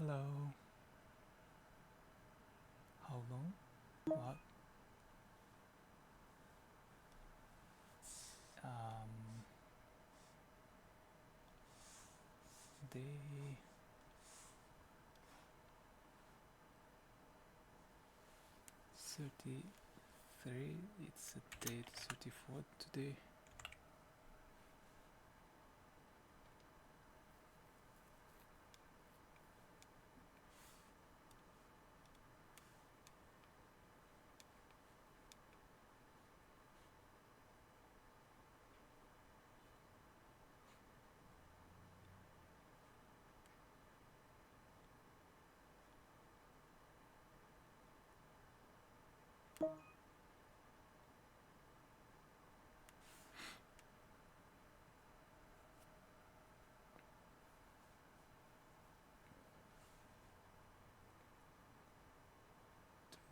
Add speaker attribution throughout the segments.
Speaker 1: Hello. How long? What? Um, day 33. It's a day 34 today.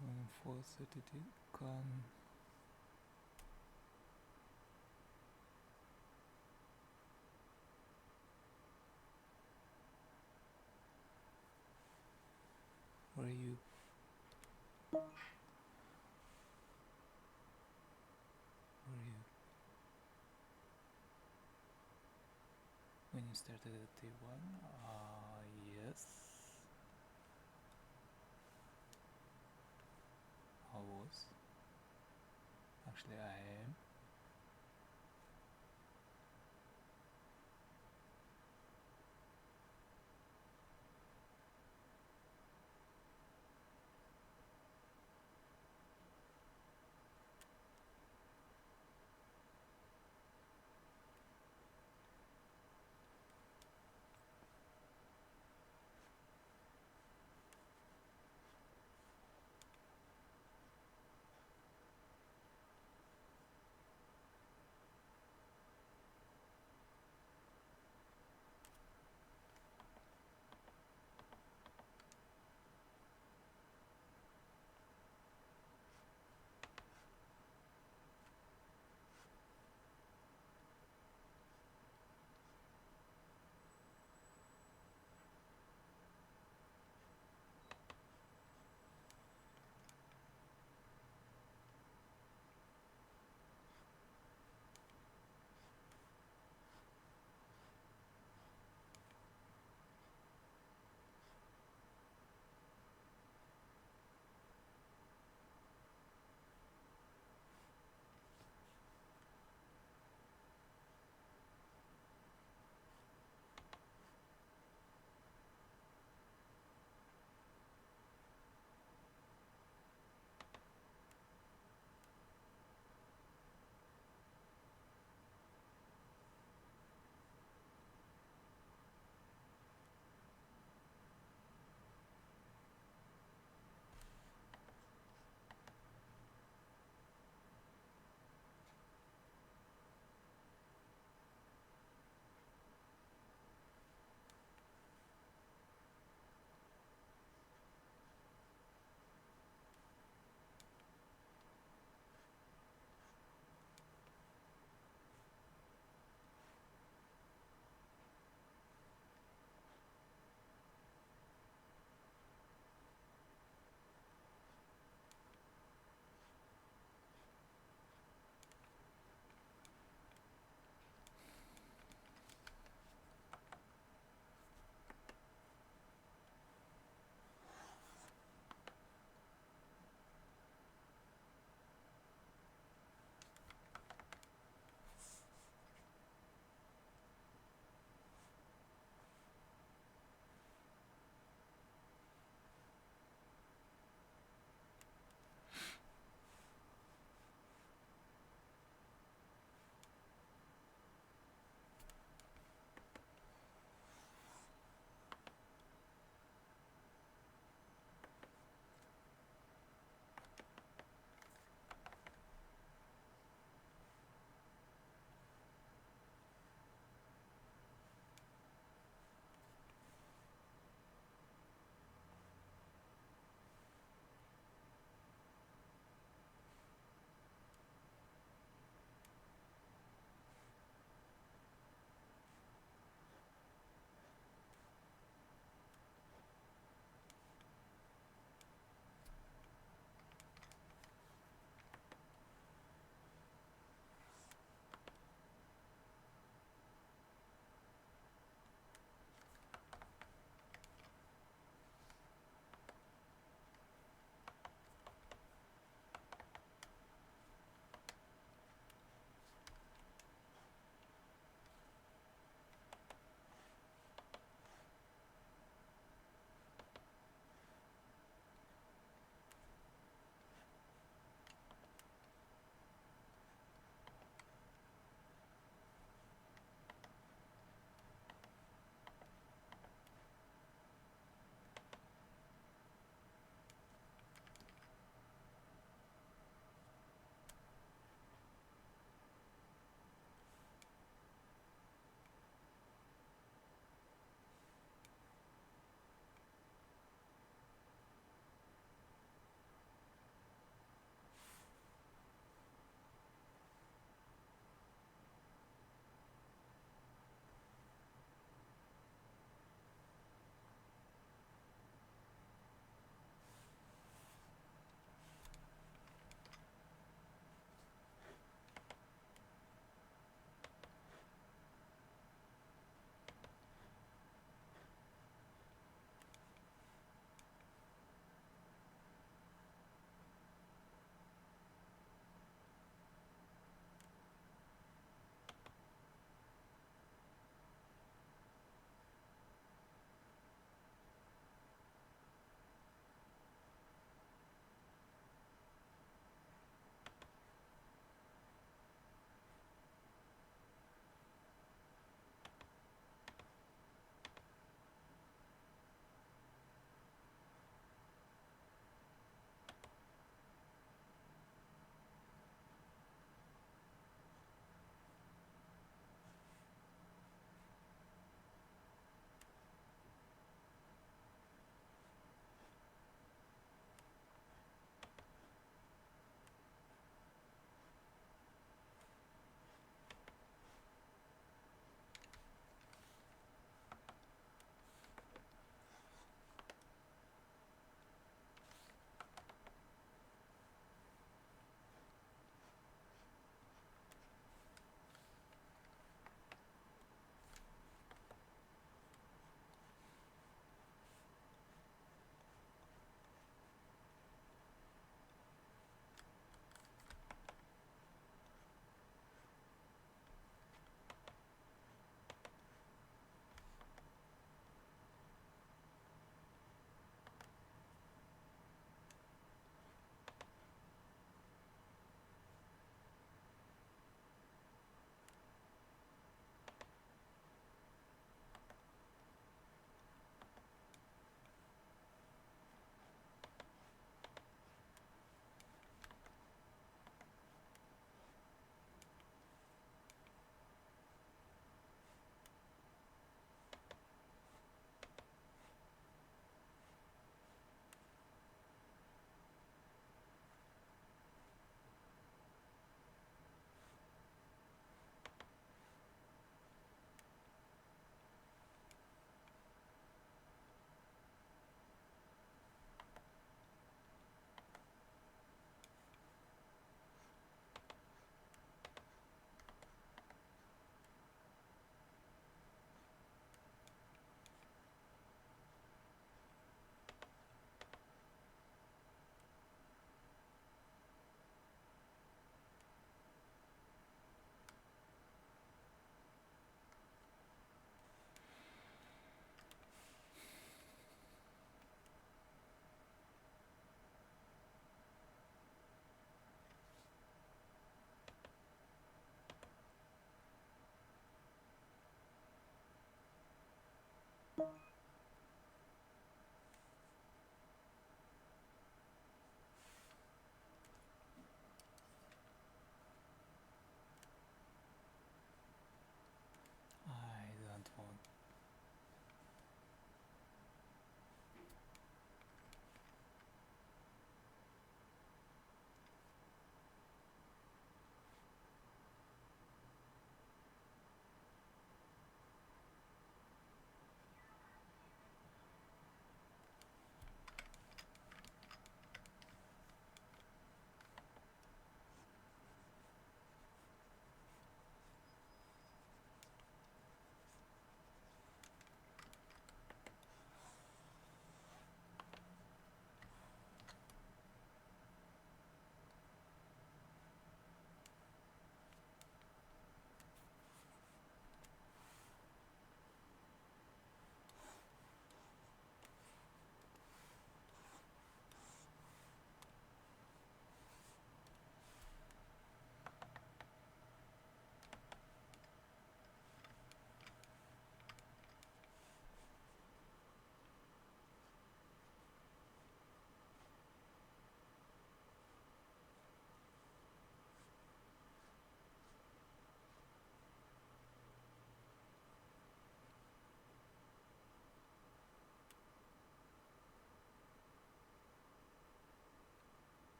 Speaker 1: Doing 4:30 gone. Where are you? Where are you? When you started at day 1? Yes. I was. Actually, I am.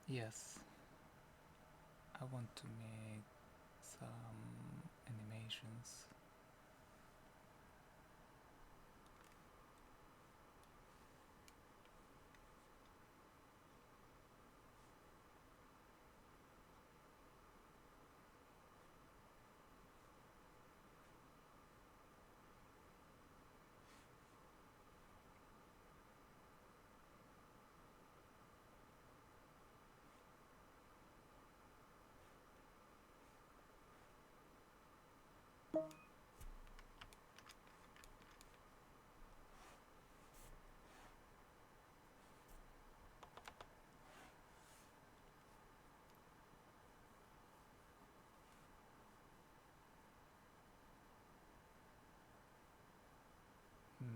Speaker 1: Yes, I want to make some animations.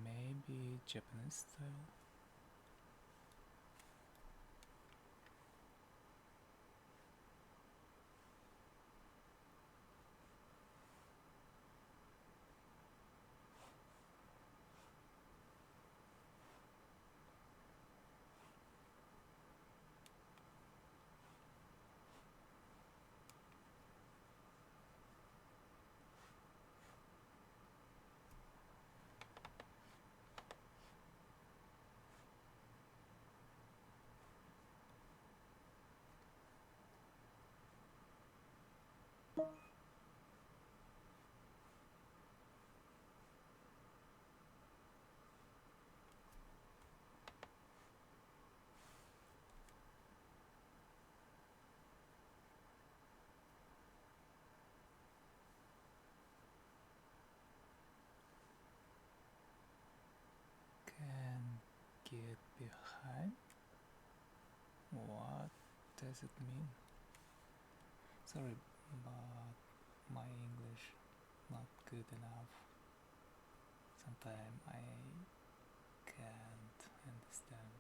Speaker 1: Maybe Japanese style? Can get behind? What does it mean? Sorry, but my English not good enough. Sometimes I can't understand.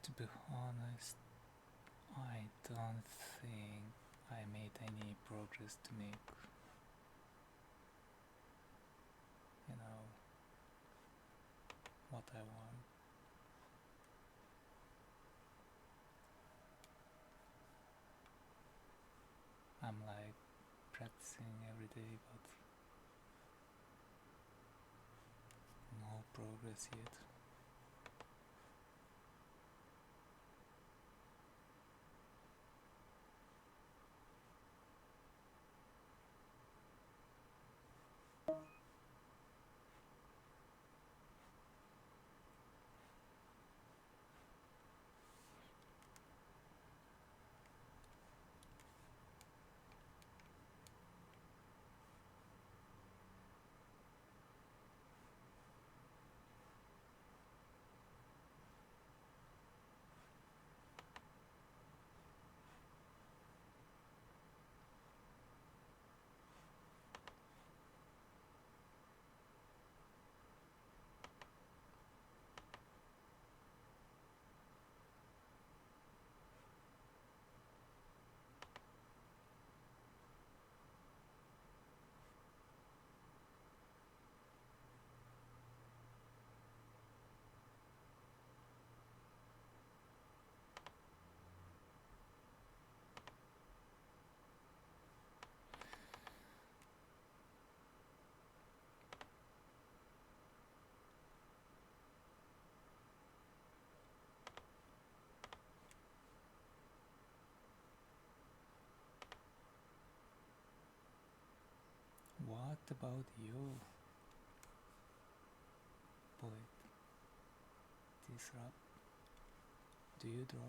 Speaker 1: To be honest, I don't think I made any progress to make, you know, what I want. I'm like practicing every day, but no progress yet. about you, poet Disrupt? Do you draw?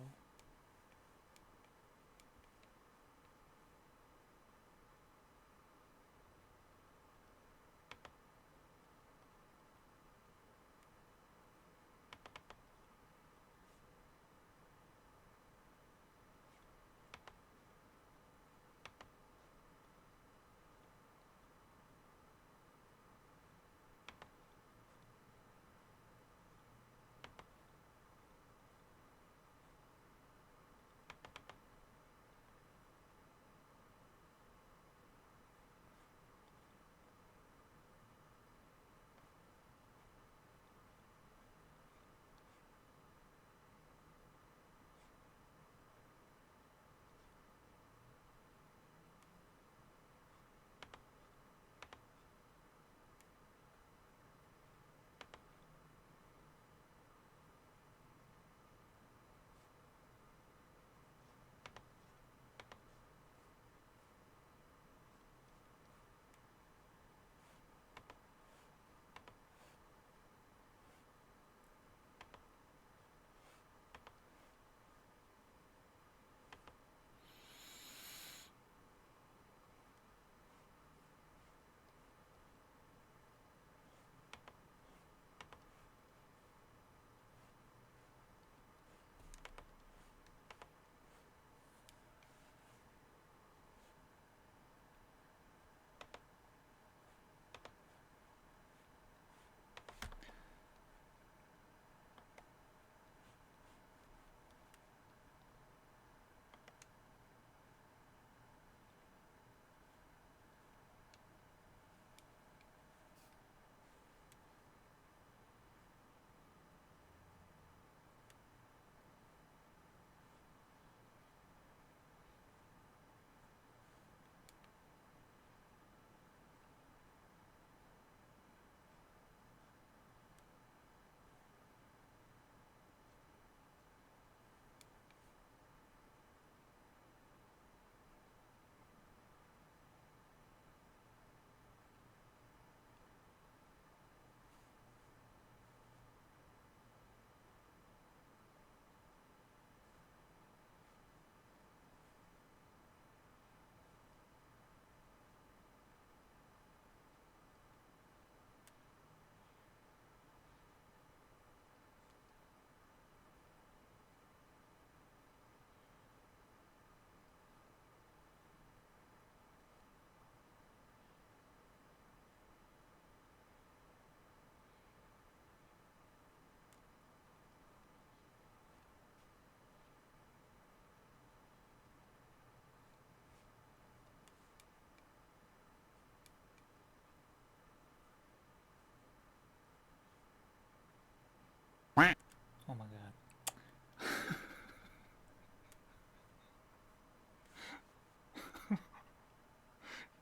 Speaker 1: Oh my god,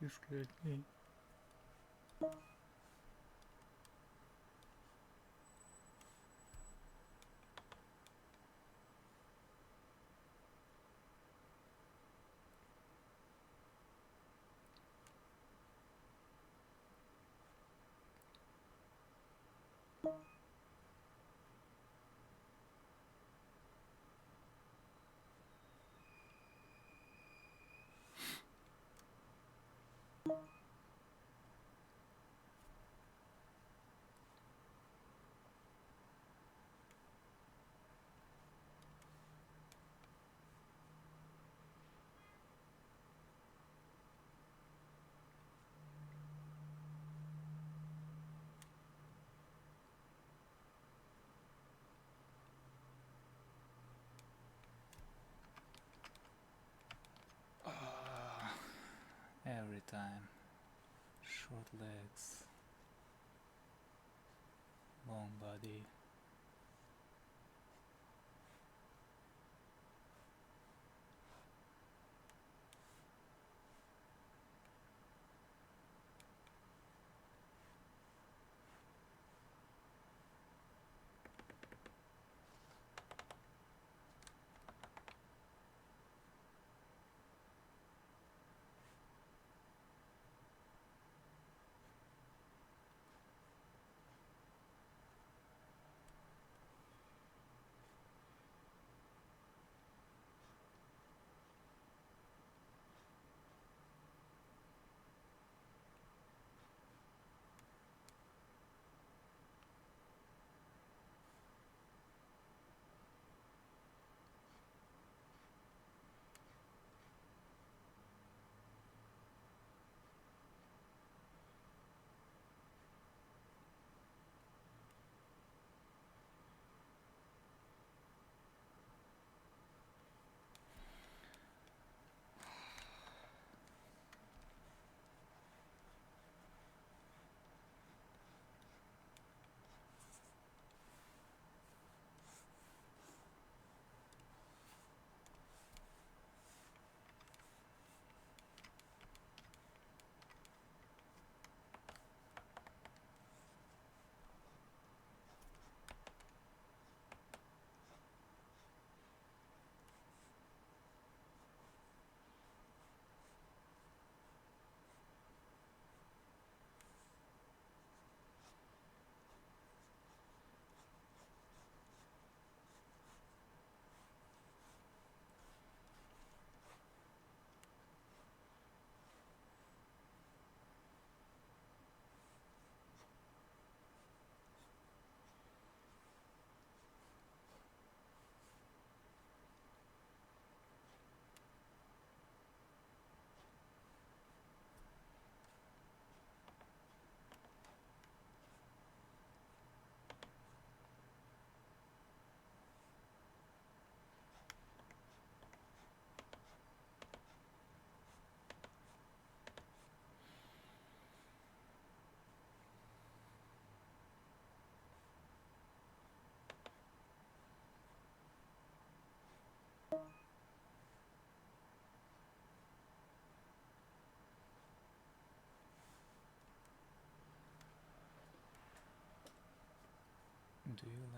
Speaker 1: you scared me. Every time. Short legs, long body.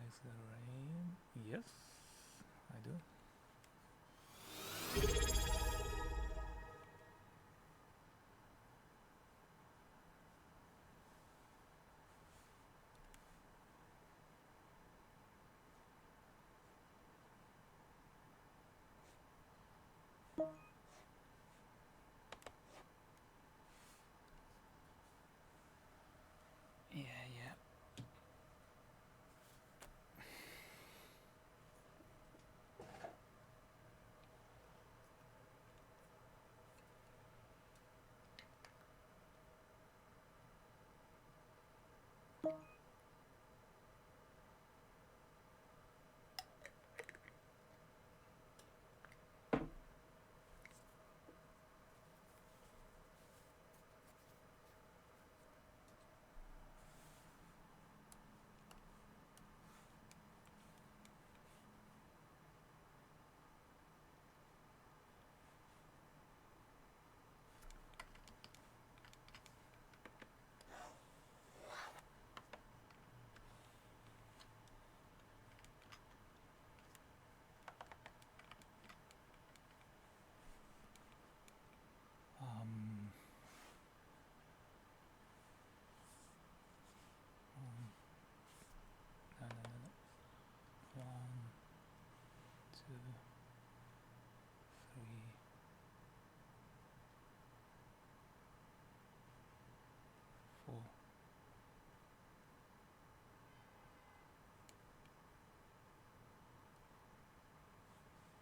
Speaker 1: Is there rain? Yes, I do. Yeah, yeah. Um, no, no, no, no. 1, 2, 3, 4,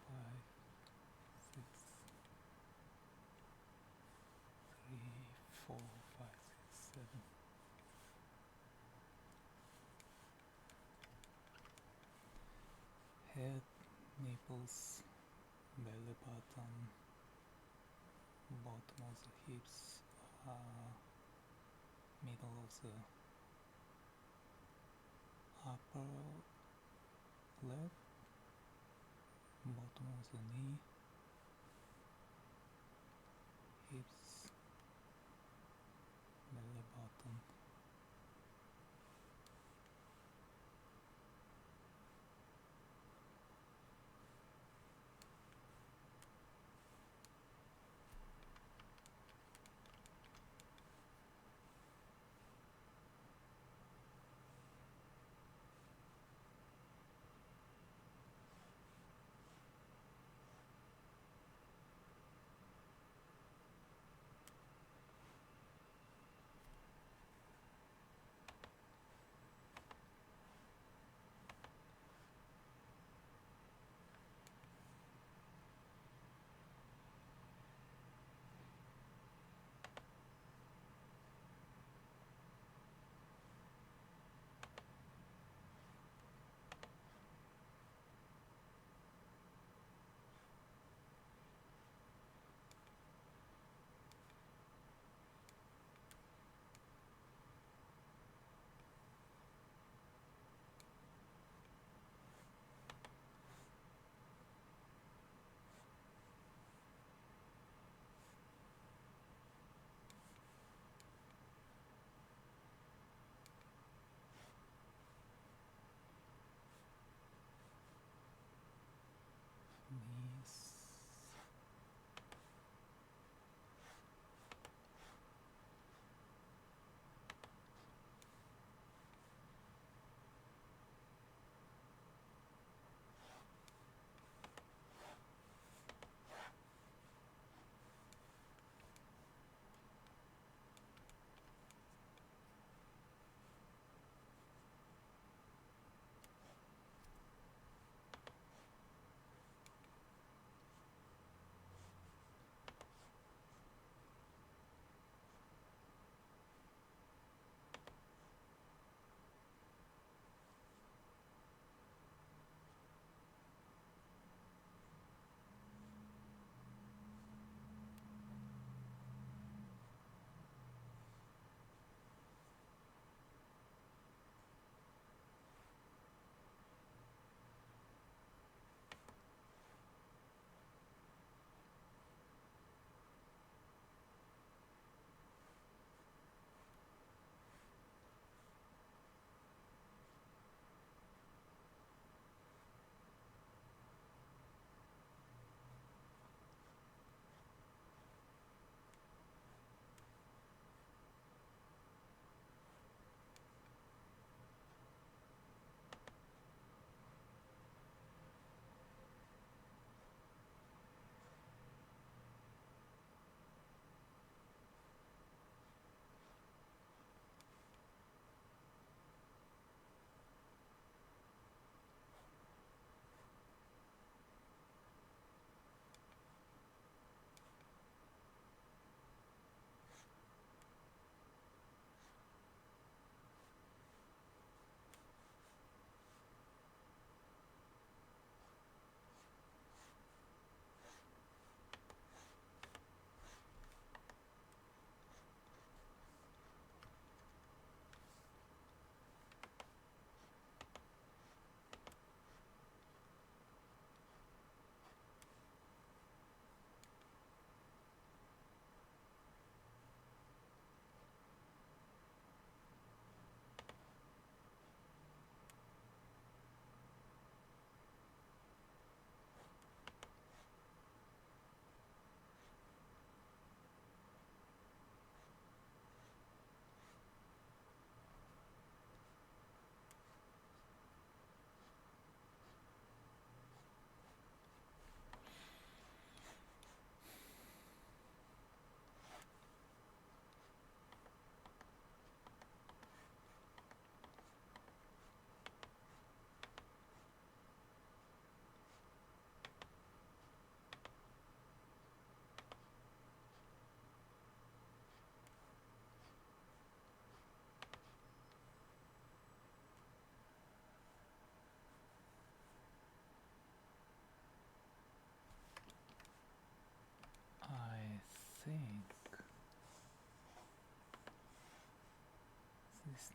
Speaker 1: 5, 6, 3, 4, 5, 6, 7. Head, nipples, belly button, bottom of the hips, middle of the upper leg, bottom of the knee, hips, belly button.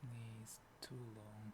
Speaker 1: knee is too long.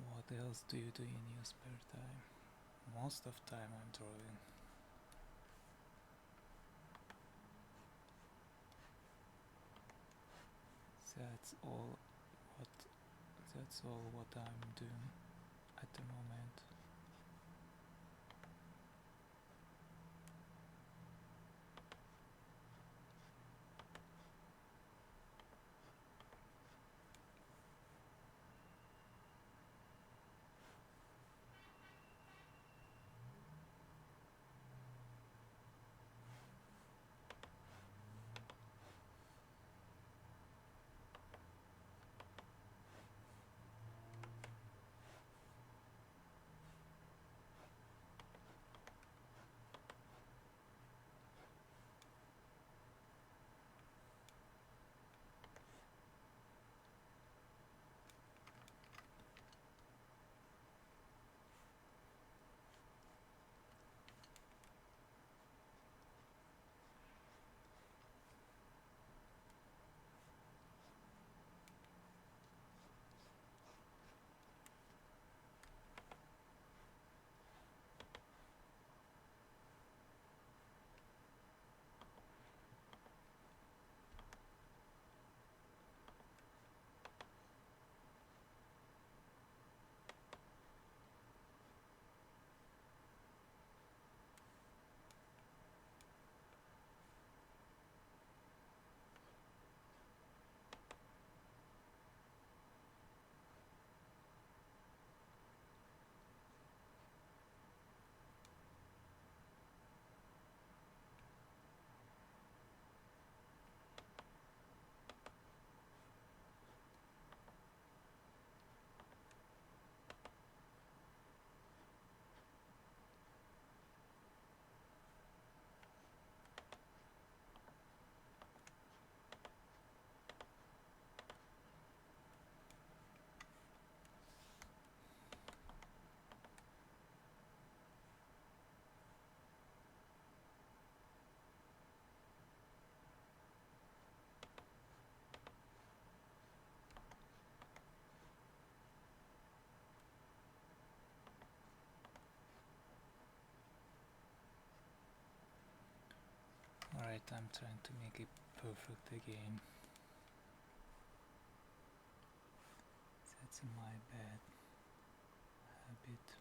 Speaker 1: What else do you do in your spare time? Most of the time I'm drawing. That's all what that's all what I'm doing at the moment. Alright, I'm trying to make it perfect again. That's my bad habit.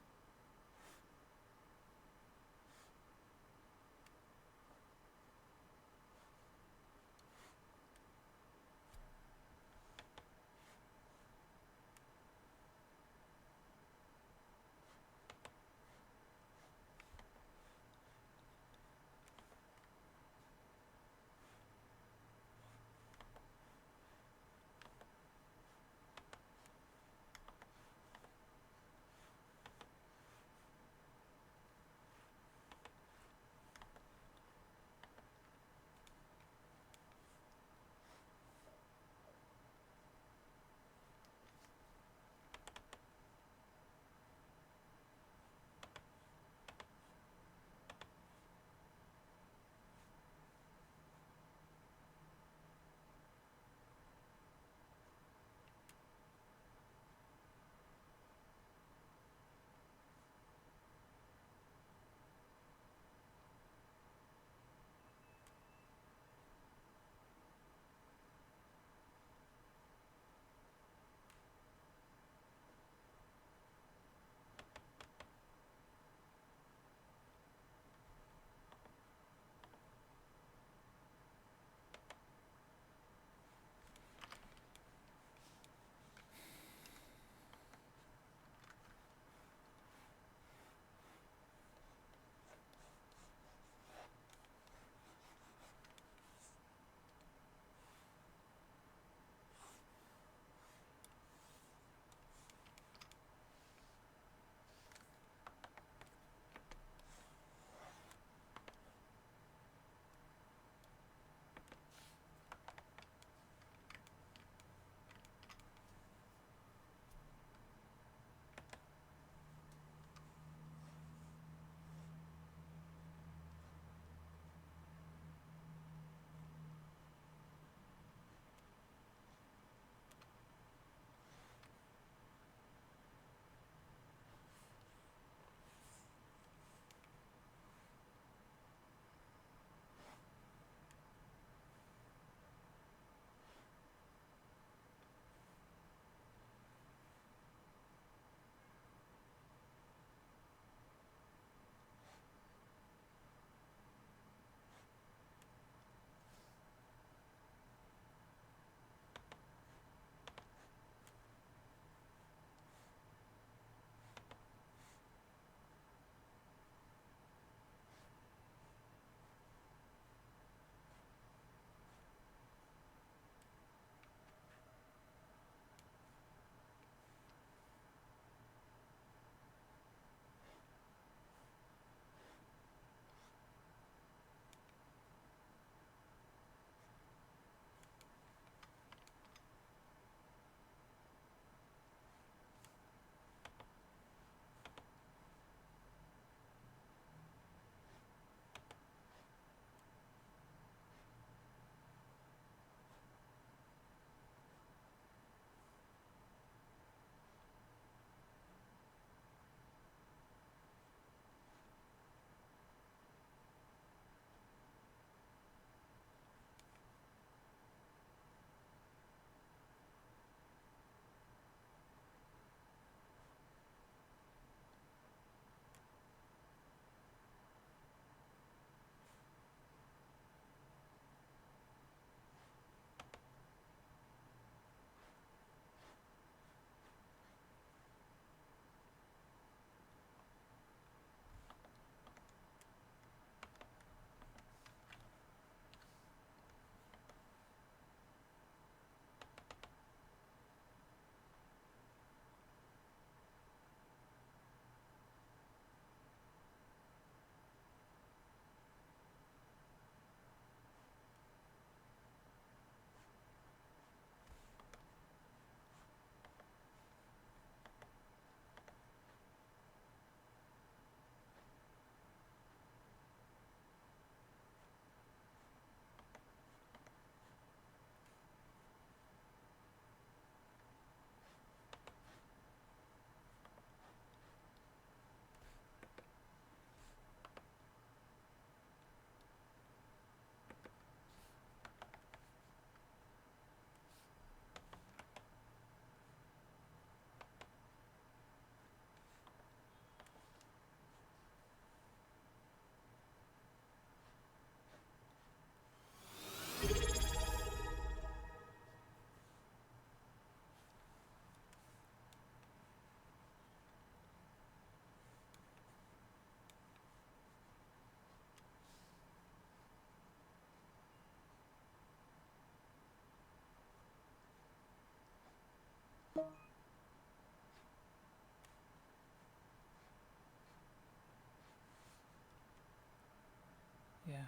Speaker 1: Yeah,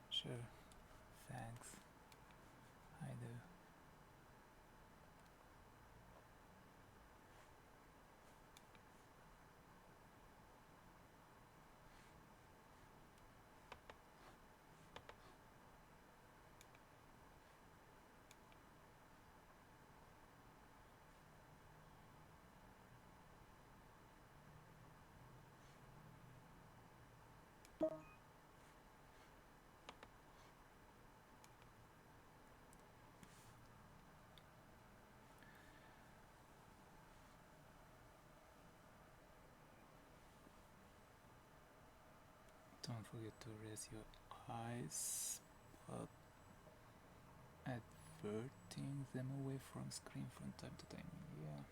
Speaker 1: sure. Thanks. I do. Don't forget to raise your eyes, but averting them away from screen from time to time. Yeah.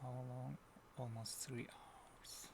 Speaker 1: How long? Almost 3 hours.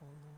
Speaker 1: follow.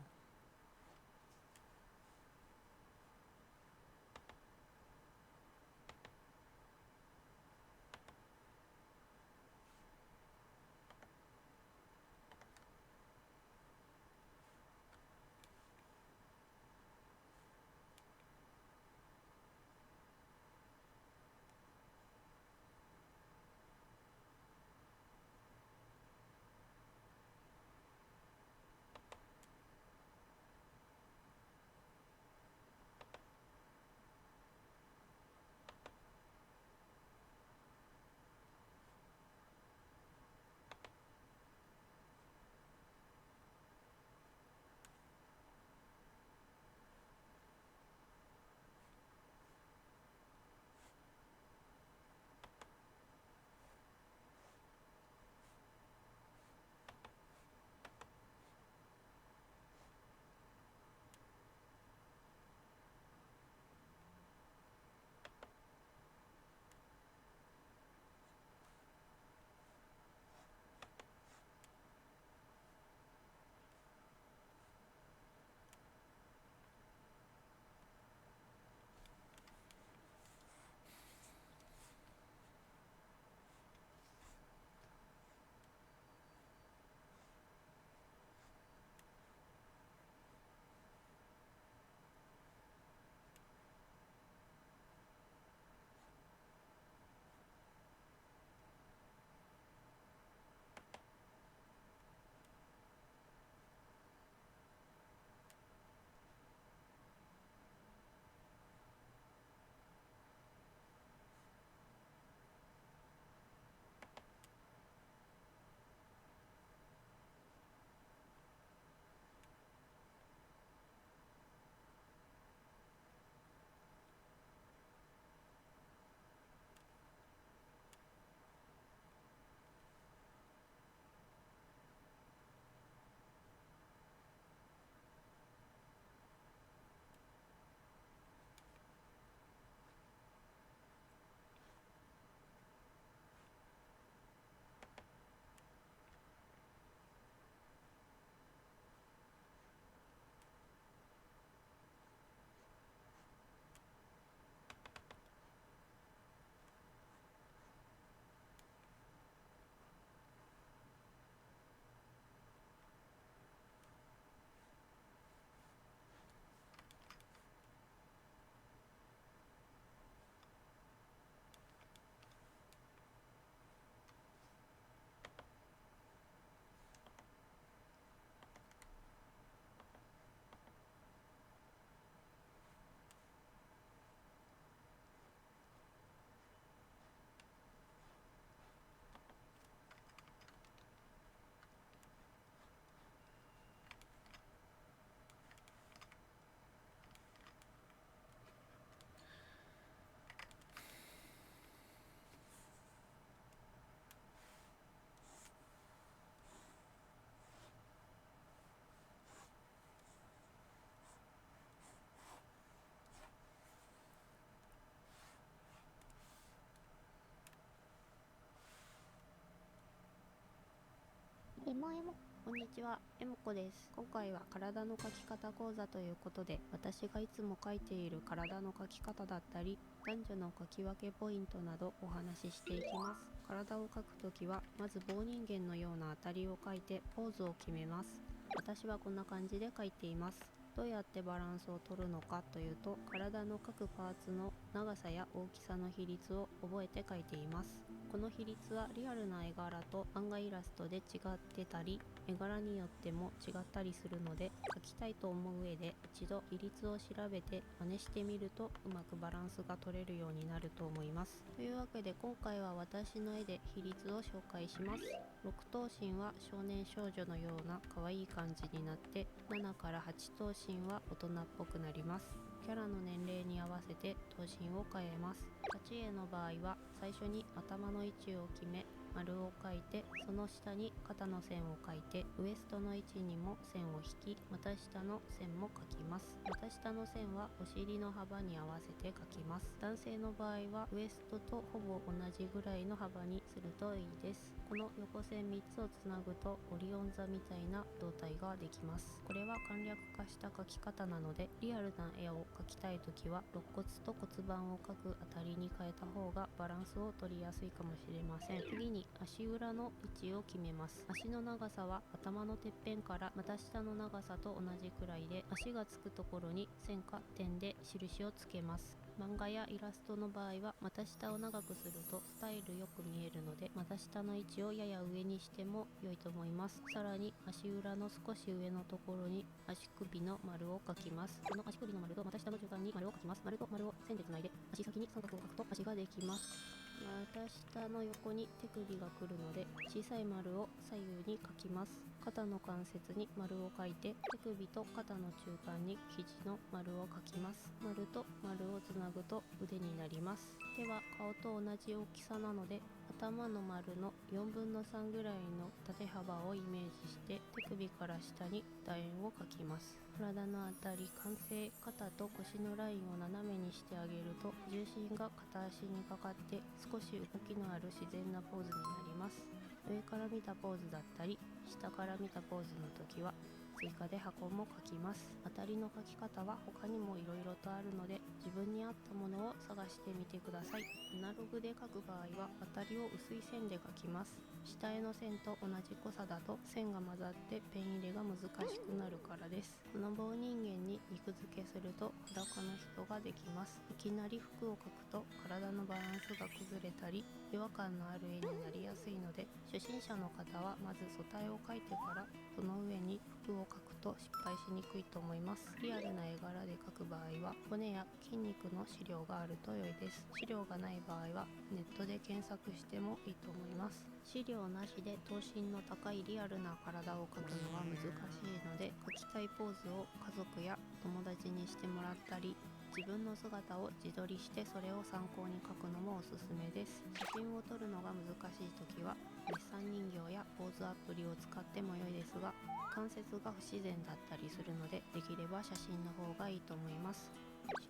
Speaker 2: こんにちは、えもこです。今回は体の描き方講座ということで、私がいつも描いている体の描き方だったり、男女の描き分けポイントなどお話ししていきます。体を描くときは、まず棒人間のような当たりを描いてポーズを決めます。私はこんな感じで描いています。どうやってバランスを取るのかというと、体の各パーツの長さや大きさの比率を覚えて描いています。この比率はリアルな絵柄と漫画イラストで違ってたり、絵柄によっても違ったりするので、描きたいと思う上で一度比率を調べて真似してみるとうまくバランスが取れるようになると思います。というわけで今回は私の絵で比率を紹介します。6頭身は少年少女のような可愛い感じになって、7から8頭身は大人っぽくなります。キャラの年齢に合わせて頭身を変えます。立ち絵の場合は最初に頭の位置を決め、丸を描いて、その下に肩の線を描いて、ウエストの位置にも線を引き、股下の線も描きます。股下の線はお尻の幅に合わせて描きます。男性の場合はウエストとほぼ同じぐらいの幅にするといいです。この横線3つをつなぐとオリオン座みたいな胴体ができます。これは簡略化した描き方なので、リアルな絵を描きたいときは肋骨と骨盤を描くあたりに変えた方がバランスを取りやすいかもしれません。次に足裏の位置を決めます。足の長さは頭のてっぺんから股下の長さと同じくらいで、足がつくところに線か点で印をつけます。漫画やイラストの場合は股下を長くするとスタイルよく見えるので、股下の位置をやや上にしても良いと思います。さらに足裏の少し上のところに足首の丸を描きます。この足首の丸と股下の中間に丸を描きます。丸と丸を線でつないで、足先に三角を描くと足ができます。股下の横に手首が来るので、小さい丸を左右に描きます。肩の関節に丸を描いて、手首と肩の中間に肘の丸を描きます。丸と丸をつなぐと腕になります。手は顔と同じ大きさなので、頭の丸の4分の3ぐらいの縦幅をイメージして、手首から下に楕円を描きます。体のあたり、関節、肩と腰のラインを斜めにしてあげると、重心が片足にかかって少し動きのある自然なポーズになります。上から見たポーズだったり、下から見たポーズの時は追加で箱も描きます。当たりの描き方は他にもいろいろとあるので、自分に合ったものを探してみてください。アナログで描く場合は当たりを薄い線で描きます。下絵の線と同じ濃さだと線が混ざってペン入れが難しくなるからです。この棒人間に肉付けすると裸の人ができます。いきなり服を描くと体のバランスが崩れたり違和感のある絵になりやすいので、初心者の方はまず素体を描いてからその上に服を描くと失敗しにくいと思います。リアルな絵柄で描く場合は骨や筋肉の資料があると良いです。資料がない場合はネットで検索してもいいと思います。資料なしで等身の高いリアルな体を描くのは難しいので、描きたいポーズを家族や友達にしてもらったり、自分の姿を自撮りしてそれを参考に描くのもおすすめです。写真を撮るのが難しい時は日産人形やポーズアプリを使っても良いですが、関節が不自然だったりするので、できれば写真の方がいいと思います。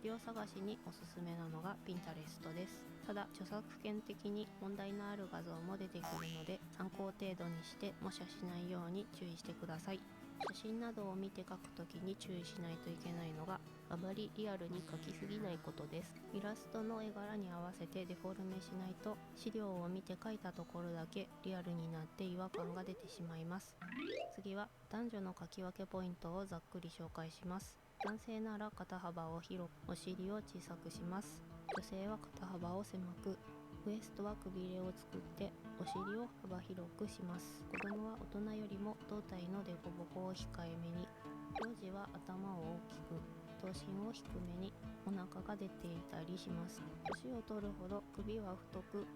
Speaker 2: 資料探しにおすすめなのが Pinterest です。ただ著作権的に問題のある画像も出てくるので、参考程度にして模写しないように注意してください。写真などを見て描くときに注意しないといけないのが、あまりリアルに描きすぎないことです。イラストの絵柄に合わせてデフォルメしないと、資料を見て描いたところだけリアルになって違和感が出てしまいます。次は男女の描き分けポイントをざっくり紹介します。男性なら肩幅を広く、お尻を小さくします。女性は肩幅を狭く、ウエストはくびれを作ってお尻を幅広くします。子供は大人よりも胴体の凸凹を控えめに、幼児は頭を大きく、頭身を低めに、お腹が出ていたりします。年を取るほど首は太く、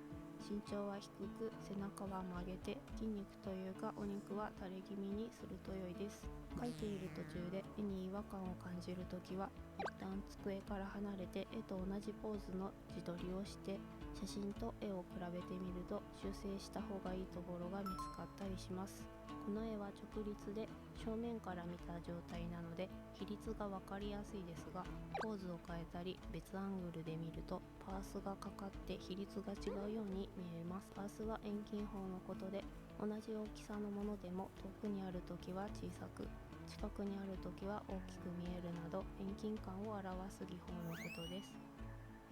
Speaker 2: 身長は低く、背中は曲げて、筋肉というかお肉は垂れ気味にすると良いです。描いている途中で絵に違和感を感じるときは、一旦机から離れて絵と同じポーズの自撮りをして、写真と絵を比べてみると修正した方がいいところが見つかったりします。この絵は直立で正面から見た状態なので比率が分かりやすいですが、ポーズを変えたり別アングルで見るとパースがかかって比率が違うように見えます。パースは遠近法のことで、同じ大きさのものでも遠くにあるときは小さく、近くにあるときは大きく見えるなど遠近感を表す技法のことです。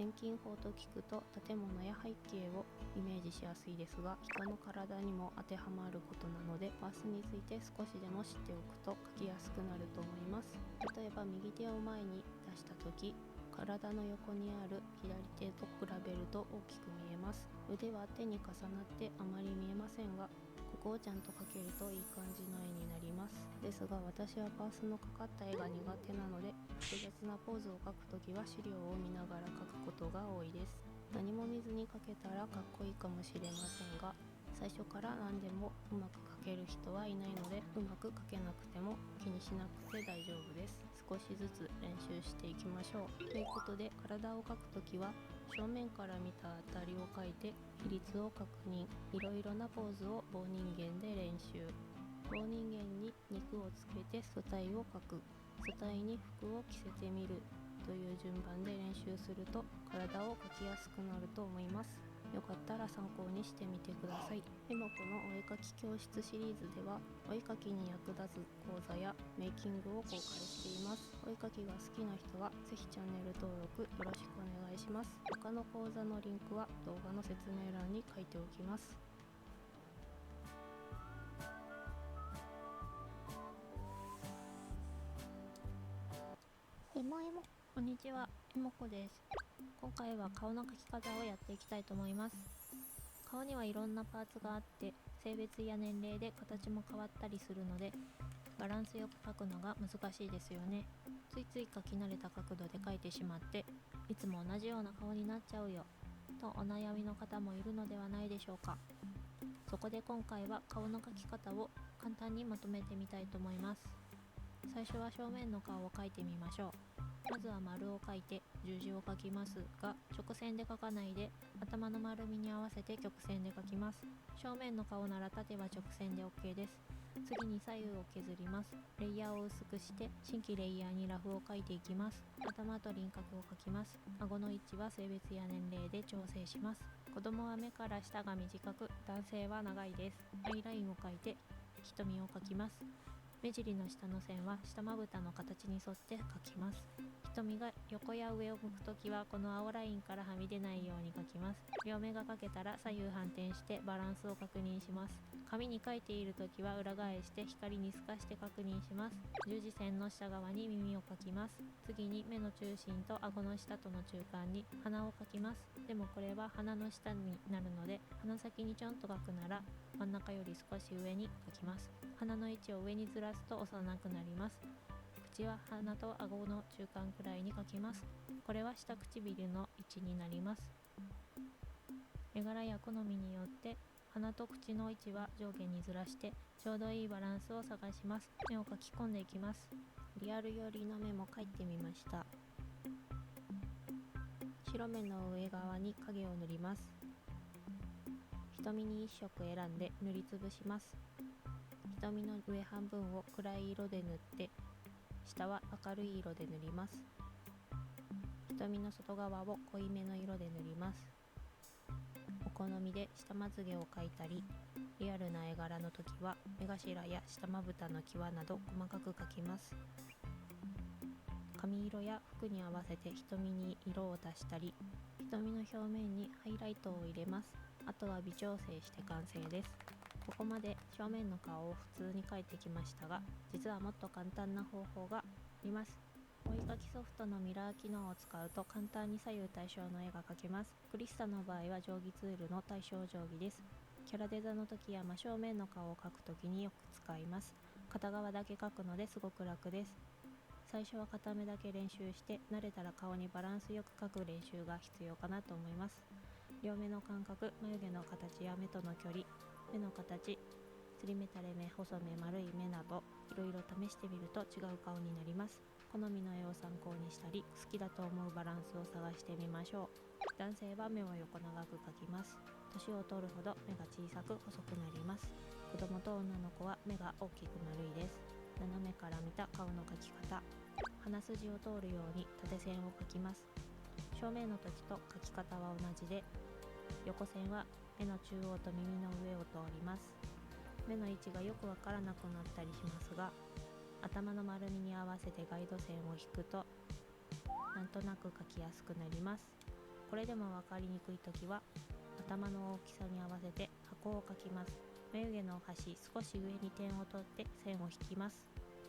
Speaker 2: 遠近法と聞くと建物や背景をイメージしやすいですが、人の体にも当てはまることなので、パースについて少しでも知っておくと描きやすくなると思います。例えば右手を前に出した時、体の横にある左手と比べると大きく見えます。腕は手に重なってあまり見えませんが、ここをちゃんと描けるといい感じの絵になります。ですが私はパースのかかった絵が苦手なので、複雑なポーズを描くときは資料を見ながら描くことが多いです。何も見ずに描けたらかっこいいかもしれませんが、最初から何でもうまく描ける人はいないので、うまく描けなくても気にしなくて大丈夫です。少しずつ練習していきましょう。ということで、体を描くときは正面から見た当たりを描いて比率を確認。いろいろなポーズを棒人間で練習。棒人間に肉をつけて素体を描く。素体に服を着せてみるという順番で練習すると体を描きやすくなると思います。よかったら参考にしてみてください。エモコのお絵かき教室シリーズではお絵かきに役立つ講座やメイキングを公開しています。お絵かきが好きな人はぜひチャンネル登録よろしくお願いします。他の講座のリンクは動画の説明欄に書いておきます。エモエモ、こんにちは、エモコです。今回は顔の描き方をやっていきたいと思います。顔にはいろんなパーツがあって性別や年齢で形も変わったりするのでバランスよく描くのが難しいですよね。ついつい描き慣れた角度で描いてしまっていつも同じような顔になっちゃうよとお悩みの方もいるのではないでしょうか。そこで今回は顔の描き方を簡単にまとめてみたいと思います。最初は正面の顔を描いてみましょう。まずは丸を描いて十字を描きますが直線で描かないで頭の丸みに合わせて曲線で描きます。正面の顔なら縦は直線で OK です。次に左右を削ります。レイヤーを薄くして新規レイヤーにラフを描いていきます。頭と輪郭を描きます。顎の位置は性別や年齢で調整します。子供は目から下が短く男性は長いです。アイラインを描いて瞳を描きます。目尻の下の線は下まぶたの形に沿って描きます。瞳が横や上を向くときはこの青ラインからはみ出ないように描きます。両目が描けたら左右反転してバランスを確認します。紙に描いているときは裏返して光に透かして確認します。十字線の下側に耳を描きます。次に目の中心と顎の下との中間に鼻を描きます。でもこれは鼻の下になるので鼻先にちょんと描くなら真ん中より少し上に描きます。鼻の位置を上にずらすと幼くなります。口は鼻と顎の中間くらいに描きます。これは下唇の位置になります。絵柄や好みによって鼻と口の位置は上下にずらしてちょうどいいバランスを探します。目を描き込んでいきます。リアル寄りの目も描いてみました。白目の上側に影を塗ります。瞳に1色選んで塗りつぶします。瞳の上半分を暗い色で塗って下は明るい色で塗ります。瞳の外側を濃いめの色で塗ります。お好みで下まつげを描いたり、リアルな絵柄の時は目頭や下まぶたの際など細かく描きます。髪色や服に合わせて瞳に色を足したり、瞳の表面にハイライトを入れます。あとは微調整して完成です。ここまで正面の顔を普通に描いてきましたが、実はもっと簡単な方法があります。お絵かきソフトのミラー機能を使うと簡単に左右対称の絵が描けます。クリスタの場合は定規ツールの対称定規です。キャラデザの時や真正面の顔を描く時によく使います。片側だけ描くのですごく楽です。最初は片目だけ練習して慣れたら顔にバランスよく描く練習が必要かなと思います。両目の間隔、眉毛の形や目との距離、目の形、すり目垂れ目、細目、丸い目などいろいろ試してみると違う顔になります。好みの絵を参考にしたり好きだと思うバランスを探してみましょう。男性は目を横長く描きます。年を取るほど目が小さく細くなります。子供と女の子は目が大きく丸いです。斜めから見た顔の描き方、鼻筋を通るように縦線を描きます。正面の時と描き方は同じで、横線は目の中央と耳の上を通ります。目の位置がよくわからなくなったりしますが、頭の丸みに合わせてガイド線を引くとなんとなく描きやすくなります。これでも分かりにくいときは頭の大きさに合わせて箱を描きます。眉毛の端少し上に点を取って線を引きます。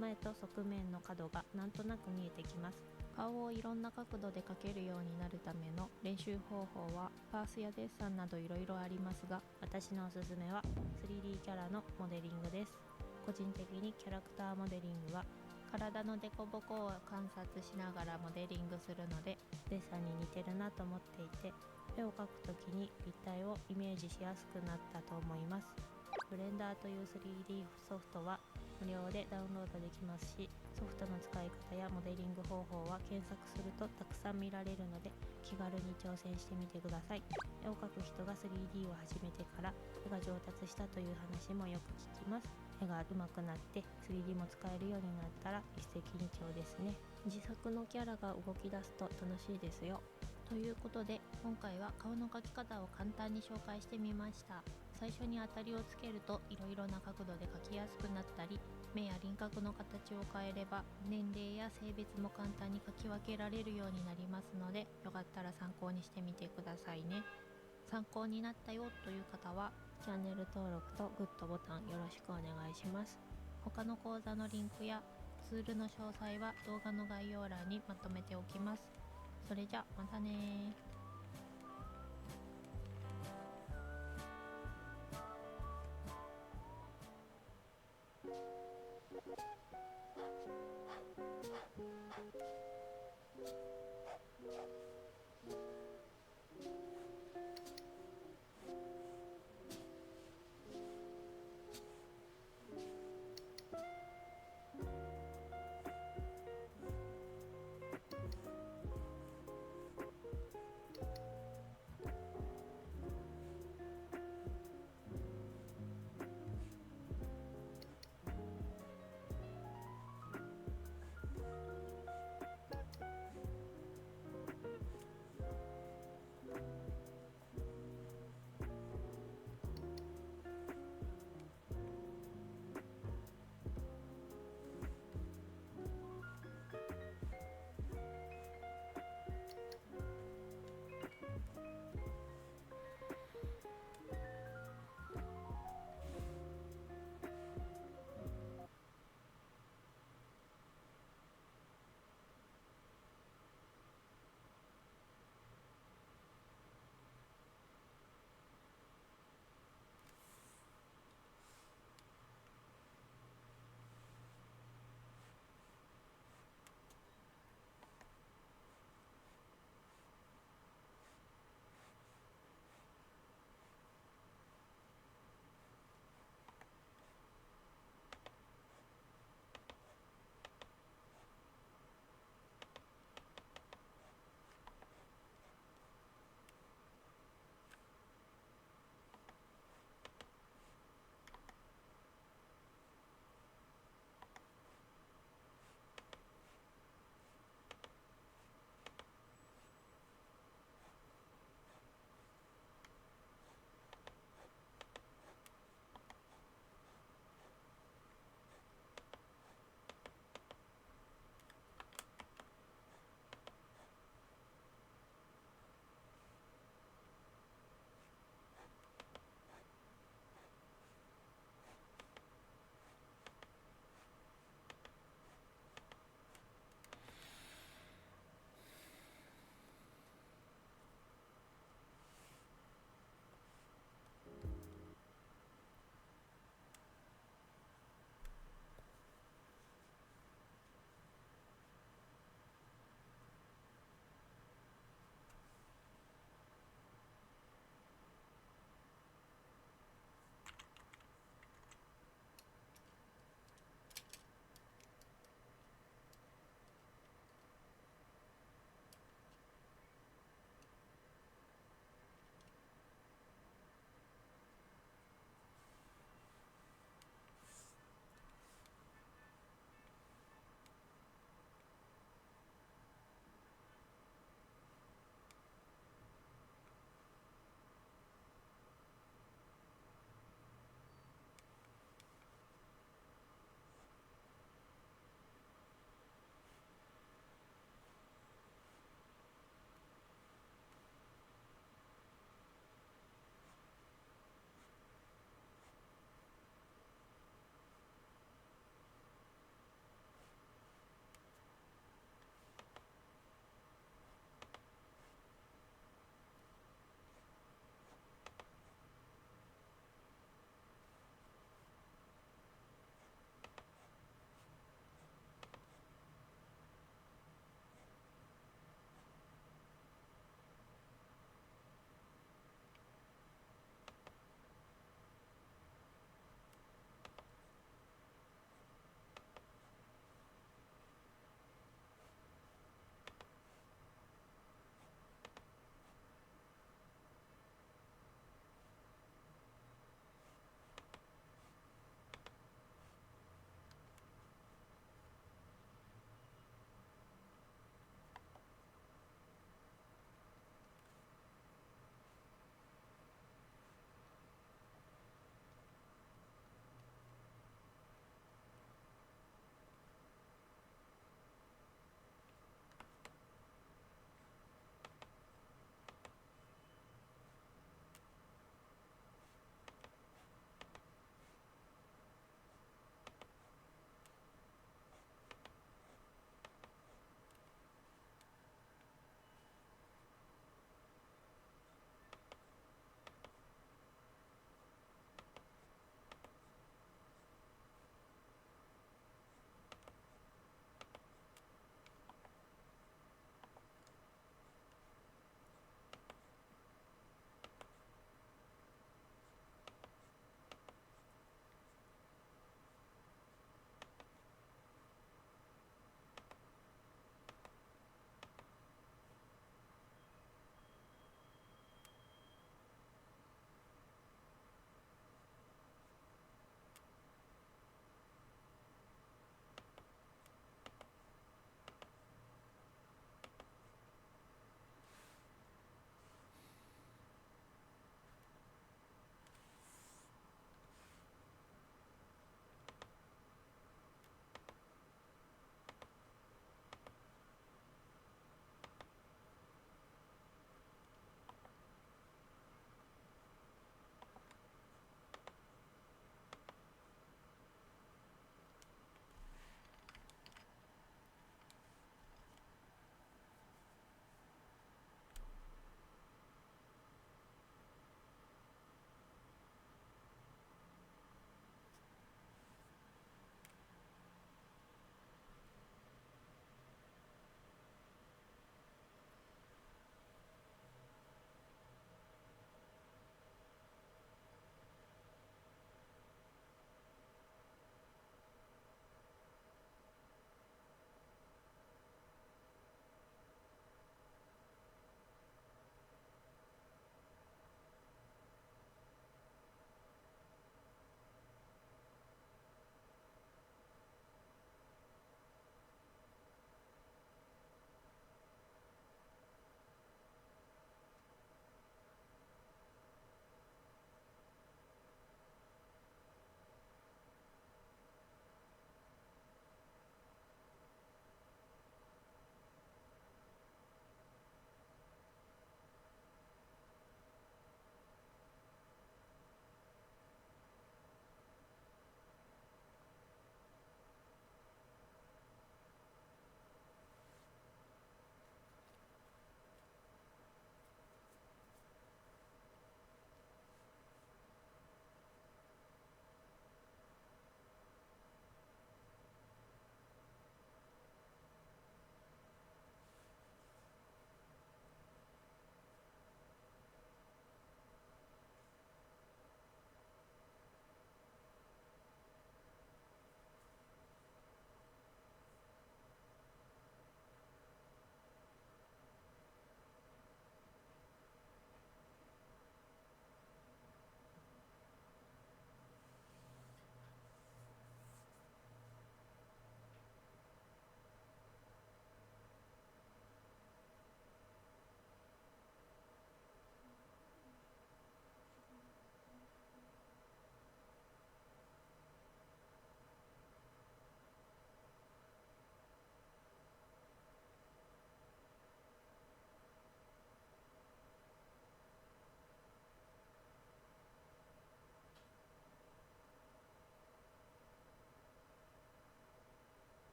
Speaker 2: 前と側面の角がなんとなく見えてきます。顔をいろんな角度で描けるようになるための練習方法はパースやデッサンなどいろいろありますが、私のおすすめは 3D キャラのモデリングです。個人的にキャラクターモデリングは体のデコボコを観察しながらモデリングするのでデッサンに似てるなと思っていて、絵を描くときに立体をイメージしやすくなったと思います。ブレンダーという 3D ソフトは無料でダウンロードできますし、ソフトの使い方やモデリング方法は検索するとたくさん見られるので、気軽に挑戦してみてください。絵を描く人が 3D を始めてから絵が上達したという話もよく聞きます。絵が上手くなって 3D も使えるようになったら一石二鳥ですね。自作のキャラが動き出すと楽しいですよ。ということで、今回は顔の描き方を簡単に紹介してみました。最初に当たりをつけるといろいろな角度で描きやすくなったり、目や輪郭の形を変えれば年齢や性別も簡単に描き分けられるようになりますので、よかったら参考にしてみてくださいね。参考になったよという方はチャンネル登録とグッドボタンよろしくお願いします。他の講座のリンクやツールの詳細は動画の概要欄にまとめておきます。それじゃまたね。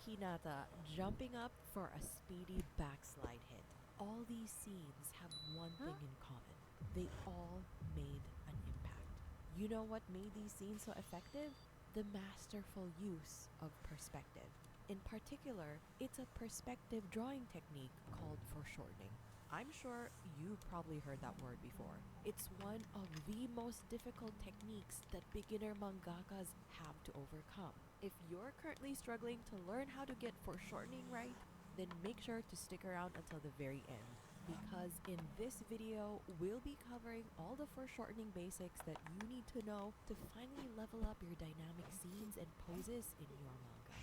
Speaker 3: Hinata jumping up for a speedy backslide hit. All these scenes have one thing in common. They all made an impact. You know what made these scenes so effective? The masterful use of perspective. In particular, it's a perspective drawing technique called foreshortening. I'm sure you've probably heard that word before. It's one of the most difficult techniques that beginner mangakas have to overcome. If you're currently struggling to learn how to get foreshortening right, then make sure to stick around until the very end. Because in this video, we'll be covering all the foreshortening basics that you need to know to finally level up your dynamic scenes and poses in your manga.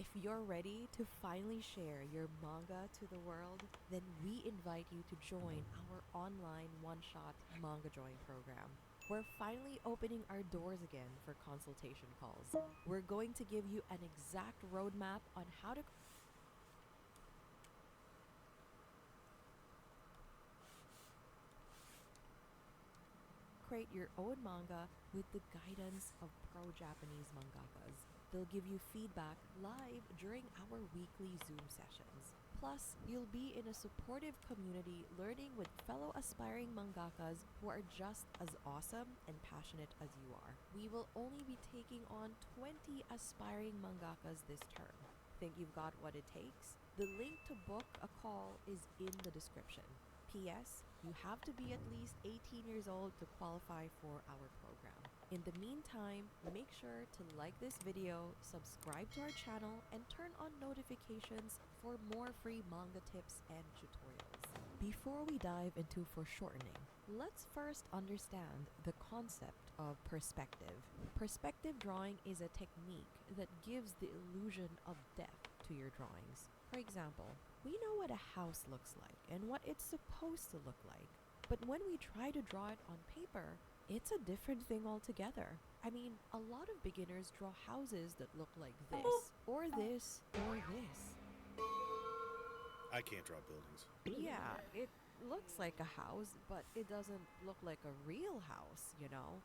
Speaker 3: If you're ready to finally share your manga to the world, then we invite you to join our online one-shot manga drawing program. We're finally opening our doors again for consultation calls. We're going to give you an exact roadmap on how to create your own manga with the guidance of pro-Japanese mangakas. They'll give you feedback live during our weekly Zoom sessions. Plus, you'll be in a supportive community learning with fellow aspiring mangakas who are just as awesome and passionate as you are. We will only be taking on 20 aspiring mangakas this term. Think you've got what it takes? The link to book a call is in the description. P.S. You have to be at least 18 years old to qualify for our program. In the meantime, make sure to like this video, subscribe to our channel, and turn on notifications for more free manga tips and tutorials. Before we dive into foreshortening, let's first understand the concept of perspective. Perspective drawing is a technique that gives the illusion of depth to your drawings. For example, we know what a house looks like and what it's supposed to look like. But when we try to draw it on paper, it's a different thing altogether. I mean, a lot of beginners draw houses that look like this, or this, or this.
Speaker 4: I can't draw buildings.
Speaker 3: Yeah, it looks like a house, but it doesn't look like a real house, you know?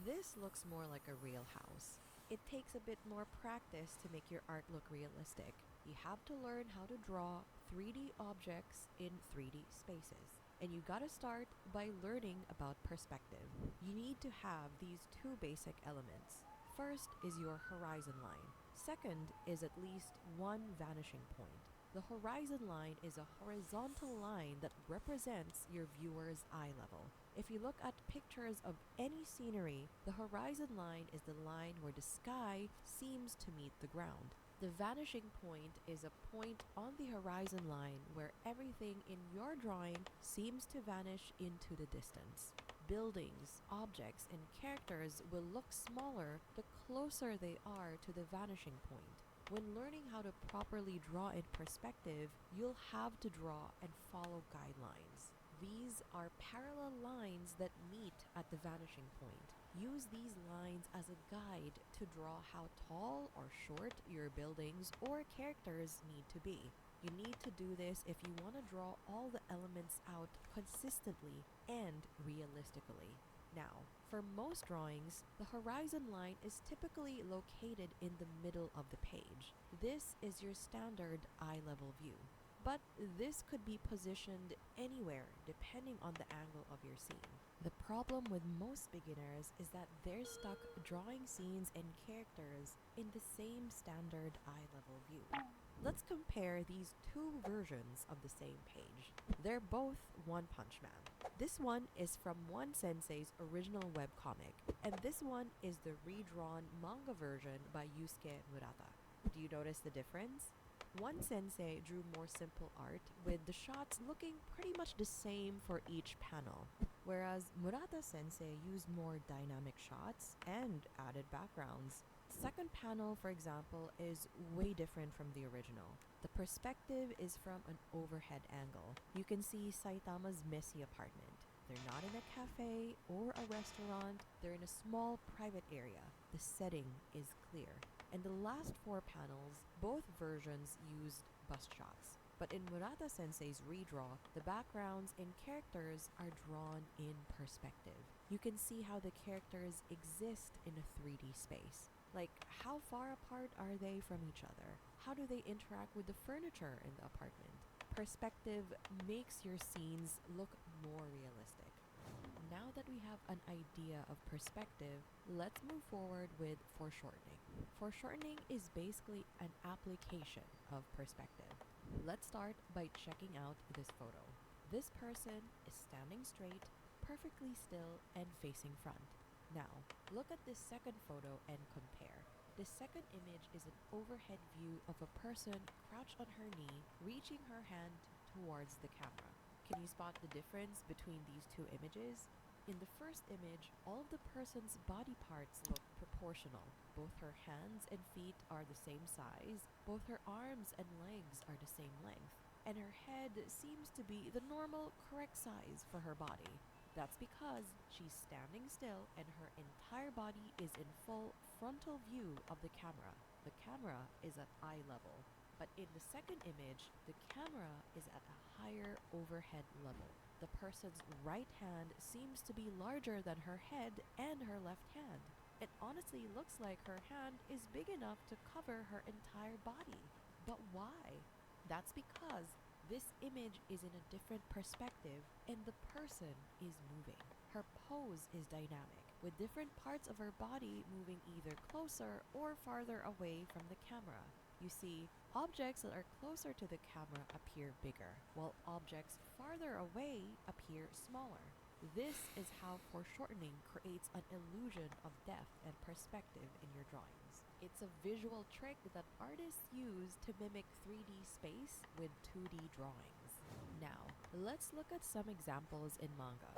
Speaker 3: This looks more like a real house. It takes a bit more practice to make your art look realistic. You have to learn how to draw 3D objects in 3D spaces. And you gotta start by learning about perspective. You need to have these two basic elements. First is your horizon line. Second is at least one vanishing point. The horizon line is a horizontal line that represents your viewer's eye level. If you look at pictures of any scenery, the horizon line is the line where the sky seems to meet the ground. The vanishing point is a point on the horizon line where everything in your drawing seems to vanish into the distance. Buildings, objects, and characters will look smaller the closer they are to the vanishing point. When learning how to properly draw in perspective, you'll have to draw and follow guidelines. These are parallel lines that meet at the vanishing point. Use these lines as a guide to draw how tall or short your buildings or characters need to be. You need to do this if you want to draw all the elements out consistently and realistically. Now, for most drawings, the horizon line is typically located in the middle of the page. This is your standard eye level view. But this could be positioned anywhere depending on the angle of your scene. The problem with most beginners is that they're stuck drawing scenes and characters in the same standard eye level view. Let's compare these two versions of the same page. They're both One Punch Man. This one is from One Sensei's original webcomic, and this one is the redrawn manga version by Yusuke Murata. Do you notice the difference? One Sensei drew more simple art, with the shots looking pretty much the same for each panel, whereas Murata Sensei used more dynamic shots and added backgrounds. The second panel, for example, is way different from the original. The perspective is from an overhead angle. You can see Saitama's messy apartment. They're not in a cafe or a restaurant, they're in a small private area. The setting is clear. In the last 4 panels, both versions used bust shots. But in Murata Sensei's redraw, the backgrounds and characters are drawn in perspective. You can see how the characters exist in a 3D space. Like, how far apart are they from each other? How do they interact with the furniture in the apartment? Perspective makes your scenes look more realistic. Now that we have an idea of perspective, let's move forward with foreshortening. Foreshortening is basically an application of perspective. Let's start by checking out this photo. This person is standing straight, perfectly still, and facing front. Now, look at this second photo and compare. The second image is an overhead view of a person crouched on her knee, reaching her hand towards the camera. Can you spot the difference between these two images? In the first image, all of the person's body parts look proportional. Both her hands and feet are the same size, both her arms and legs are the same length, and her head seems to be the normal, correct size for her body. That's because she's standing still and her entire body is in full frontal view of the camera. The camera is at eye level. But in the second image, the camera is at a higher overhead level. The person's right hand seems to be larger than her head and her left hand. It honestly looks like her hand is big enough to cover her entire body. But why? That's because this image is in a different perspective and the person is moving. Her pose is dynamic, with different parts of her body moving either closer or farther away from the camera. You see, objects that are closer to the camera appear bigger, while objects farther away appear smaller. This is how foreshortening creates an illusion of depth and perspective in your drawings. It's a visual trick that artists use to mimic 3D space with 2D drawings. Now, let's look at some examples in manga.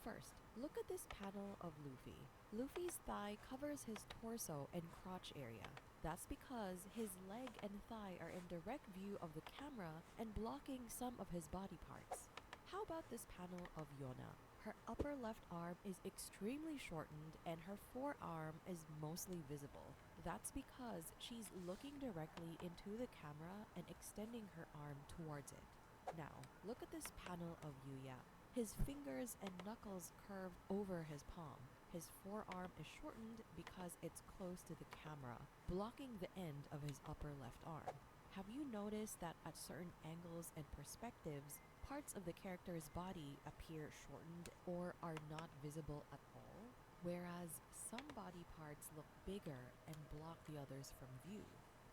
Speaker 3: First, look at this panel of Luffy. Luffy's thigh covers his torso and crotch area. That's because his leg and thigh are in direct view of the camera and blocking some of his body parts. How about this panel of Yona? Her upper left arm is extremely shortened and her forearm is mostly visible. That's because she's looking directly into the camera and extending her arm towards it. Now, look at this panel of Yuya. His fingers and knuckles curve over his palm. His forearm is shortened because it's close to the camera, blocking the end of his upper left arm. Have you noticed that at certain angles and perspectives, parts of the character's body appear shortened or are not visible at all? Whereas some body parts look bigger and block the others from view.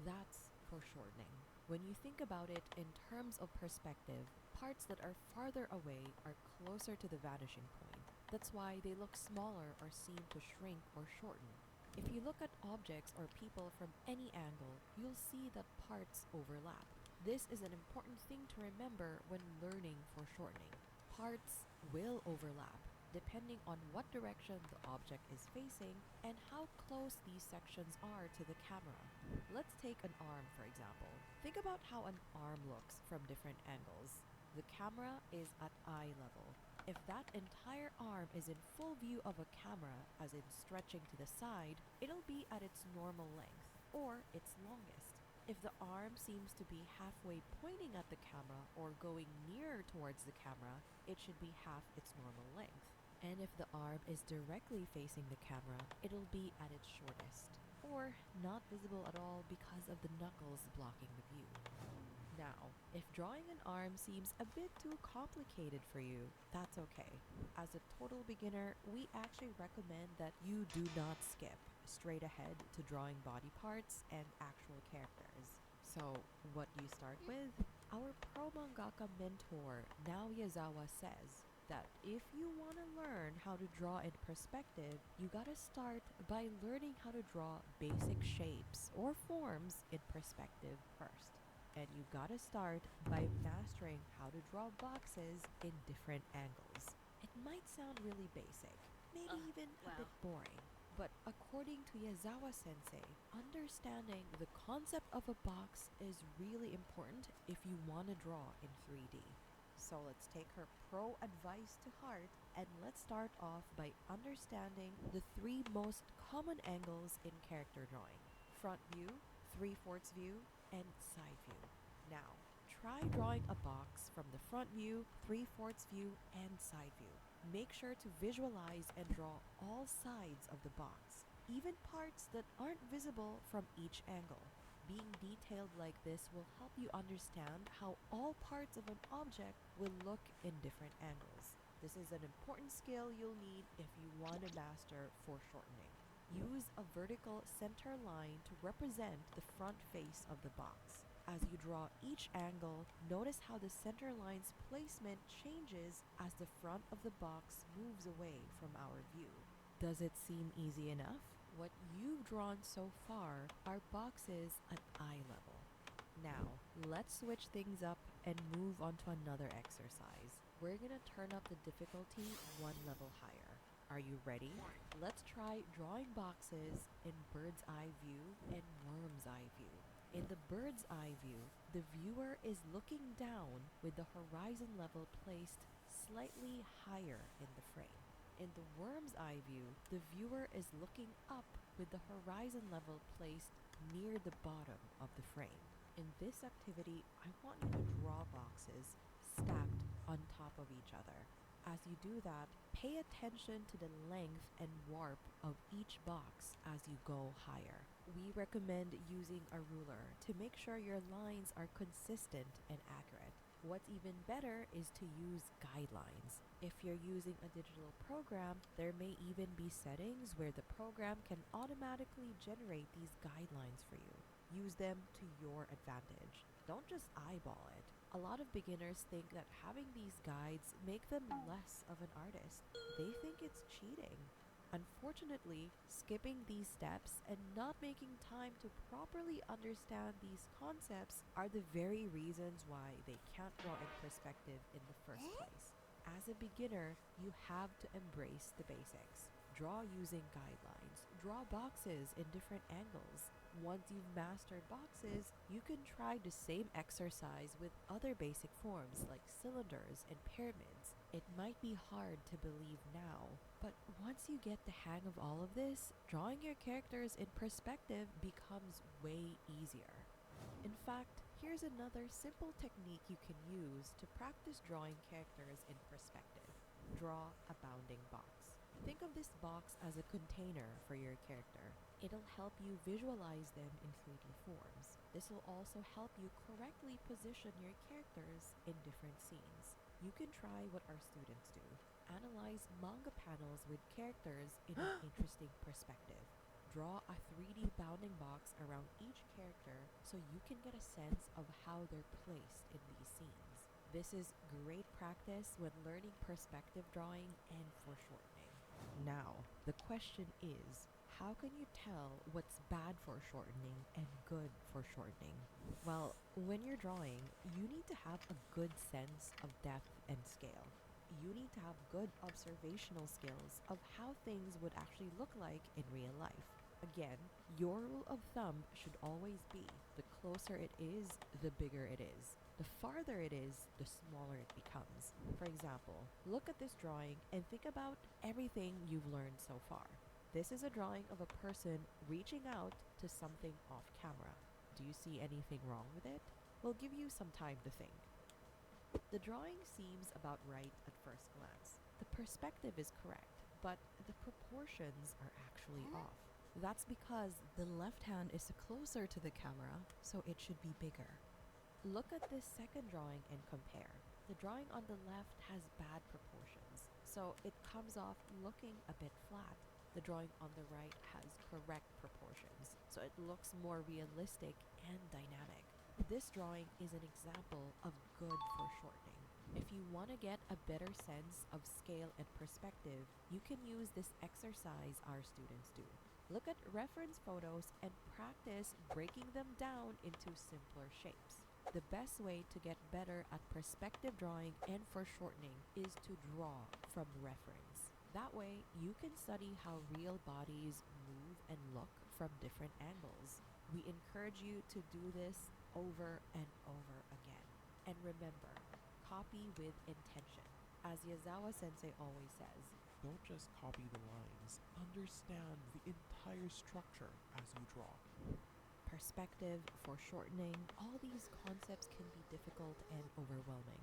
Speaker 3: That's foreshortening. When you think about it in terms of perspective, parts that are farther away are closer to the vanishing point. That's why they look smaller or seem to shrink or shorten. If you look at objects or people from any angle, you'll see that parts overlap. This is an important thing to remember when learning foreshortening. Parts will overlap depending on what direction the object is facing and how close these sections are to the camera. Let's take an arm, for example. Think about how an arm looks from different angles. The camera is at eye level. If that entire arm is in full view of a camera, as in stretching to the side, it'll be at its normal length, or its longest. If the arm seems to be halfway pointing at the camera or going nearer towards the camera, it should be half its normal length. And if the arm is directly facing the camera, it'll be at its shortest, or not visible at all because of the knuckles blocking the view. Now, if drawing an arm seems a bit too complicated for you, that's okay. As a total beginner, we actually recommend that you do not skip straight ahead to drawing body parts and actual characters. So, what do you start with? Our pro mangaka mentor, Naoyazawa, says that if you want to learn how to draw in perspective, you gotta start by learning how to draw basic shapes or forms in perspective first. And you gotta start by mastering how to draw boxes in different angles. It might sound really basic, maybe even a bit boring. But according to Yazawa sensei, understanding the concept of a box is really important if you want to draw in 3D. So let's take her pro advice to heart and let's start off by understanding the three most common angles in character drawing: front view, 3/4 view, and side view. Now, try drawing a box from the front view, 3/4 view, and side view. Make sure to visualize and draw all sides of the box. even parts that aren't visible from each angle. Being detailed like this will help you understand how all parts of an object will look in different angles. This is an important skill you'll need if you want to master foreshortening. Use a vertical center line to represent the front face of the box. As you draw each angle, notice how the center line's placement changes as the front of the box moves away from our view. Does it seem easy enough? What you've drawn so far are boxes at eye level. Now, let's switch things up and move on to another exercise. We're gonna turn up the difficulty one level higher. Are you ready? Let's try drawing boxes in bird's eye view and worm's eye view. In the bird's eye view, the viewer is looking down with the horizon level placed slightly higher in the frame. In the worm's eye view, the viewer is looking up with the horizon level placed near the bottom of the frame. In this activity, I want you to draw boxes stacked on top of each other. As you do that, pay attention to the length and warp of each box as you go higher. We recommend using a ruler to make sure your lines are consistent and accurate. What's even better is to use guidelines. If you're using a digital program, there may even be settings where the program can automatically generate these guidelines for you. Use them to your advantage. Don't just eyeball it. A lot of beginners think that having these guides make them less of an artist. They think it's cheating. Unfortunately, skipping these steps and not making time to properly understand these concepts are the very reasons why they can't draw in perspective in the first place. As a beginner, you have to embrace the basics. Draw using guidelines. Draw boxes in different angles. Once you've mastered boxes, you can try the same exercise with other basic forms like cylinders and pyramids. It might be hard to believe now, but once you get the hang of all of this, drawing your characters in perspective becomes way easier. In fact, here's another simple technique you can use to practice drawing characters in perspective. Draw a bounding box. Think of this box as a container for your character. It'll help you visualize them in 3D forms. This will also help you correctly position your characters in different scenes. You can try what our students do. Analyze manga panels with characters in an interesting perspective. Draw a 3D bounding box around each character so you can get a sense of how they're placed in these scenes. This is great practice when learning perspective drawing and foreshortening. Now, the question is, how can you tell what's bad foreshortening and good foreshortening? Well, when you're drawing, you need to have a good sense of depth and scale. You need to have good observational skills of how things would actually look like in real life. Again, your rule of thumb should always be the closer it is, the bigger it is. The farther it is, the smaller it becomes. For example, look at this drawing and think about everything you've learned so far. This is a drawing of a person reaching out to something off camera. Do you see anything wrong with it? We'll give you some time to think. The drawing seems about right at first glance. The perspective is correct, but the proportions are actually off. That's because the left hand is closer to the camera, so it should be bigger. Look at this second drawing and compare. The drawing on the left has bad proportions, so it comes off looking a bit flat. The drawing on the right has correct proportions, so it looks more realistic and dynamic. This drawing is an example of good foreshortening. If you want to get a better sense of scale and perspective, you can use this exercise our students do. Look at reference photos and practice breaking them down into simpler shapes. The best way to get better at perspective drawing and foreshortening is to draw from reference. That way, you can study how real bodies move and look from different angles. We encourage you to do this over and over again. And remember, copy with intention. As Yazawa Sensei always says,
Speaker 4: don't just copy the lines, understand the entire structure as you draw.
Speaker 3: Perspective, foreshortening, all these concepts can be difficult and overwhelming.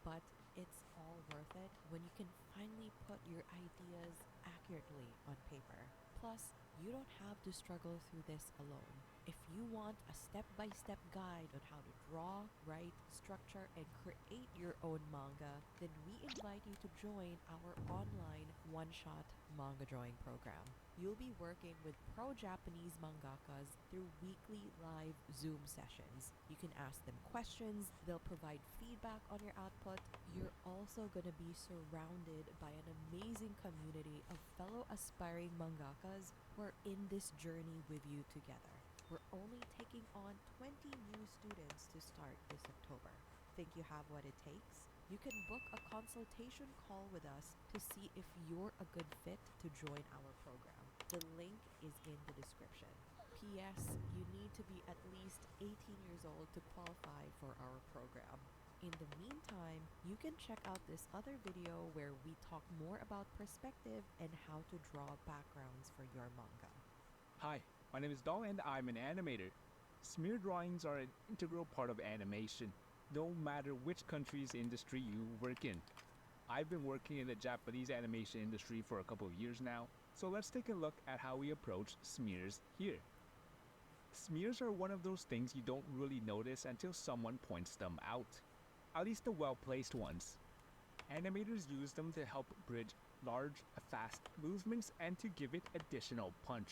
Speaker 3: But it's all worth it when you can finally put your ideas accurately on paper. Plus, You don't have to struggle through this alone. If you want a step-by-step guide on how to draw, write, structure, and create your own manga, then we invite you to join our online one-shot manga drawing program. You'll be working with pro-Japanese mangakas through weekly live Zoom sessions. You can ask them questions, they'll provide feedback on your output. You're also going to be surrounded by an amazing community of fellow aspiring mangakas who are in this journey with you together. We're only taking on 20 new students to start this October. Think you have what it takes? You can book a consultation call with us to see if you're a good fit to join our program. The link is in the description. P.S. You need to be at least 18 years old to qualify for our program. In the meantime, you can check out this other video where we talk more about perspective and how to draw backgrounds for your manga.
Speaker 5: Hi, my name is Dal and I'm an animator. Smear drawings are an integral part of animation, no matter which country's industry you work in. I've been working in the Japanese animation industry for a couple of years now, so let's take a look at how we approach smears here. Smears are one of those things you don't really notice until someone points them out, at least the well-placed ones. Animators use them to help bridge large, fast movements and to give it additional punch.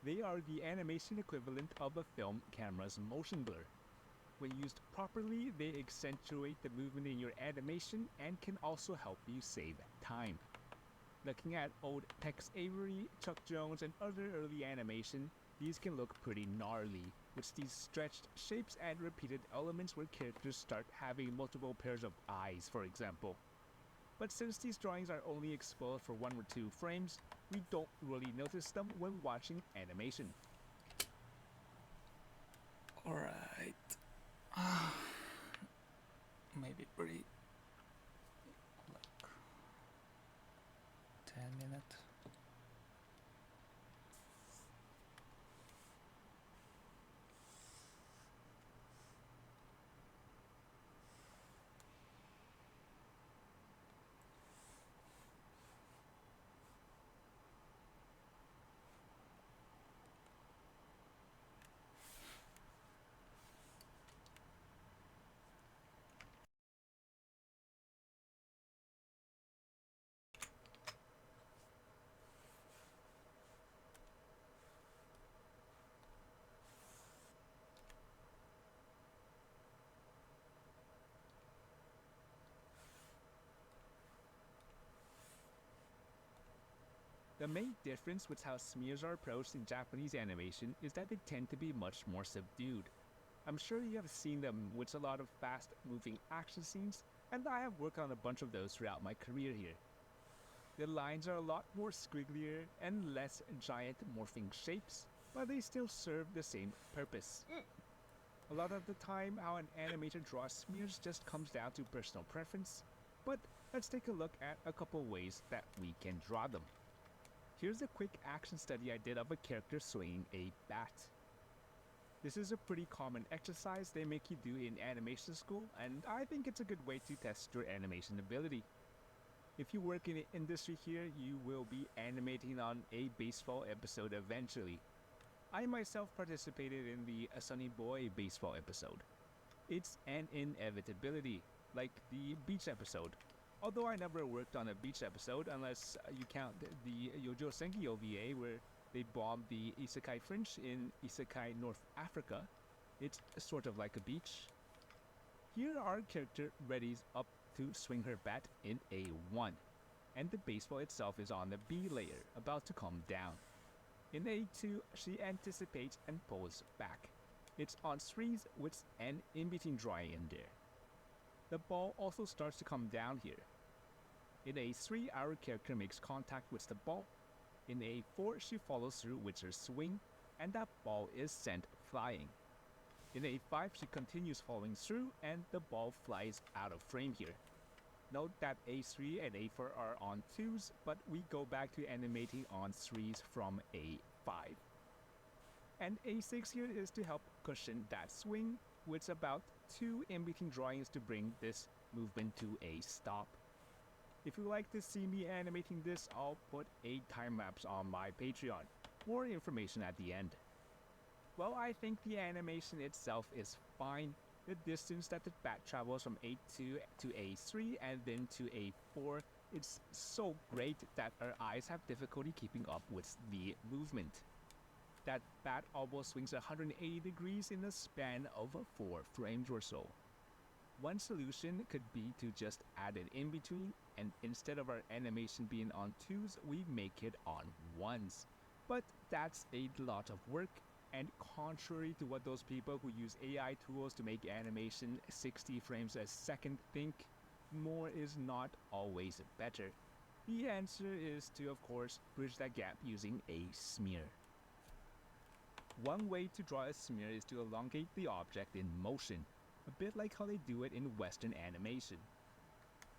Speaker 5: They are the animation equivalent of a film camera's motion blur. When used properly, they accentuate the movement in your animation and can also help you save time. Looking at old Tex Avery, Chuck Jones, and other early animation, these can look pretty gnarly, with these stretched shapes and repeated elements where characters start having multiple pairs of eyes, for example. But since these drawings are only exposed for 1 or 2 frames, we don't really notice them when watching animation.
Speaker 1: Alright. Maybe pretty like 10 minutes.
Speaker 5: The main difference with how smears are approached in Japanese animation is that they tend to be much more subdued. I'm sure you have seen them with a lot of fast moving action scenes, and I have worked on a bunch of those throughout my career here. The lines are a lot more squigglier and less giant morphing shapes, but they still serve the same purpose. A lot of the time, how an animator draws smears just comes down to personal preference, but let's take a look at a couple ways that we can draw them. Here's a quick action study I did of a character swinging a bat. This is a pretty common exercise they make you do in animation school, and I think it's a good way to test your animation ability. If you work in the industry here, you will be animating on a baseball episode eventually. I myself participated in the A Sunny Boy baseball episode. It's an inevitability, like the beach episode. Although I never worked on a beach episode unless you count the Yojo Senki OVA where they bombed the Isekai Fringe in Isekai North Africa. It's sort of like a beach. Here our character readies up to swing her bat in A1, and the baseball itself is on the B layer, about to come down. In A2, she anticipates and pulls back. It's on threes with an in-between drawing in there. The ball also starts to come down here. In A3, our character makes contact with the ball. In A4, she follows through with her swing, and that ball is sent flying. In A5, she continues following through, and the ball flies out of frame here. Note that A3 and A4 are on 2s, but we go back to animating on 3s from A5. And A6 here is to help cushion that swing, with about 2 in-between drawings to bring this movement to a stop. If you like to see me animating this, I'll put a time lapse on my Patreon. More information at the end. Well, I think the animation itself is fine. The distance that the bat travels from A2 to A3 and then to A4 is so great that our eyes have difficulty keeping up with the movement. That bat almost swings 180 degrees in the span of 4 frames or so. One solution could be to just add an in-between, and instead of our animation being on 2s, we make it on 1s. But that's a lot of work, and contrary to what those people who use AI tools to make animation 60 frames a second think, more is not always better. The answer is to, of course, bridge that gap using a smear. One way to draw a smear is to elongate the object in motion, a bit like how they do it in Western animation.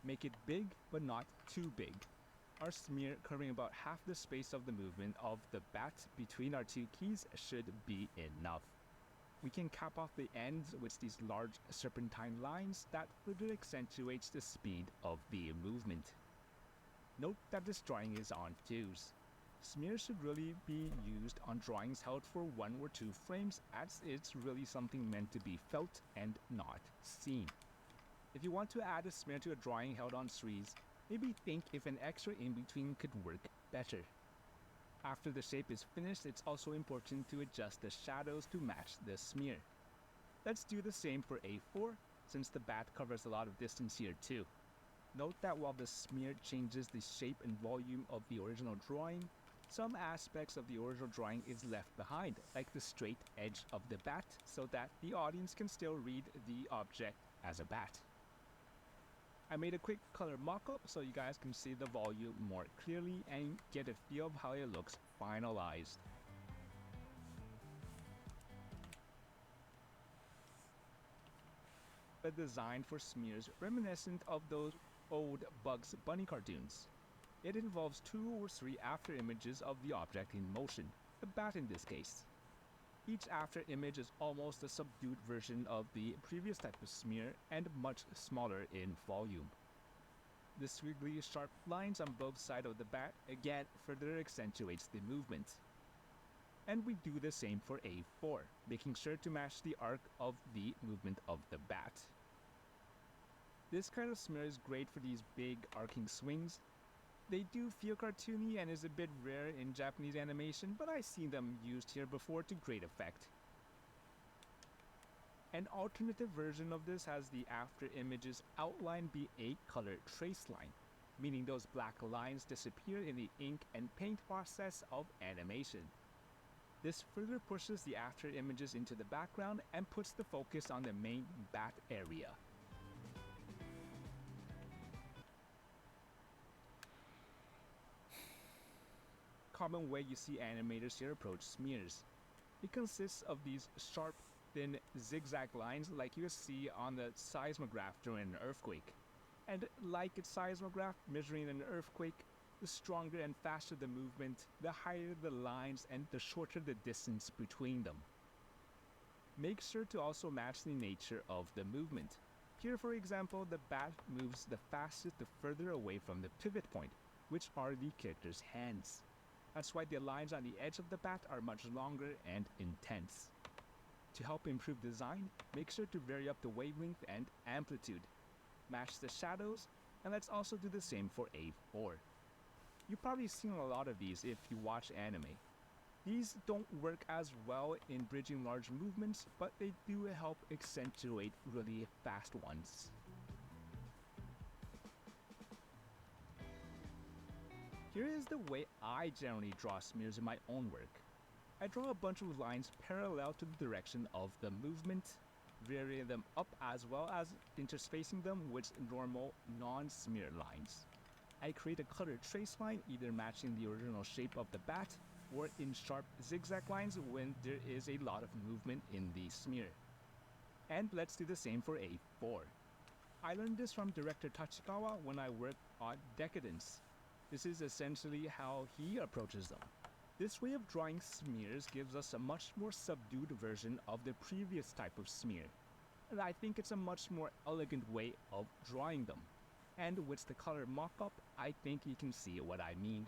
Speaker 5: Make it big, but not too big. Our smear covering about half the space of the movement of the bat between our two keys should be enough. We can cap off the ends with these large serpentine lines that further accentuates the speed of the movement. Note that this drawing is on 2s. Smears should really be used on drawings held for 1 or 2 frames, as it's really something meant to be felt and not seen. If you want to add a smear to a drawing held on 3s, maybe think if an extra in-between could work better. After the shape is finished, it's also important to adjust the shadows to match the smear. Let's do the same for A4, since the bat covers a lot of distance here too. Note that while the smear changes the shape and volume of the original drawing, some aspects of the original drawing is left behind, like the straight edge of the bat, so that the audience can still read the object as a bat. I made a quick color mock-up so you guys can see the volume more clearly and get a feel of how it looks finalized. A design for smears reminiscent of those old Bugs Bunny cartoons. It involves 2 or 3 after images of the object in motion, the bat in this case. Each after image is almost a subdued version of the previous type of smear and much smaller in volume. The squiggly sharp lines on both sides of the bat again further accentuates the movement. And we do the same for A4, making sure to match the arc of the movement of the bat. This kind of smear is great for these big arcing swings. They do feel cartoony and is a bit rare in Japanese animation, but I've seen them used here before to great effect. An alternative version of this has the after images outline be a color trace line, meaning those black lines disappear in the ink and paint process of animation. This further pushes the after images into the background and puts the focus on the main bat area. Common way you see animators here approach smears. It consists of these sharp, thin zigzag lines like you see on the seismograph during an earthquake. And like a seismograph measuring an earthquake, the stronger and faster the movement, the higher the lines and the shorter the distance between them. Make sure to also match the nature of the movement. Here, for example, the bat moves the fastest the further away from the pivot point, which are the character's hands. That's why the lines on the edge of the bat are much longer and intense. To help improve design, make sure to vary up the wavelength and amplitude. Match the shadows, and let's also do the same for A4. You've probably seen a lot of these if you watch anime. These don't work as well in bridging large movements, but they do help accentuate really fast ones. Here is the way I generally draw smears in my own work. I draw a bunch of lines parallel to the direction of the movement, varying them up as well as interspacing them with normal non-smear lines. I create a color trace line either matching the original shape of the bat or in sharp zigzag lines when there is a lot of movement in the smear. And let's do the same for A4. I learned this from director Tachikawa when I worked on Decadence. This is essentially how he approaches them. This way of drawing smears gives us a much more subdued version of the previous type of smear, and I think it's a much more elegant way of drawing them. And with the color mock-up, I think you can see what I mean.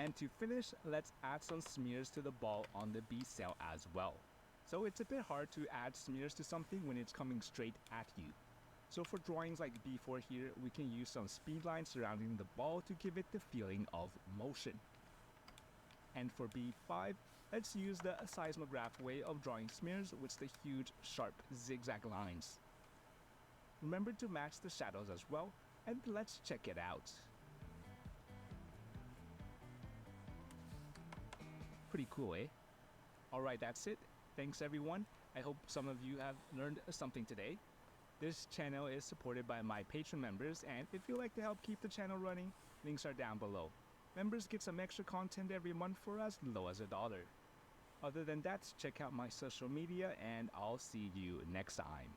Speaker 5: And to finish, let's add some smears to the ball on the B cell as well. So it's a bit hard to add smears to something when it's coming straight at you. So for drawings like B4 here, we can use some speed lines surrounding the ball to give it the feeling of motion. And for B5, let's use the seismograph way of drawing smears with the huge, sharp zigzag lines. Remember to match the shadows as well, and let's check it out. Pretty cool, eh? Alright, that's it. Thanks everyone. I hope some of you have learned something today. This channel is supported by my Patreon members, and if you'd like to help keep the channel running, links are down below. Members get some extra content every month for as low as $1. Other than that, check out my social media, and I'll see you next time.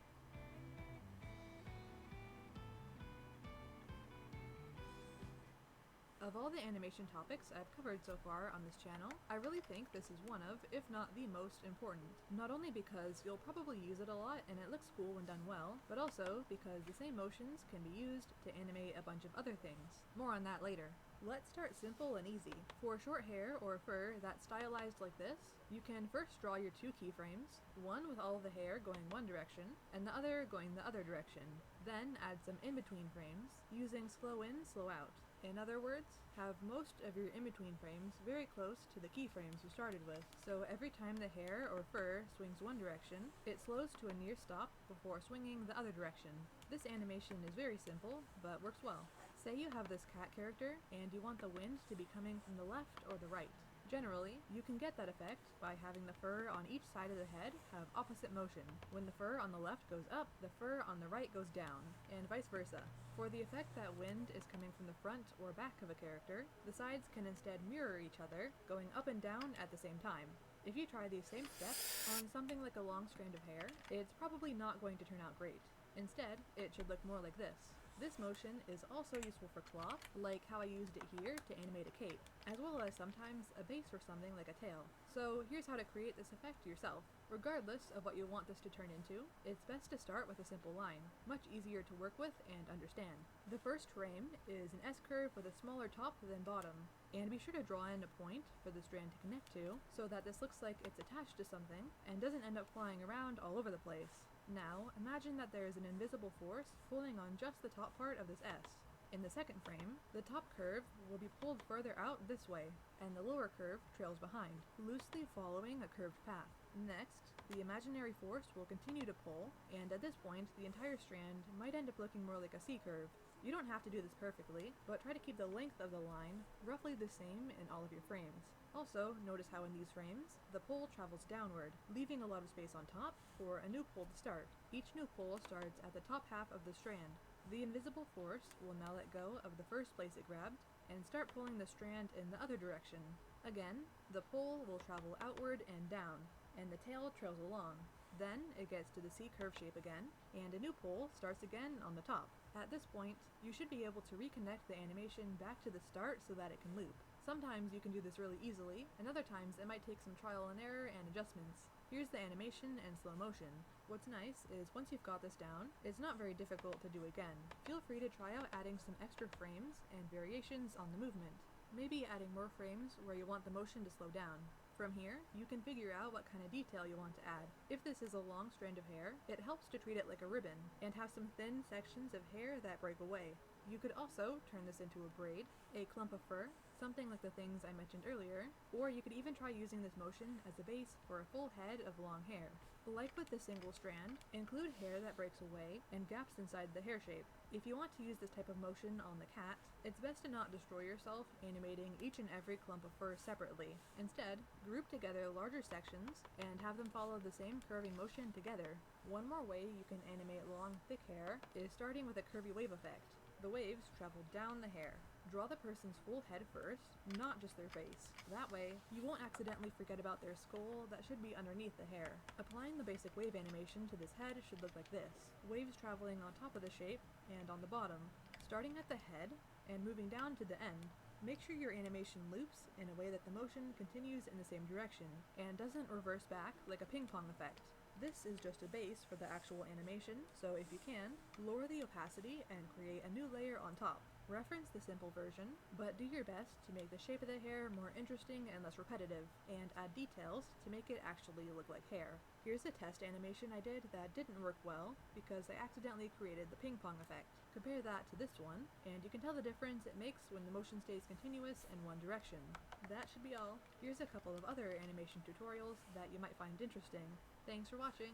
Speaker 6: Of all the animation topics I've covered so far on this channel, I really think this is one of, if not the most important. Not only because you'll probably use it a lot and it looks cool when done well, but also because the same motions can be used to animate a bunch of other things. More on that later. Let's start simple and easy. For short hair or fur that's stylized like this, you can first draw your two keyframes, one with all the hair going one direction, and the other going the other direction. Then add some in-between frames, using slow in, slow out. In other words, have most of your in-between frames very close to the keyframes you started with, so every time the hair or fur swings one direction, it slows to a near stop before swinging the other direction. This animation is very simple, but works well. Say you have this cat character, and you want the wind to be coming from the left or the right. Generally, you can get that effect by having the fur on each side of the head have opposite motion. When the fur on the left goes up, the fur on the right goes down, and vice versa. For the effect that wind is coming from the front or back of a character, the sides can instead mirror each other, going up and down at the same time. If you try these same steps on something like a long strand of hair, it's probably not going to turn out great. Instead, it should look more like this. This motion is also useful for cloth, like how I used it here to animate a cape, as well as sometimes a base for something like a tail. So here's how to create this effect yourself. Regardless of what you want this to turn into, it's best to start with a simple line, much easier to work with and understand. The first frame is an S-curve with a smaller top than bottom, and be sure to draw in a point for the strand to connect to, so that this looks like it's attached to something and doesn't end up flying around all over the place. Now, imagine that there is an invisible force pulling on just the top part of this S. In the second frame, the top curve will be pulled further out this way, and the lower curve trails behind, loosely following a curved path. Next, the imaginary force will continue to pull, and at this point, the entire strand might end up looking more like a C-curve. You don't have to do this perfectly, but try to keep the length of the line roughly the same in all of your frames. Also, notice how in these frames, the pull travels downward, leaving a lot of space on top for a new pull to start. Each new pull starts at the top half of the strand. The invisible force will now let go of the first place it grabbed and start pulling the strand in the other direction. Again, the pull will travel outward and down, and the tail trails along. Then it gets to the C-curve shape again, and a new pull starts again on the top. At this point, you should be able to reconnect the animation back to the start so that it can loop. Sometimes you can do this really easily, and other times it might take some trial and error and adjustments. Here's the animation in slow motion. What's nice is once you've got this down, it's not very difficult to do again. Feel free to try out adding some extra frames and variations on the movement. Maybe adding more frames where you want the motion to slow down. From here, you can figure out what kind of detail you want to add. If this is a long strand of hair, it helps to treat it like a ribbon, and have some thin sections of hair that break away. You could also turn this into a braid, a clump of fur, something like the things I mentioned earlier, or you could even try using this motion as a base for a full head of long hair. Like with the single strand, include hair that breaks away and gaps inside the hair shape. If you want to use this type of motion on the cat, it's best to not destroy yourself animating each and every clump of fur separately. Instead, group together larger sections and have them follow the same curving motion together. One more way you can animate long, thick hair is starting with a curvy wave effect. The waves travel down the hair. Draw the person's full head first, not just their face. That way, you won't accidentally forget about their skull that should be underneath the hair. Applying the basic wave animation to this head should look like this. Waves traveling on top of the shape and on the bottom, starting at the head and moving down to the end. Make sure your animation loops in a way that the motion continues in the same direction and doesn't reverse back like a ping pong effect. This is just a base for the actual animation, so if you can, lower the opacity and create a new layer on top. Reference the simple version, but do your best to make the shape of the hair more interesting and less repetitive, and add details to make it actually look like hair. Here's a test animation I did that didn't work well because I accidentally created the ping pong effect. Compare that to this one, and you can tell the difference it makes when the motion stays continuous in one direction. That should be all. Here's a couple of other animation tutorials that you might find interesting. Thanks for watching!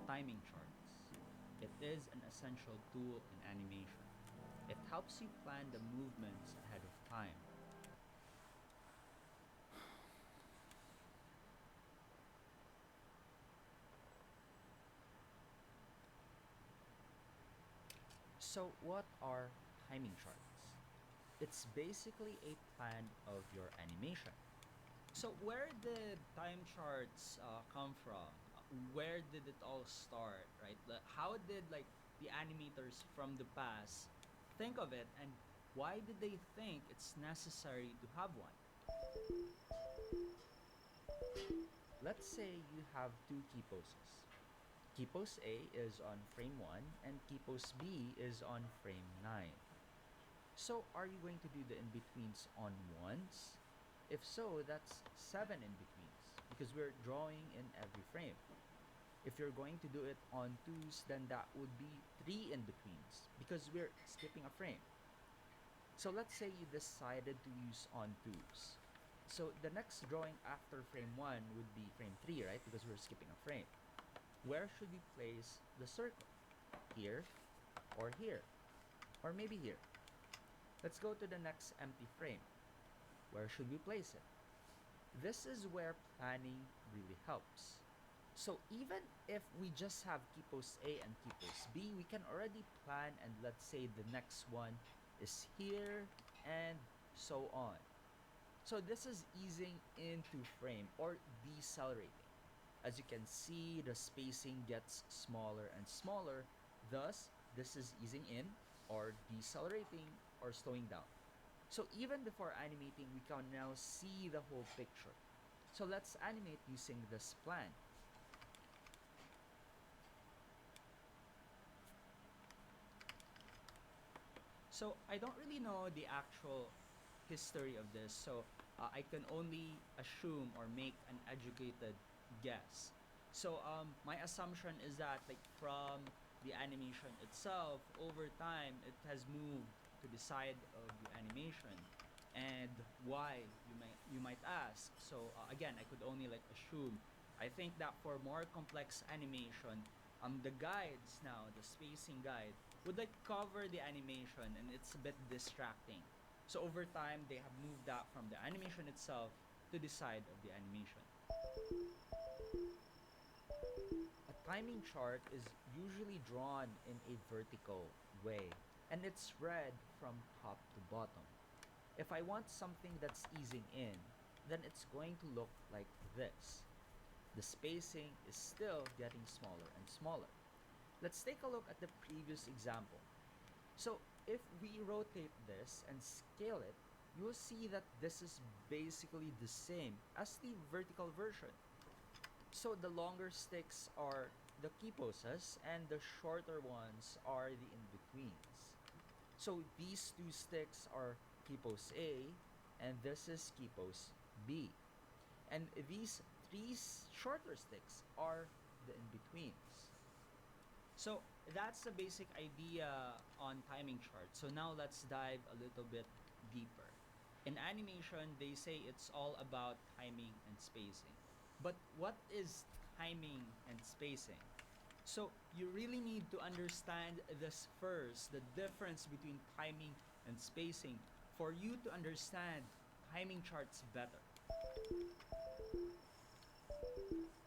Speaker 7: Timing charts. It is an essential tool in animation. It helps you plan the movements ahead of time. So, what are timing charts? It's basically a plan of your animation. So, where did time charts come from? Where did it all start, right? How did the animators from the past think of it, and why did they think it's necessary to have one? Let's say you have two key poses. Key pose A is on frame 1 and key pose B is on frame 9. So are you going to do the in-betweens on ones? If so, that's 7 in-betweens because we're drawing in every frame. If you're going to do it on twos, then that would be 3 in-betweens because we're skipping a frame. So let's say you decided to use on twos. So the next drawing after frame 1 would be frame 3, right? Because we're skipping a frame. Where should we place the circle? Here or here? Or maybe here. Let's go to the next empty frame. Where should we place it? This is where planning really helps. So even if we just have key pose A and key pose B, we can already plan, and let's say the next one is here and so on. So this is easing into frame or decelerating. As you can see, the spacing gets smaller and smaller. Thus, this is easing in or decelerating or slowing down. So even before animating, we can now see the whole picture. So let's animate using this plan. So I don't really know the actual history of this, so I can only assume or make an educated guess. So my assumption is that from the animation itself, over time it has moved to the side of the animation. And why, you might ask? So again, I could only assume. I think that for more complex animation, the guides now, the spacing guide, would cover the animation, and it's a bit distracting. So over time, they have moved that from the animation itself to the side of the animation. A timing chart is usually drawn in a vertical way, and it's read from top to bottom. If I want something that's easing in, then it's going to look like this. The spacing is still getting smaller and smaller. Let's take a look at the previous example. So if we rotate this and scale it, you'll see that this is basically the same as the vertical version. So the longer sticks are the key poses and the shorter ones are the in-betweens. So these two sticks are key pose A and this is key pose B. And these three shorter sticks are the in-betweens. So that's the basic idea on timing charts. So now let's dive a little bit deeper. In animation, they say it's all about timing and spacing. But what is timing and spacing? So you really need to understand this first, the difference between timing and spacing, for you to understand timing charts better.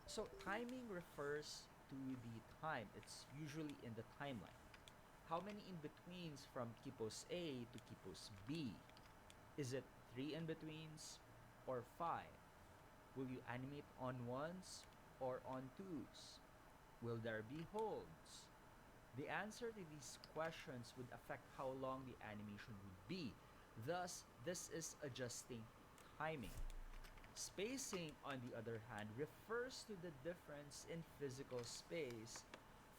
Speaker 7: So timing refers to the time. It's usually in the timeline. How many in-betweens from key pose A to key pose B? Is it 3 in-betweens or 5? Will you animate on ones or on twos? Will there be holds? The answer to these questions would affect how long the animation would be. Thus, this is adjusting timing. Spacing, on the other hand, refers to the difference in physical space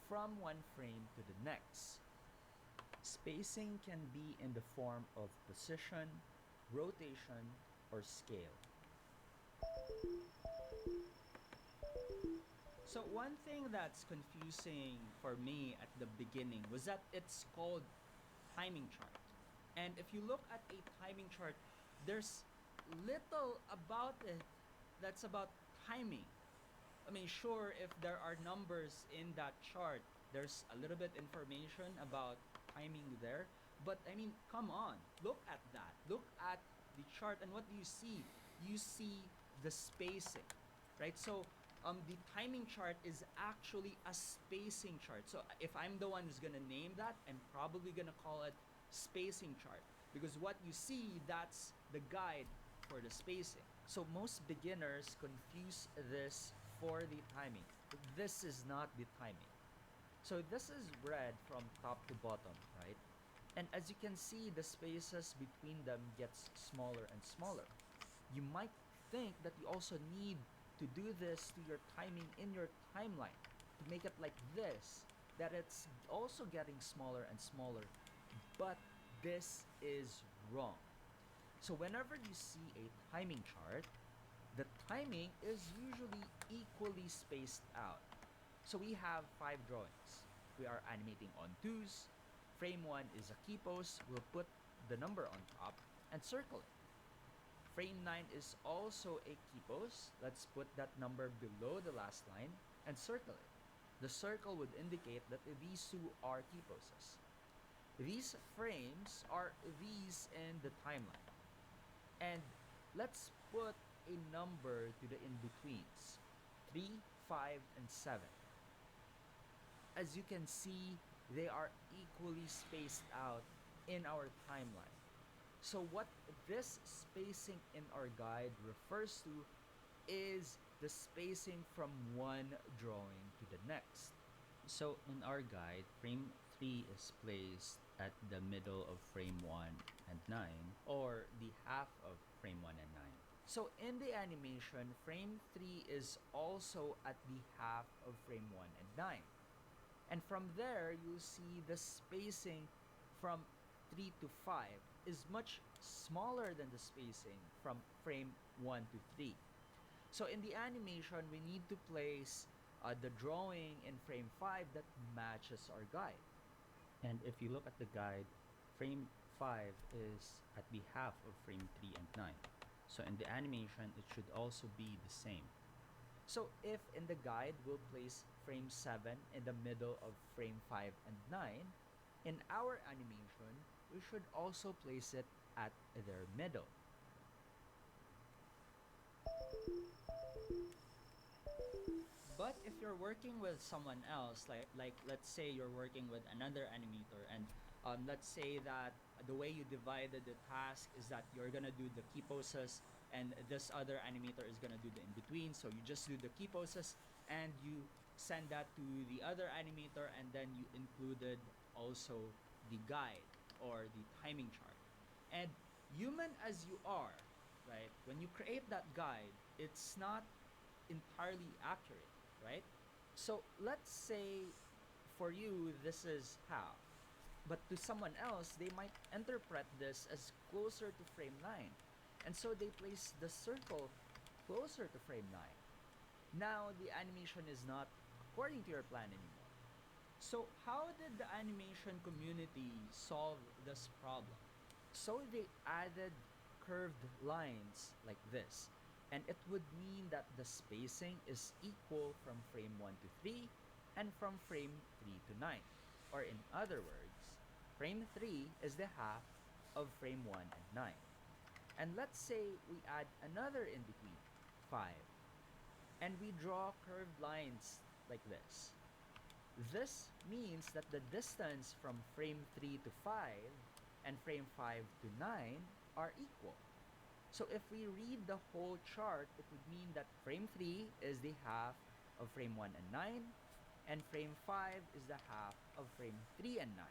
Speaker 7: from one frame to the next. Spacing can be in the form of position, rotation, or scale. So one thing that's confusing for me at the beginning was that it's called timing chart. And if you look at a timing chart, there's little about it that's about timing. I mean, sure, if there are numbers in that chart, there's a little bit information about timing there. But I mean, come on, look at that. Look at the chart, and what do you see? You see the spacing, right? So the timing chart is actually a spacing chart. So if I'm the one who's gonna name that, I'm probably gonna call it spacing chart, because what you see, that's the guide for the spacing. So most beginners confuse this for the timing. This is not the timing. So this is read from top to bottom, right? And as you can see, the spaces between them gets smaller and smaller. You might think that you also need to do this to your timing in your timeline to make it like this, that it's also getting smaller and smaller. But this is wrong. So whenever you see a timing chart, the timing is usually equally spaced out. So we have 5 drawings. We are animating on 2s. Frame 1 is a key post. We'll put the number on top and circle it. Frame 9 is also a key post. Let's put that number below the last line and circle it. The circle would indicate that these two are key posts. These frames are these in the timeline. And let's put a number to the in-betweens. 3, 5, and 7. As you can see, they are equally spaced out in our timeline. So what this spacing in our guide refers to is the spacing from one drawing to the next. So in our guide, frame 3 is placed at the middle of frame 1 and 9, or the half of frame 1 and 9. So in the animation, frame 3 is also at the half of frame 1 and 9. And from there, you'll see the spacing from 3 to 5 is much smaller than the spacing from frame 1 to 3. So in the animation, we need to place the drawing in frame 5 that matches our guide. And if you look at the guide, frame 5 is at the half of frame 3 and 9. So in the animation, it should also be the same. So if in the guide we'll place frame 7 in the middle of frame 5 and 9, in our animation, we should also place it at their middle. But if you're working with someone else, like let's say you're working with another animator, and let's say that the way you divided the task is that you're gonna do the key poses, and this other animator is gonna do the in-between. So you just do the key poses, and you send that to the other animator, and then you included also the guide or the timing chart. And human as you are, right, when you create that guide, it's not entirely accurate, right? So let's say for you this is half, but to someone else they might interpret this as closer to frame 9, and so they place the circle closer to frame 9. Now the animation is not according to your plan anymore. So how did the animation community solve this problem? So they added curved lines like this, and it would mean that the spacing is equal from frame 1 to 3 and from frame 3 to 9. Or in other words, frame 3 is the half of frame 1 and 9. And let's say we add another in between, 5, and we draw curved lines like this. This means that the distance from frame 3 to 5 and frame 5 to 9 are equal. So if we read the whole chart, it would mean that frame 3 is the half of frame 1 and 9, and frame 5 is the half of frame 3 and 9.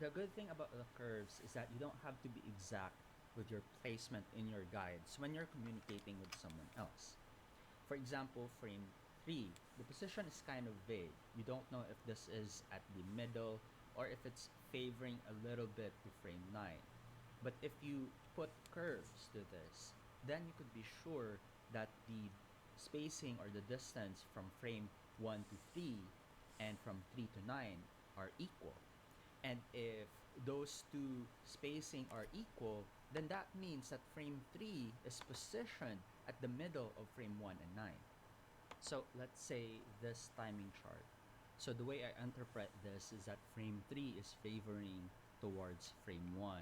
Speaker 7: The good thing about the curves is that you don't have to be exact with your placement in your guides when you're communicating with someone else. For example, frame 3, the position is kind of vague. You don't know if this is at the middle or if it's favoring a little bit to frame 9. But if you put curves to this, then you could be sure that the spacing or the distance from frame 1 to 3 and from 3 to 9 are equal. And if those two spacing are equal, then that means that frame 3 is positioned at the middle of frame 1 and 9. So let's say this timing chart. So the way I interpret this is that frame 3 is favoring towards frame 1.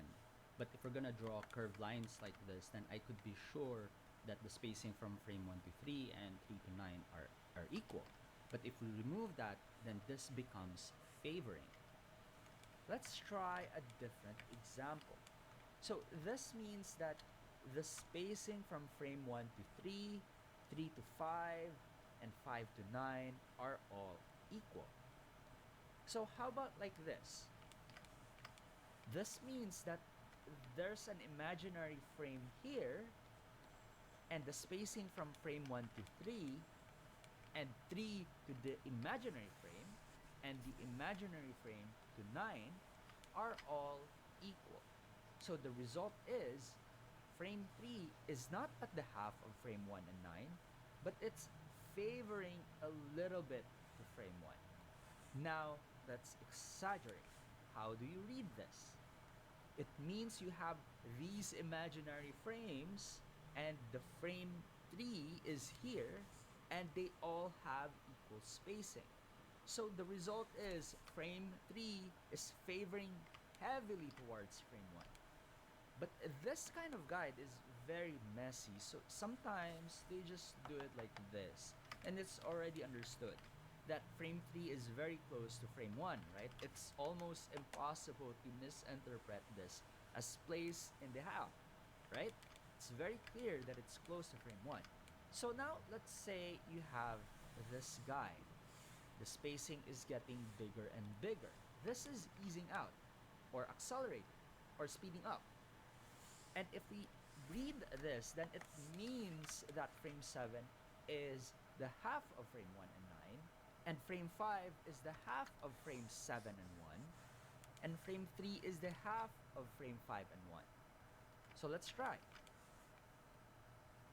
Speaker 7: But if we're gonna draw curved lines like this, then I could be sure that the spacing from frame 1 to 3 and 3 to 9 are equal. But if we remove that, then this becomes favoring. Let's try a different example. So this means that the spacing from frame 1 to 3, 3 to 5, and 5 to 9 are all equal. So how about like this? This means that there's an imaginary frame here, and the spacing from frame 1 to 3 and 3 to the imaginary frame and the imaginary frame to 9 are all equal. So the result is frame 3 is not at the half of frame 1 and 9, but it's favoring a little bit to frame 1. Now, let's exaggerate. How do you read this? It means you have these imaginary frames and the frame 3 is here and they all have equal spacing. So the result is frame 3 is favoring heavily towards frame 1. But this kind of guide is very messy, so sometimes they just do it like this. And it's already understood that frame 3 is very close to frame 1, right? It's almost impossible to misinterpret this as place in the half, right? It's very clear that it's close to frame 1. So now let's say you have this guide. The spacing is getting bigger and bigger. This is easing out, or accelerating, or speeding up. And if we read this, then it means that frame 7 is the half of frame 1 and 9, and frame 5 is the half of frame 7 and 1, and frame 3 is the half of frame 5 and 1. So let's try.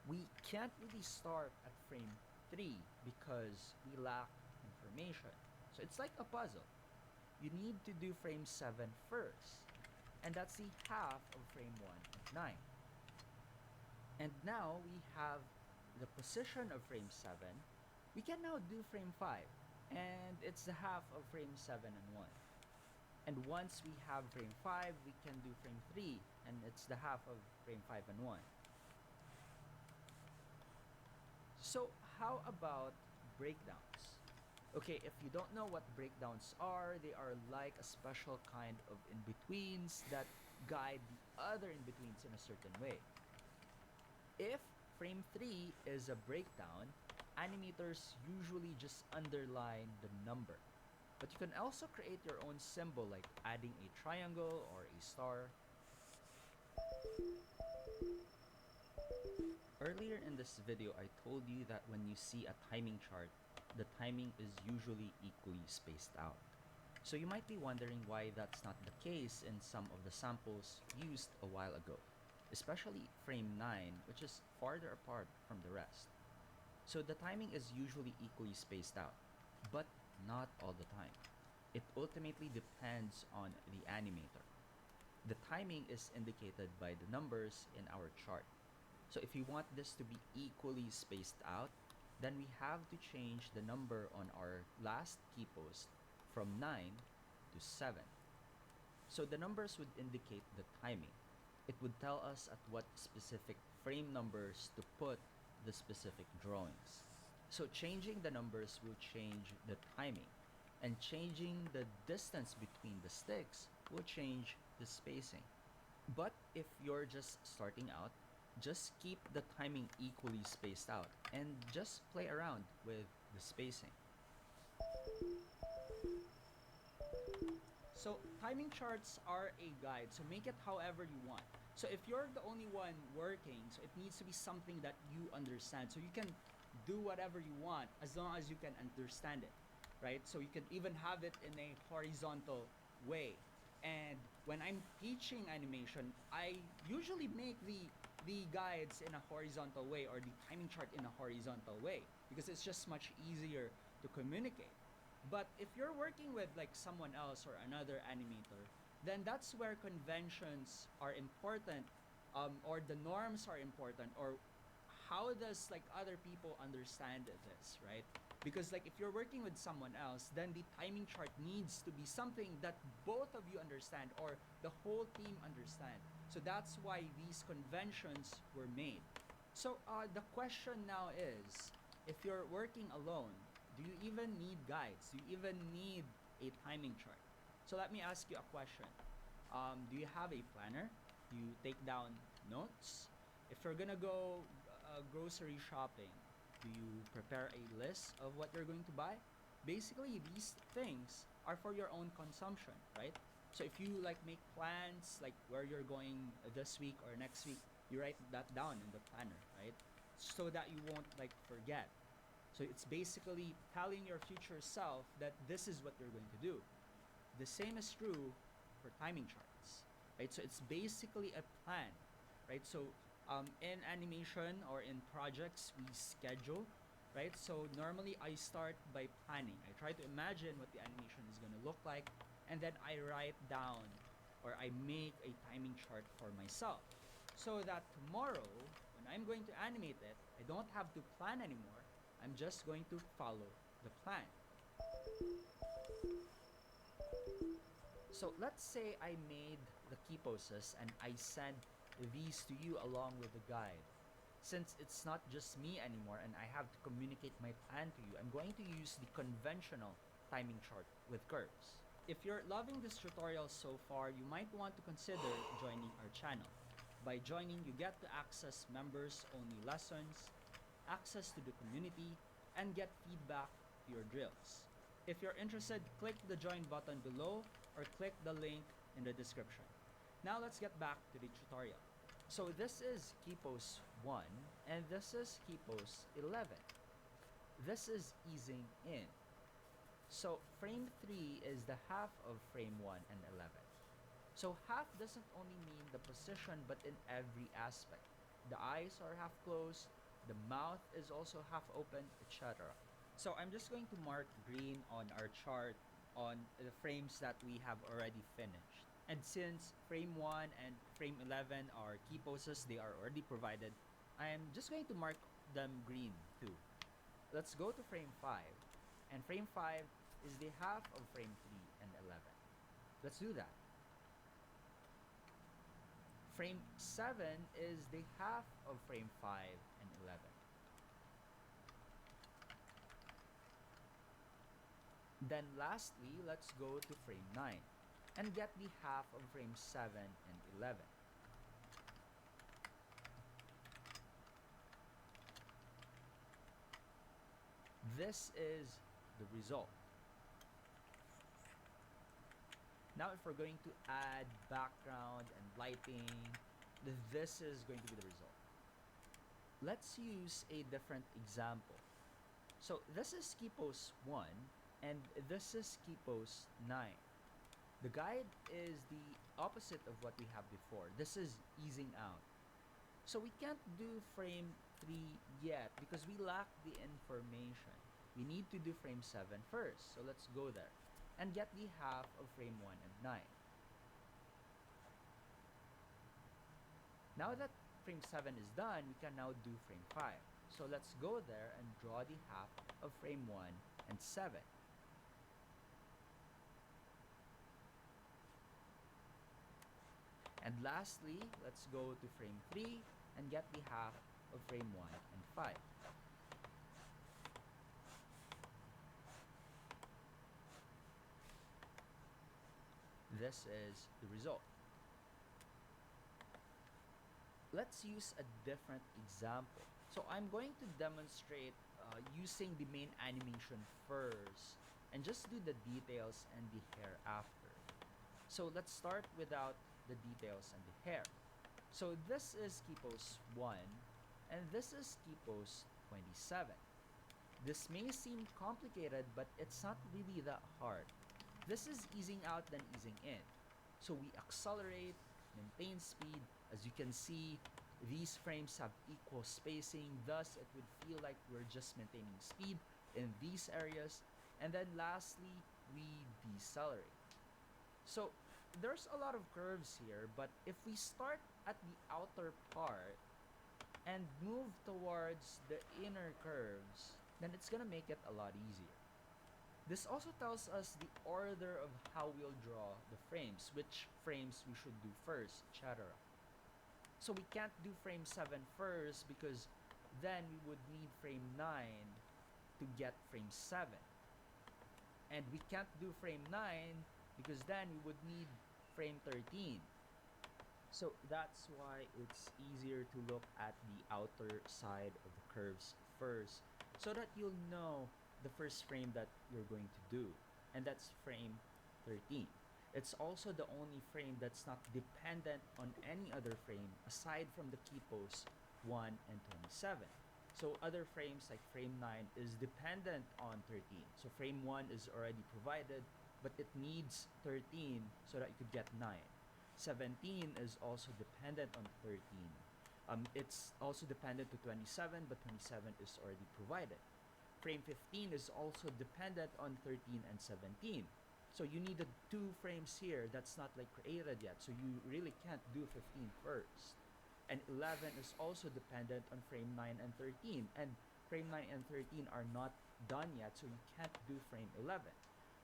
Speaker 7: We can't really start at frame 3 because we lack information. So it's like a puzzle. You need to do frame 7 first, and that's the half of frame 1 and 9. And now we have the position of frame 7. We can now do frame 5, and it's the half of frame 7 and 1. And once we have frame 5, we can do frame 3, and it's the half of frame 5 and 1. So how about breakdowns? Okay, if you don't know what breakdowns are, they are like a special kind of in-betweens that guide the other in-betweens in a certain way. If frame 3 is a breakdown, animators usually just underline the number. But you can also create your own symbol, like adding a triangle or a star. Earlier in this video, I told you that when you see a timing chart, the timing is usually equally spaced out. So you might be wondering why that's not the case in some of the samples used a while ago, especially frame 9, which is farther apart from the rest. So the timing is usually equally spaced out, but not all the time. It ultimately depends on the animator. The timing is indicated by the numbers in our chart. So if we want this to be equally spaced out, then we have to change the number on our last key post from 9 to 7. So the numbers would indicate the timing. It would tell us at what specific frame numbers to put the specific drawings. So changing the numbers will change the timing, and changing the distance between the sticks will change the spacing. But if you're just starting out, just keep the timing equally spaced out and just play around with the spacing. So timing charts are a guide, so make it however you want. So if you're the only one working, so it needs to be something that you understand. So you can do whatever you want as long as you can understand it, right? So you can even have it in a horizontal way. And when I'm teaching animation, I usually make the guides in a horizontal way, or the timing chart in a horizontal way, because it's just much easier to communicate. But if you're working with like someone else or another animator, then that's where conventions are important, or the norms are important, or how does like other people understand this, right? Because like if you're working with someone else, then the timing chart needs to be something that both of you understand, or the whole team understand. So that's why these conventions were made. So the question now is, if you're working alone, do you even need guides? Do you even need a timing chart? So let me ask you a question. Do you have a planner? Do you take down notes? If you're gonna go grocery shopping, do you prepare a list of what you're going to buy? Basically, these things are for your own consumption, right? So if you like make plans, like where you're going this week or next week, you write that down in the planner, right? So that you won't like forget. So it's basically telling your future self that this is what you're going to do. The same is true for timing charts, right? So it's basically a plan, right? So in animation or in projects, we schedule, right? So normally I start by planning. I try to imagine what the animation is going to look like, and then I write down, or I make a timing chart for myself, so that tomorrow when I'm going to animate it, I don't have to plan anymore. I'm just going to follow the plan. So let's say I made the key poses and I sent these to you along with the guide. Since it's not just me anymore and I have to communicate my plan to you, I'm going to use the conventional timing chart with curves. If you're loving this tutorial so far, you might want to consider joining our channel. By joining, you get to access members-only lessons, access to the community, and get feedback to your drills. If you're interested, click the join button below or click the link in the description. Now let's get back to the tutorial. So this is key pose 1 and this is key pose 11. This is easing in. So frame 3 is the half of frame 1 and 11. So half doesn't only mean the position but in every aspect. The eyes are half closed, the mouth is also half open, etc. So I'm just going to mark green on our chart on the frames that we have already finished. And since frame 1 and frame 11 are key poses, they are already provided, I am just going to mark them green too. Let's go to frame 5. And frame 5 is the half of frame 3 and 11. Let's do that. Frame 7 is the half of frame 5 and 11. Then lastly, let's go to frame 9 and get the half of frame 7 and 11. This is the result. Now if we're going to add background and lighting, this is going to be the result. Let's use a different example. So this is key pose 1 and this is key pose 9. The guide is the opposite of what we have before. This is easing out. So we can't do frame 3 yet because we lack the information. We need to do frame 7 first. So let's go there and get the half of frame 1 and 9. Now that frame 7 is done, we can now do frame 5. So let's go there and draw the half of frame 1 and 7. And lastly, let's go to frame 3 and get the half of frame 1 and 5. This is the result. Let's use a different example. So I'm going to demonstrate using the main animation first and just do the details and the hair after. So let's start without the details and the hair. So this is key pose 1 and this is key pose 27. This may seem complicated, but it's not really that hard. This is easing out then easing in. So we accelerate, maintain speed. As you can see, these frames have equal spacing, thus it would feel like we're just maintaining speed in these areas. And then lastly, we decelerate. So there's a lot of curves here, but if we start at the outer part and move towards the inner curves, then it's gonna make it a lot easier. This also tells us the order of how we'll draw the frames, which frames we should do first, etc. So we can't do frame 7 first because then we would need frame 9 to get frame 7. And we can't do frame 9 because then we would need frame 13. So that's why it's easier to look at the outer side of the curves first so that you'll know the first frame that you're going to do, and that's frame 13. It's also the only frame that's not dependent on any other frame aside from the key posts 1 and 27. So other frames like frame 9 is dependent on 13. So frame 1 is already provided, but it needs 13 so that you could get 9. 17 is also dependent on 13. It's also dependent to 27, but 27 is already provided. Frame 15 is also dependent on 13 and 17. So you needed 2 frames here that's not like created yet, so you really can't do 15 first. And 11 is also dependent on frame 9 and 13, and frame 9 and 13 are not done yet, so you can't do frame 11.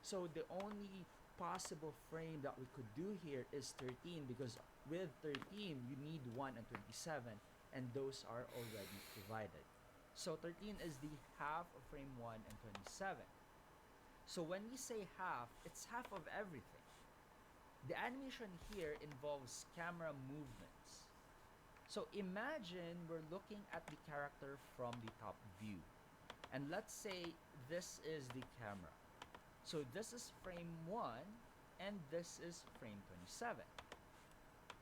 Speaker 7: So the only possible frame that we could do here is 13, because with 13 you need 1 and 27, and those are already provided. So 13 is the half of frame 1 and 27. So when we say half, it's half of everything. The animation here involves camera movements. So imagine we're looking at the character from the top view. And let's say this is the camera. So this is frame 1 and this is frame 27.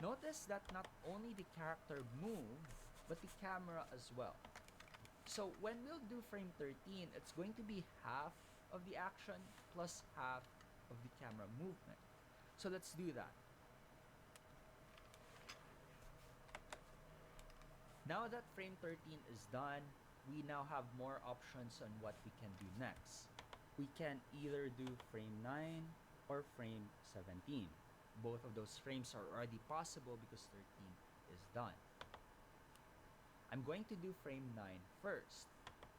Speaker 7: Notice that not only the character moved, but the camera as well. So when we'll do frame 13, it's going to be half of the action plus half of the camera movement. So let's do that. Now that frame 13 is done, we now have more options on what we can do next. We can either do frame 9 or frame 17. Both of those frames are already possible because 13 is done. I'm going to do frame 9 first.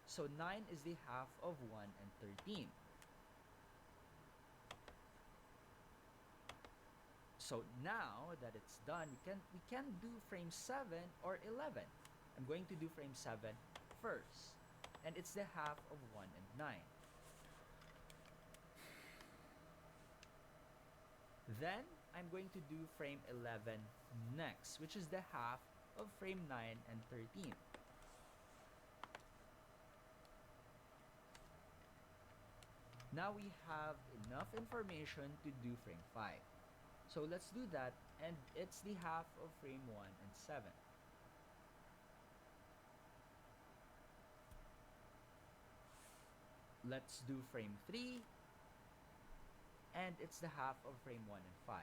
Speaker 7: So 9 is the half of 1 and 13. So now that it's done, we can do frame 7 or 11. I'm going to do frame 7 first. And it's the half of 1 and 9. Then I'm going to do frame 11 next, which is the half of frame 9 and 13. Now we have enough information to do frame 5. So let's do that, and it's the half of frame 1 and 7. Let's do frame 3, and it's the half of frame 1 and 5.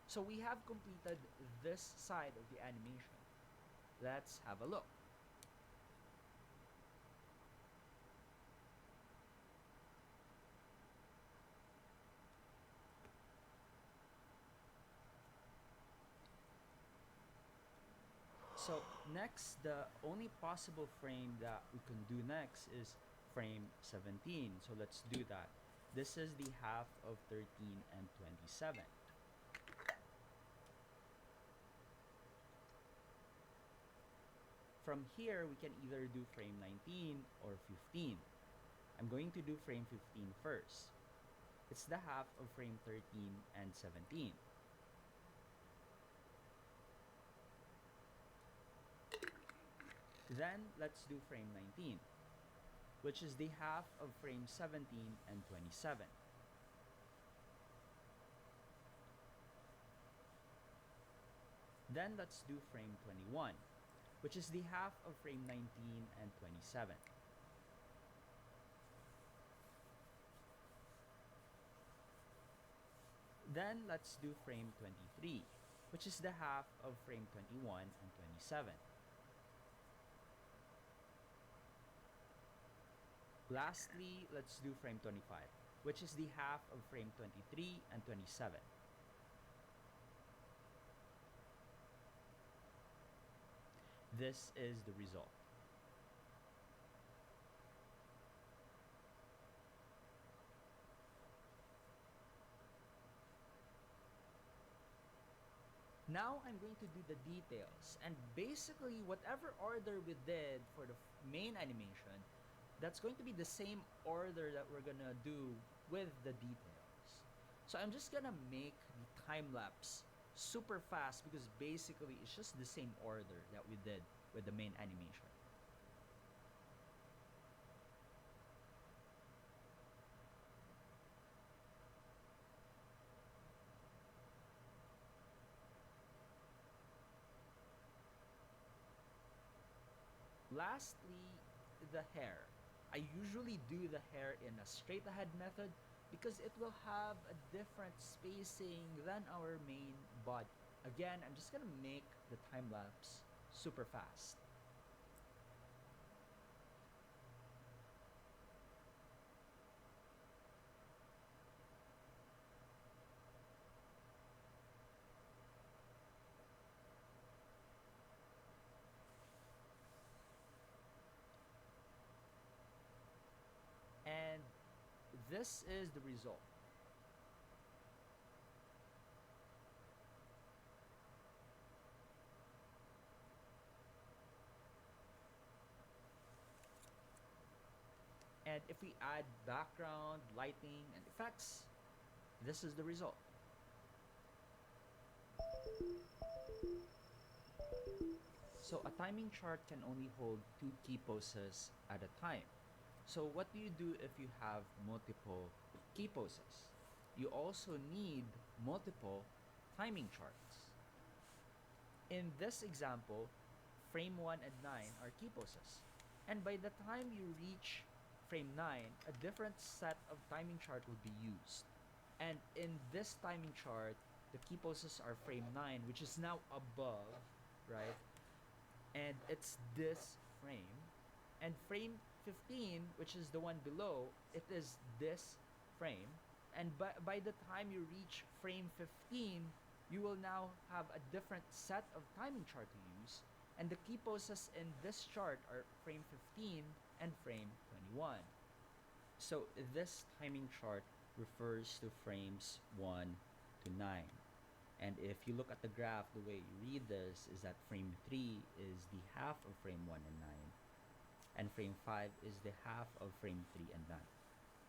Speaker 7: So we have completed this side of the animation. Let's have a look. So next, the only possible frame that we can do next is frame 17. So let's do that. This is the half of 13 and 27. From here, we can either do frame 19 or 15. I'm going to do frame 15 first. It's the half of frame 13 and 17. Then let's do frame 19, which is the half of frame 17 and 27. Then let's do frame 21, which is the half of frame 19 and 27. Then let's do frame 23, which is the half of frame 21 and 27. Lastly, let's do frame 25, which is the half of frame 23 and 27. This is the result. Now I'm going to do the details, and basically whatever order we did for the main animation, that's going to be the same order that we're gonna do with the details. So I'm just gonna make the time lapse super fast because basically it's just the same order that we did with the main animation. Lastly, the hair. I usually do the hair in a straight ahead method because it will have a different spacing than our main body. Again, I'm just gonna make the time lapse super fast. And this is the result. And if we add background, lighting, and effects, this is the result. So a timing chart can only hold 2 key poses at a time. So what do you do if you have multiple key poses? You also need multiple timing charts. In this example, frame 1 and 9 are key poses. And by the time you reach frame 9, a different set of timing chart will be used. And in this timing chart, the key poses are frame 9, which is now above, right? And it's this frame. And frame 15, which is the one below, it is this frame. And by the time you reach frame 15, you will now have a different set of timing chart to use. And the key poses in this chart are frame 15 and frame 21. So this timing chart refers to frames 1 to 9. And if you look at the graph, the way you read this is that frame 3 is the half of frame 1 and 9. And frame 5 is the half of frame 3 and 9.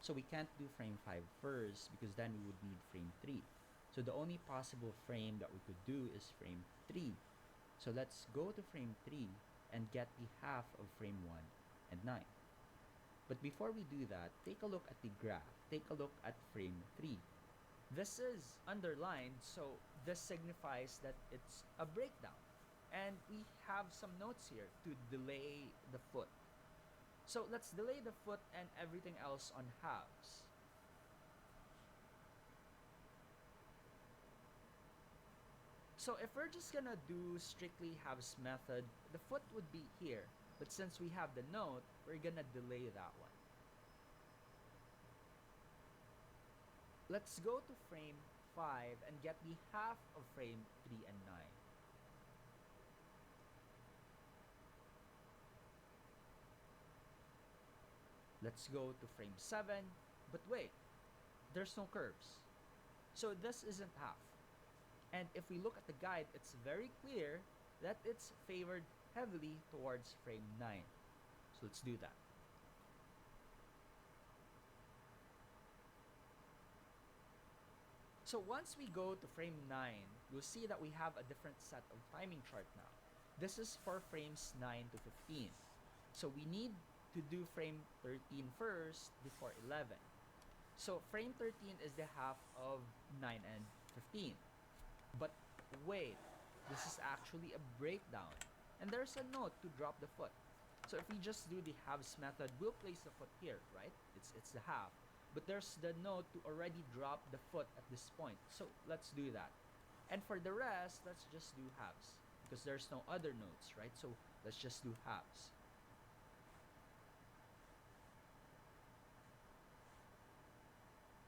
Speaker 7: So we can't do frame 5 first because then we would need frame 3. So the only possible frame that we could do is frame 3. So let's go to frame 3 and get the half of frame 1 and 9. But before we do that, take a look at the graph. Take a look at frame 3. This is underlined, so this signifies that it's a breakdown. And we have some notes here to delay the foot. So let's delay the foot and everything else on halves. So if we're just gonna do strictly halves method, the foot would be here. But since we have the note, we're gonna delay that one. Let's go to frame 5 and get the half of frame 3 and 9. Let's go to frame 7, but wait, there's no curves. So this isn't half. And if we look at the guide, it's very clear that it's favored heavily towards frame 9. So let's do that. So once we go to frame 9, you'll see that we have a different set of timing chart now. This is for frames 9 to 15. So we need to do frame 13 first before 11. So frame 13 is the half of 9 and 15. But wait, this is actually a breakdown. And there's a note to drop the foot. So if we just do the halves method, we'll place the foot here, right? It's the half. but there's the note to already drop the foot at this point. So let's do that. And for the rest, let's just do halves because there's no other notes, right? So let's just do halves.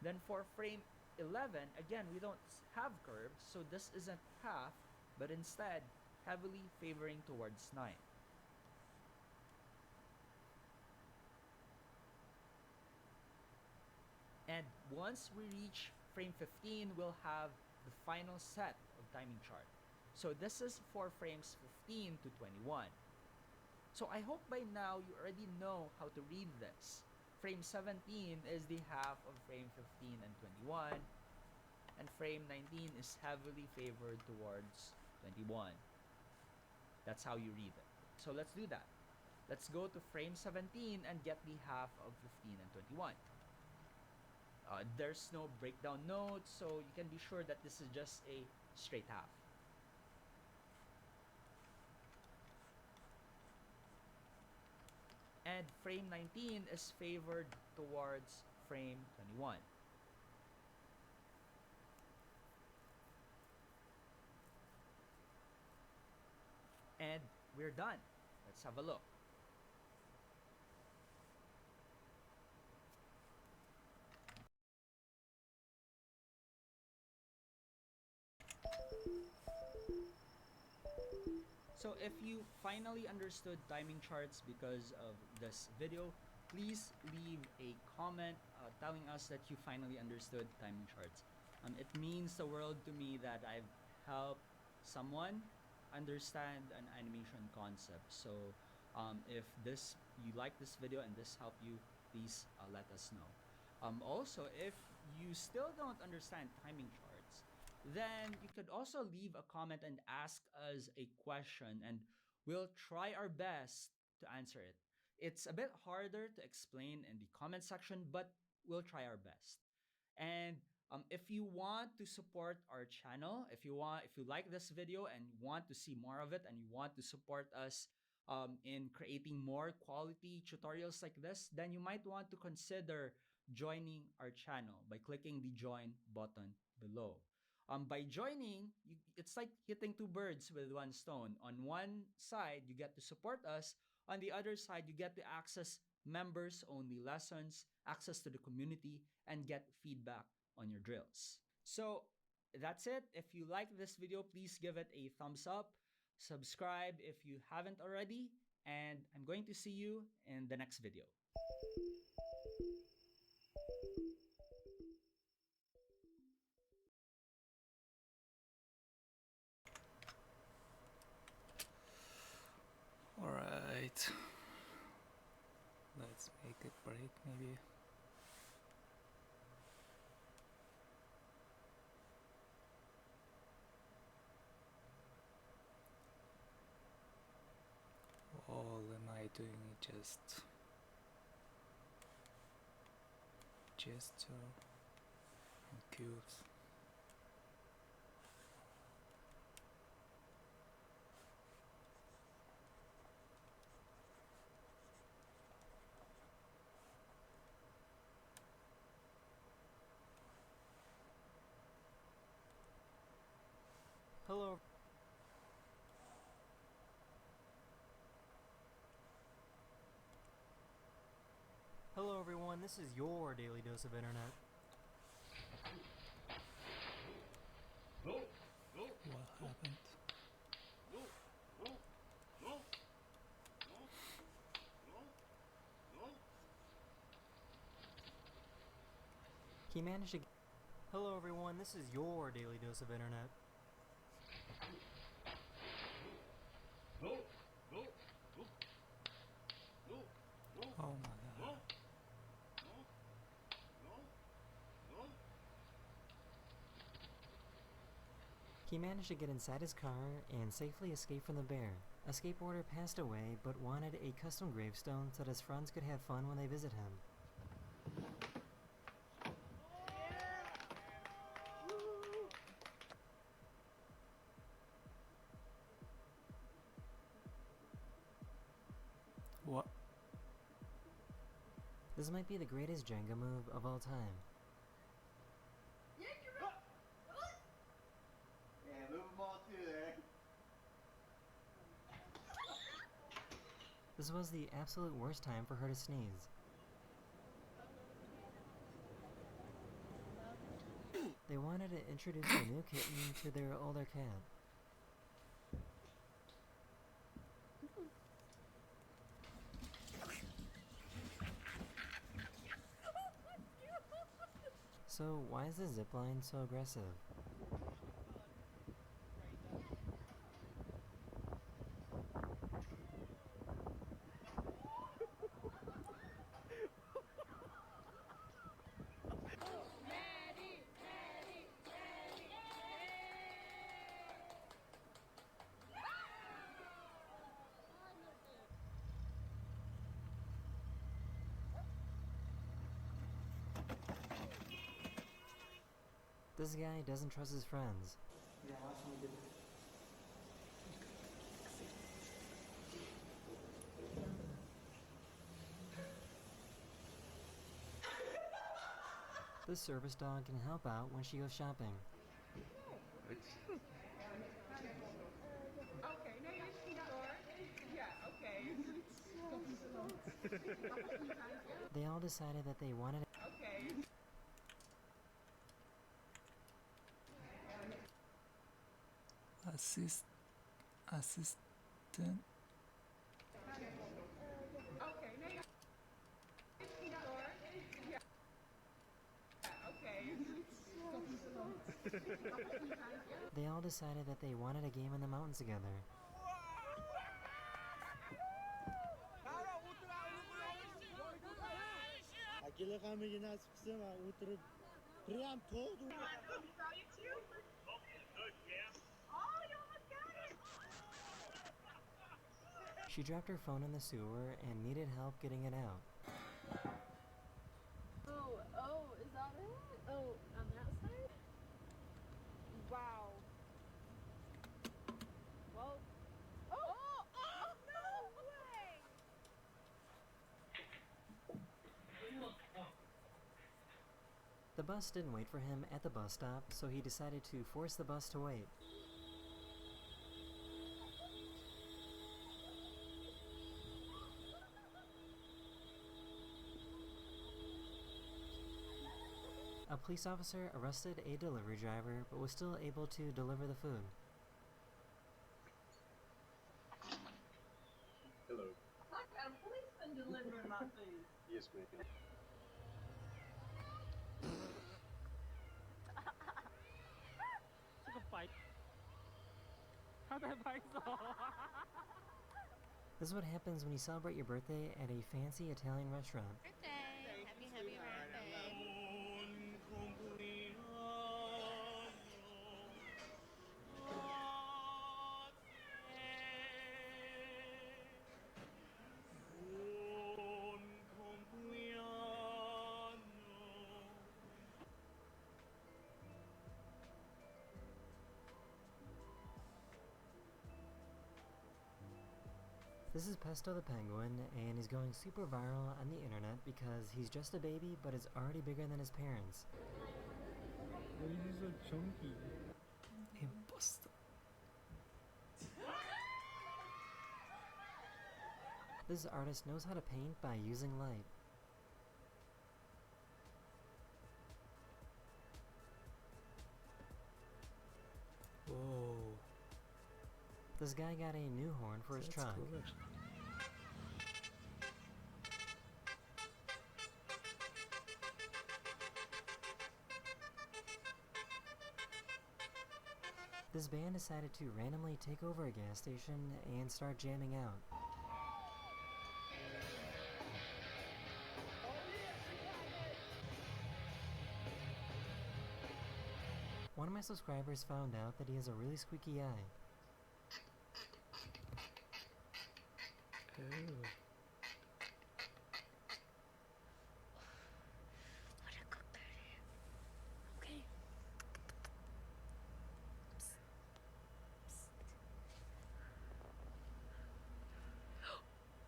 Speaker 7: Then for frame 11, again, we don't have curves, so this isn't half, but instead heavily favoring towards 9. And once we reach frame 15, we'll have the final set of timing chart. So this is for frames 15 to 21. So I hope by now you already know how to read this. Frame 17 is the half of frame 15 and 21, and frame 19 is heavily favored towards 21. That's how you read it. So let's do that. Let's go to frame 17 and get the half of 15 and 21. There's no breakdown notes, so you can be sure that this is just a straight half. And frame 19 is favored towards frame 21. And we're done. Let's have a look. So if you finally understood timing charts because of this video, please leave a comment telling us that you finally understood timing charts. It means the world to me that I've helped someone understand an animation concept. So if you like this video and this helped you, please let us know. Also, if you still don't understand timing charts, then you could also leave a comment and ask us a question, and we'll try our best to answer it. It's a bit harder to explain in the comment section, but we'll try our best. And if you want to support our channel, if you like this video and want to see more of it, and you want to support us in creating more quality tutorials like this, then you might want to consider joining our channel by clicking the join button below. By joining, it's like hitting two birds with one stone. On one side, you get to support us. On the other side, you get to access members-only lessons, access to the community, and get feedback on your drills. So that's it. If you like this video, please give it a thumbs up. Subscribe if you haven't already. And I'm going to see you in the next video.
Speaker 1: Alright. Let's make a break maybe. All am I doing just gesture and cubes.
Speaker 8: Hello. Hello everyone, this is your daily dose of internet.
Speaker 1: What happened?
Speaker 8: He managed to. Hello everyone, this is your daily dose of internet.
Speaker 1: Oh my god.
Speaker 8: He managed to get inside his car and safely escape from the bear. A skateboarder passed away but wanted a custom gravestone so that his friends could have fun when they visit him.
Speaker 1: What?
Speaker 8: This might be the greatest Jenga move of all time.
Speaker 9: Yeah, move them all through there.
Speaker 8: This was the absolute worst time for her to sneeze. They wanted to introduce their new kitten to their older cat. So why is the zipline so aggressive? This guy doesn't trust his friends.
Speaker 9: Yeah, watch me do it.
Speaker 8: This service dog can help out when she goes shopping. They all decided that they wanted
Speaker 1: Assistant.
Speaker 8: They all decided that they wanted a game in the mountains together. She dropped her phone in the sewer and needed help getting it out.
Speaker 10: Oh, is that it? Oh, on that side? Wow. Well. Oh, no way!
Speaker 8: The bus didn't wait for him at the bus stop, so he decided to force the bus to wait. A police officer arrested a delivery driver, but was still able to deliver the food.
Speaker 9: Hello.
Speaker 10: Look, a policeman delivering my food.
Speaker 9: Yes, ma'am.
Speaker 8: This is what happens when you celebrate your birthday at a fancy Italian restaurant.
Speaker 2: Birthday! Happy birthday!
Speaker 8: This is Pesto the Penguin, and he's going super viral on the internet because he's just a baby but is already bigger than his parents.
Speaker 1: Imposter.
Speaker 8: This artist knows how to paint by using light.
Speaker 1: Whoa.
Speaker 8: This guy got a new horn for his
Speaker 1: That's
Speaker 8: truck.
Speaker 1: cooler.
Speaker 8: This band decided to randomly take over a gas station and start jamming out. One of my subscribers found out that he has a really squeaky eye.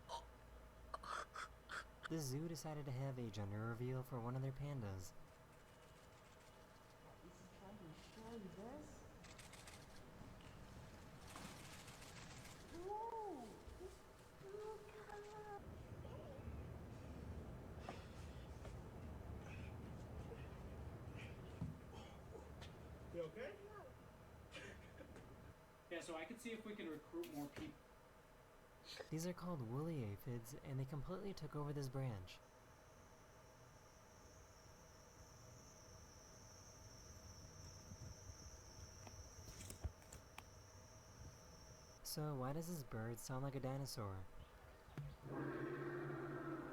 Speaker 1: Oh.
Speaker 2: Okay.
Speaker 8: The zoo decided to have a gender reveal for one of their pandas.
Speaker 11: You okay? Yeah, so I could see if we can recruit more people.
Speaker 8: These are called woolly aphids, and they completely took over this branch. So why does this bird sound like a dinosaur?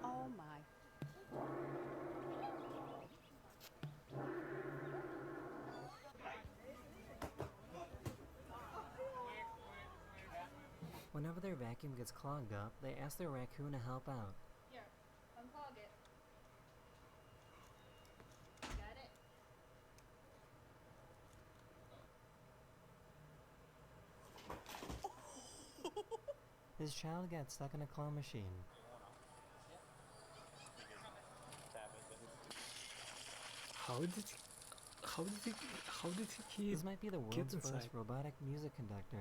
Speaker 12: Oh my.
Speaker 8: Whenever their vacuum gets clogged up, they ask their raccoon to help out.
Speaker 10: Here, unclog it. Got it?
Speaker 8: His child got stuck in a claw machine.
Speaker 1: How did he
Speaker 8: This might be the world's first
Speaker 1: inside?
Speaker 8: robotic music conductor.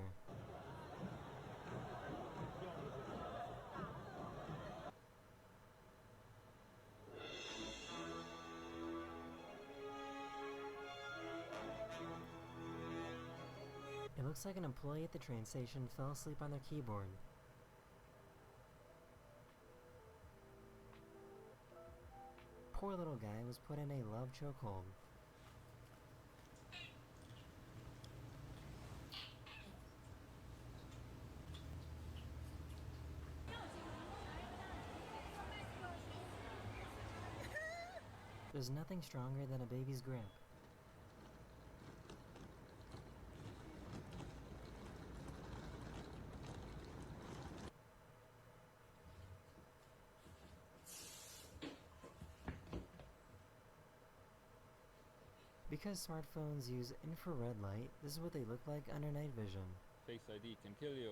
Speaker 8: It looks like an employee at the train station fell asleep on their keyboard. Poor little guy was put in a love chokehold. There's nothing stronger than a baby's grip. Because smartphones use infrared light, this is what they look like under night vision.
Speaker 13: Face ID can kill you.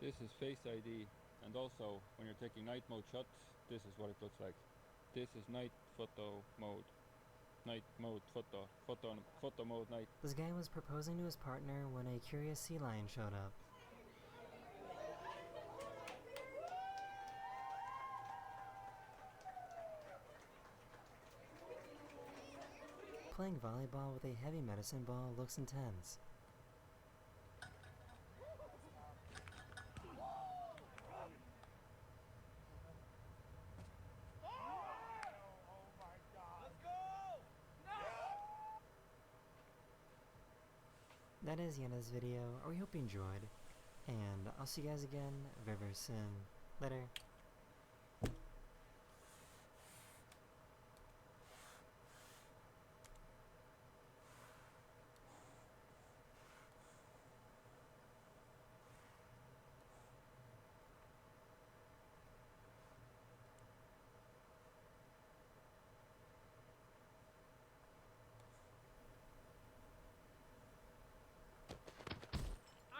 Speaker 13: This is Face ID. And also, when you're taking night mode shots, this is what it looks like. This is night photo mode. Night mode photo. Photo mode night.
Speaker 8: This guy was proposing to his partner when a curious sea lion showed up. Playing volleyball with a heavy medicine ball looks intense. That is the end of this video. I hope you enjoyed. And I'll see you guys again very, very soon. Later.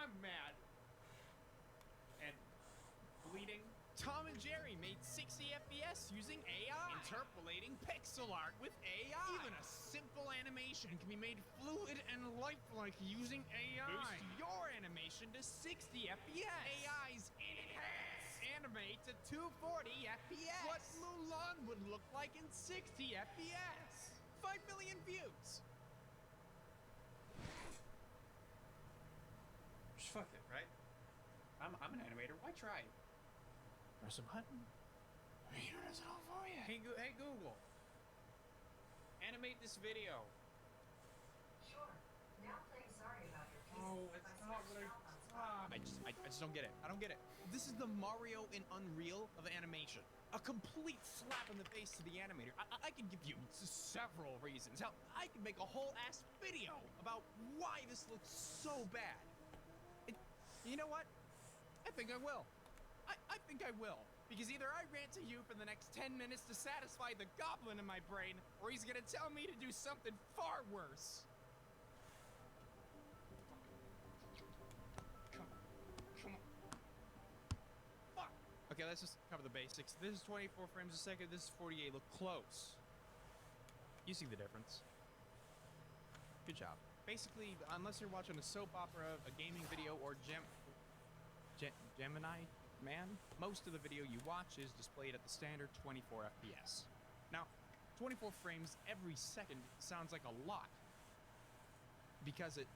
Speaker 14: I'm mad. And bleeding. Tom and Jerry made 60 FPS using AI. Interpolating pixel art with AI. Even a simple animation can be made fluid and lifelike using AI. Boost your animation to 60 FPS. AI's Enhance. Animate to 240 FPS. What Mulan would look like in 60 FPS. 5 million views. Just fuck it, right? I'm an animator. Why try? Press a button. He does it all for you. Hey, hey Google. Animate this video.
Speaker 15: Sure. Now playing sorry about your piece.
Speaker 14: Oh, it's not what I just don't get it. I don't get it. This is the Mario in Unreal of animation. A complete slap in the face to the animator. I can give you several reasons. Hell, I can make a whole ass video about why this looks so bad. You know what? I think I will. I think I will. Because either I rant to you for the next 10 minutes to satisfy the goblin in my brain, or he's gonna tell me to do something far worse. Come on. Fuck. Okay, let's just cover the basics. This is 24 frames a second, this is 48. Look close. You see the difference. Good job. Basically, unless you're watching a soap opera, a gaming video, or Gemini Man, most of the video you watch is displayed at the standard 24 FPS. Now, 24 frames every second sounds like a lot, because it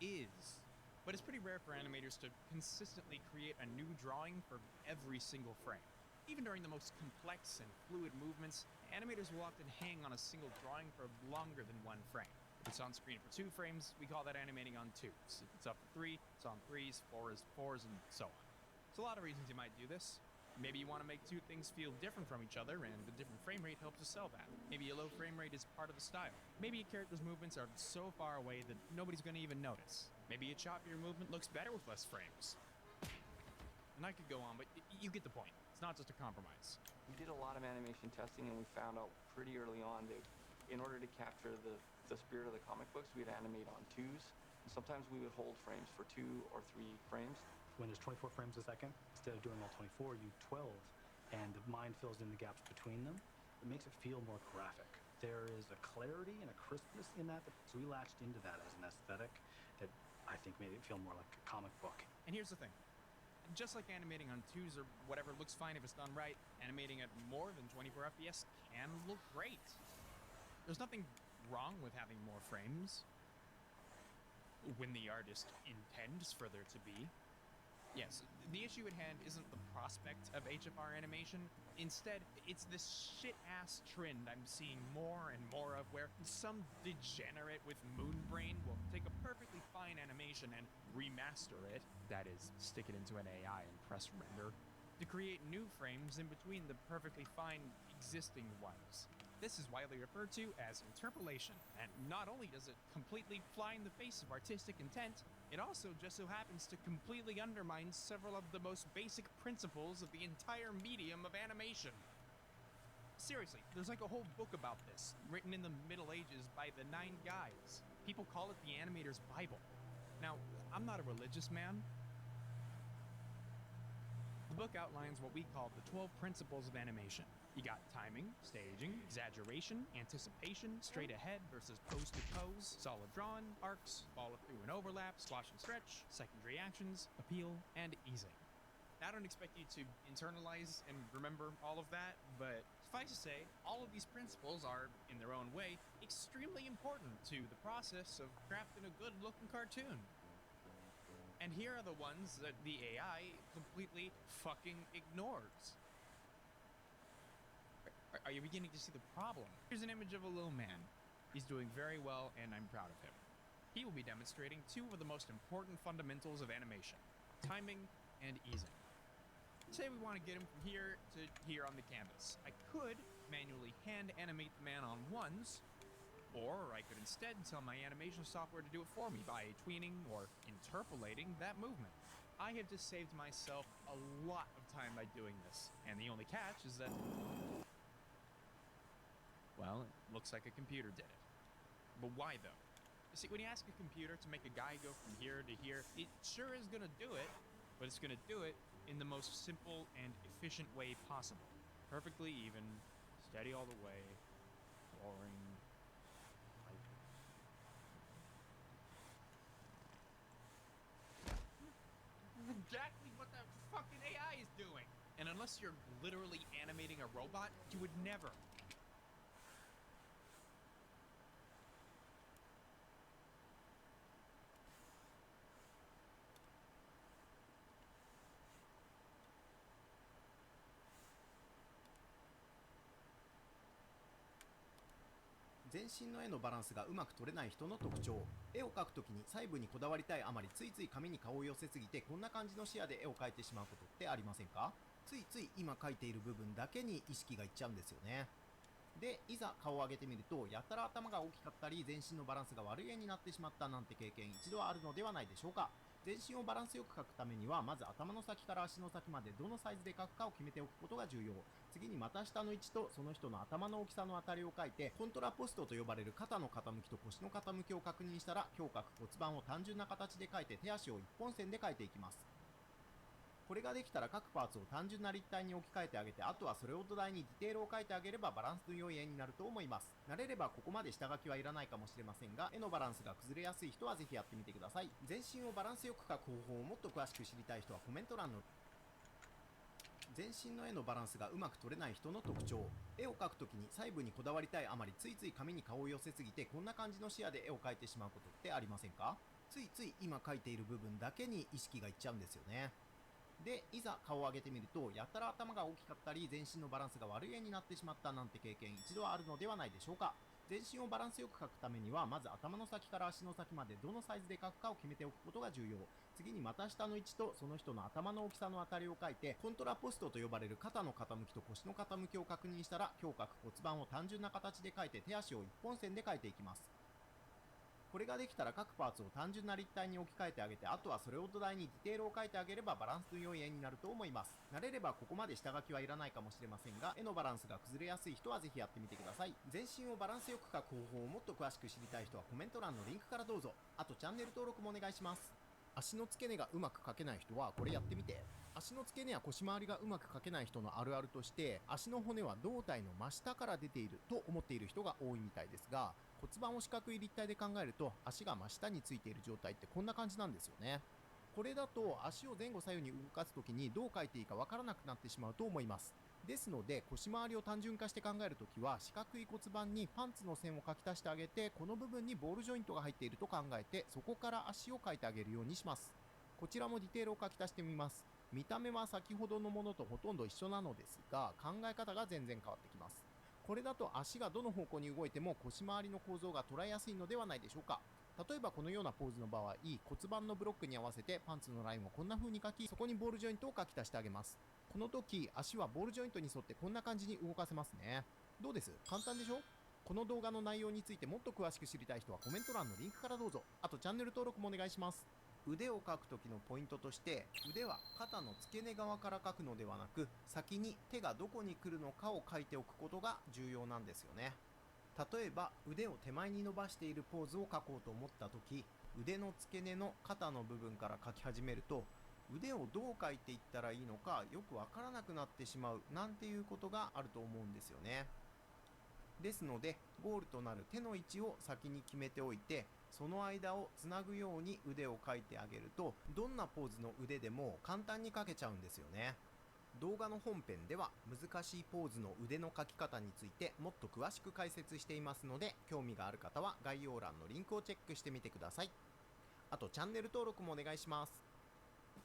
Speaker 14: is. But it's pretty rare for animators to consistently create a new drawing for every single frame. Even during the most complex and fluid movements, animators will often hang on a single drawing for longer than one frame. If it's on screen for 2 frames, we call that animating on 2s. If it's up to 3, it's on 3s, 4s, and so on. There's a lot of reasons you might do this. Maybe you want to make 2 things feel different from each other, and the different frame rate helps to sell that. Maybe a low frame rate is part of the style. Maybe a character's movements are so far away that nobody's going to even notice. Maybe a choppier movement looks better with less frames. And I could go on, but you get the point. It's not just a compromise.
Speaker 16: We did a lot of animation testing, and we found out pretty early on that in order to capture the spirit of the comic books, we'd animate on 2s. And sometimes we would hold frames for 2 or 3 frames.
Speaker 17: When there's 24 frames a second, instead of doing all 24, you 12, and the mind fills in the gaps between them. It makes it feel more graphic. There is a clarity and a crispness in that, so we latched into that as an aesthetic that I think made it feel more like a comic book.
Speaker 14: And here's the thing. Just like animating on 2s or whatever looks fine if it's done right, animating at more than 24 FPS can look great. There's nothing wrong with having more frames when the artist intends for there to be. Yes, the issue at hand isn't the prospect of HFR animation. Instead, it's this shit-ass trend I'm seeing more and more of where some degenerate with Moonbrain will take a perfectly fine animation and remaster it, that is, stick it into an AI and press render, to create new frames in between the perfectly fine existing ones. This is widely referred to as interpolation, and not only does it completely fly in the face of artistic intent, it also just so happens to completely undermine several of the most basic principles of the entire medium of animation. Seriously, there's like a whole book about this, written in the Middle Ages by the 9 guys. People call it the animator's Bible. Now, I'm not a religious man. The book outlines what we call the 12 principles of animation. You got timing, staging, exaggeration, anticipation, straight ahead versus pose to pose, solid drawn, arcs, follow through and overlap, squash and stretch, secondary actions, appeal, and easing. I don't expect you to internalize and remember all of that, but suffice to say, all of these principles are, in their own way, extremely important to the process of crafting a good-looking cartoon. And here are the ones that the AI completely fucking ignores. Are you beginning to see the problem? Here's an image of a little man. He's doing very well, and I'm proud of him. He will be demonstrating 2 of the most important fundamentals of animation: timing and easing. Say we want to get him from here to here on the canvas. I could manually hand animate the man on 1s, or I could instead tell my animation software to do it for me by tweening or interpolating that movement. I have just saved myself a lot of time by doing this, and the only catch is that, well, it looks like a computer did it. But why though? You see, when you ask a computer to make a guy go from here to here, it sure is gonna do it, but it's gonna do it in the most simple and efficient way possible. Perfectly even, steady all the way, boring. Exactly what the fucking AI is doing. And unless you're literally animating a robot, you would never.
Speaker 18: 全身の絵のバランスがうまく取れない人の特徴。絵を描くときに細部にこだわりたいあまりついつい紙に顔を寄せすぎてこんな感じの視野で絵を描いてしまうことってありませんか？ついつい今描いている部分だけに意識がいっちゃうんですよね。で、いざ顔を上げてみるとやたら頭が大きかったり全身のバランスが悪い絵になってしまったなんて経験一度はあるのではないでしょうか。全身をバランスよく描くためにはまず頭の先から足の先までどのサイズで描くかを決めておくことが重要。次に股下の位置とその人の頭の大きさの当たりを描いてコントラポストと呼ばれる肩の傾きと腰の傾きを確認したら胸郭骨盤を単純な形で描いて手足を一本線で描いていきます。これができたら各パーツを単純な立体に置き換えてあげて、あとはそれを土台にディテールを描いてあげればバランスの良い絵になると思います。慣れればここまで下書きはいらないかもしれませんが、絵のバランスが崩れやすい人はぜひやってみてください。全身をバランスよく描く方法をもっと詳しく知りたい人はコメント欄の全身の絵のバランスがうまく取れない人の特徴。絵を描くときに細部にこだわりたいあまりついつい紙に顔を寄せすぎてこんな感じの視野で絵を描いてしまうことってありませんか？ついつい今描いている部分だけに意識がいっちゃうんですよね。で、いざ顔を上げてみるとやたら頭が大きかったり全身のバランスが悪い絵になってしまったなんて経験一度はあるのではないでしょうか。全身をバランスよく描くためにはまず頭の先から足の先までどのサイズで描くかを決めておくことが重要。次に股下の位置とその人の頭の大きさの当たりを描いて、コントラポストと呼ばれる肩の傾きと腰の傾きを確認したら、今日描く骨盤を単純な形で描いて手足を一本線で描いていきます。これができたら各パーツを単純な立体に置き換えてあげて、あとはそれを土台にディテールを描いてあげればバランスの良い絵になると思います。慣れればここまで下書きはいらないかもしれませんが、絵のバランスが崩れやすい人はぜひやってみてください。全身をバランスよく描く方法をもっと詳しく知りたい人はコメント欄のリンクからどうぞ。あとチャンネル登録もお願いします。足の付け根がうまく描けない人はこれやってみて。足の付け根や腰回りがうまく描けない人のあるあるとして、足の骨は胴体の真下から出ていると思っている人が多いみたいですが、骨盤を四角い立体で考えると足が真下についている状態ってこんな感じなんですよね。これだと足を前後左右に動かすときにどう描いていいかわからなくなってしまうと思います。ですので腰回りを単純化して考えるときは、四角い骨盤にパンツの線を描き足してあげて、この部分にボールジョイントが入っていると考えて、そこから足を描いてあげるようにします。こちらもディテールを描き足してみます。見た目は先ほどのものとほとんど一緒なのですが、考え方が全然変わってきます。これだと足がどの方向に動いても腰回りの構造が捉えやすいのではないでしょうか。例えばこのようなポーズの場合、骨盤のブロックに合わせてパンツのラインをこんな風に描き、そこにボールジョイントを描き足してあげます。この時足はボールジョイントに沿ってこんな感じに動かせますね。どうです？簡単でしょ？この動画の内容についてもっと詳しく知りたい人はコメント欄のリンクからどうぞ。あとチャンネル登録もお願いします。腕を描く時のポイントとして、腕は肩の付け根側から描くのではなく、先に手がどこに来るのかを描いておくことが重要なんですよね。例えば腕を手前に伸ばしているポーズを描こうと思った時、腕の付け根の肩の部分から描き始めると、腕をどう描いていったらいいのかよくわからなくなってしまうなんていうことがあると思うんですよね。ですのでゴールとなる手の位置を先に決めておいて、その間をつなぐように腕を描いてあげると、どんなポーズの腕でも簡単に描けちゃうんですよね。動画の本編では難しいポーズの腕の描き方についてもっと詳しく解説していますので、興味がある方は概要欄のリンクをチェックしてみてください。あとチャンネル登録もお願いします。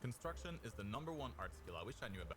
Speaker 19: Construction is the number one art skill I wish I knew about.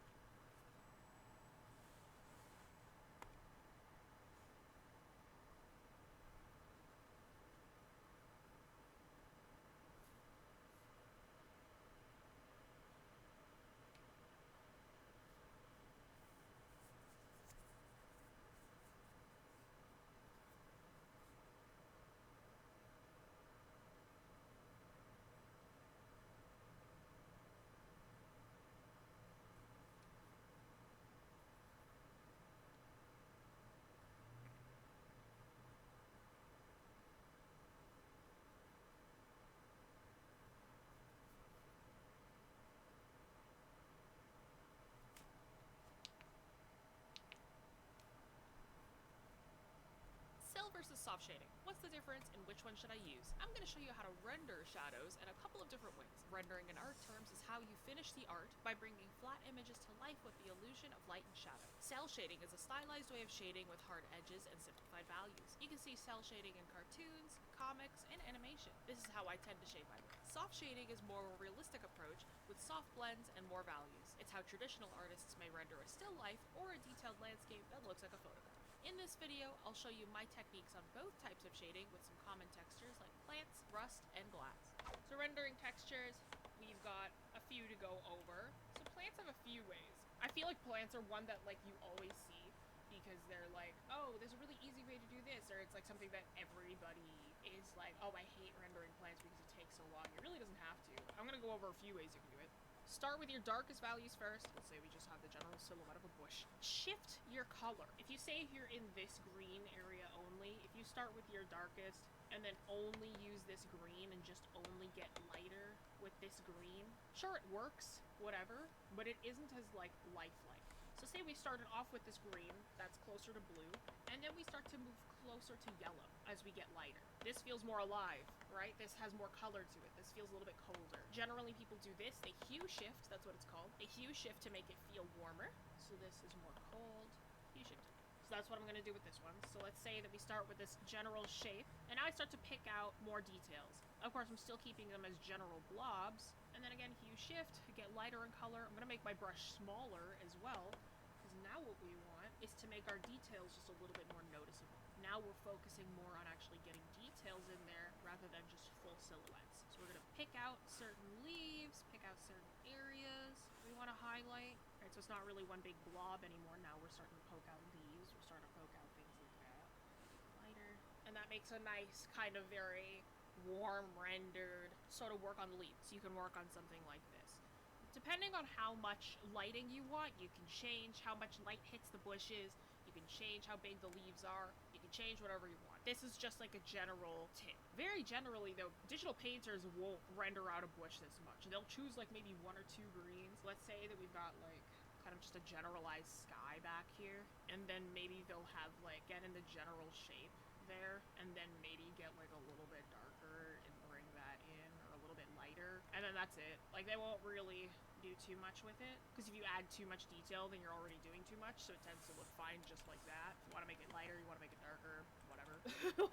Speaker 20: Cell versus soft shading. What's the difference and which one should I use? I'm going to show you how to render shadows in a couple of different ways. Rendering in art terms is how you finish the art by bringing flat images to life with the illusion of light and shadow. Cell shading is a stylized way of shading with hard edges and simplified values. You can see cell shading in cartoons, comics, and animation. This is how I tend to shade my work. Soft shading is more a realistic approach with soft blends and more values. It's how traditional artists may render a still life or a detailed landscape that looks like a photograph. In this video, I'll show you my techniques on both types of shading with some common textures like plants, rust, and glass. So rendering textures, we've got a few to go over. So plants have a few ways. I feel like plants are one that like you always see because they're like, oh, there's a really easy way to do this, or it's like something that everybody is like, oh, I hate rendering plants because it takes so long. It really doesn't have to. I'm gonna go over a few ways you can do it. Start with your darkest values first. Let's say we just have the general silhouette of a bush. Shift your color. If you say you're in this green area only, if you start with your darkest and then only use this green and just only get lighter with this green, sure, it works, whatever, but it isn't as like lifelike. So say we started off with this green that's closer to blue, and then we start to move closer to yellow as we get lighter. This feels more alive, right? This has more color to it. This feels a little bit colder. Generally, people do this. They hue shift, that's what it's called. They hue shift to make it feel warmer. So this is more cold. Hue shift. So that's what I'm going to do with this one. So let's say that we start with this general shape, and now I start to pick out more details. Of course, I'm still keeping them as general blobs, and then again, hue shift, get lighter in color. I'm going to make my brush smaller as well, because now what we want is to make our details just a little bit more noticeable. Now we're focusing more on actually getting details in there rather than just full silhouettes. So we're going to pick out certain leaves, pick out certain areas we want to highlight. Right, so it's not really one big blob anymore. Now we're starting to poke out leaves. We're starting to poke out things like that. Lighter. And that makes a nice kind of very warm rendered sort of work on the leaves. You can work on something like this. Depending on how much lighting you want, you can change how much light hits the bushes. You can change how big the leaves are. You can change whatever you want. This is just like a general tip. Very generally though, digital painters won't render out a bush this much. They'll choose like maybe 1 or 2 greens. Let's say that we've got like kind of just a generalized sky back here, and then maybe they'll have like get in the general shape there, and then maybe get like a little bit darker and bring that in, or a little bit lighter, and then that's it. Like they won't really do too much with it, because if you add too much detail, then you're already doing too much, so it tends to look fine just like that. If you want to make it lighter, you want to make it darker, whatever.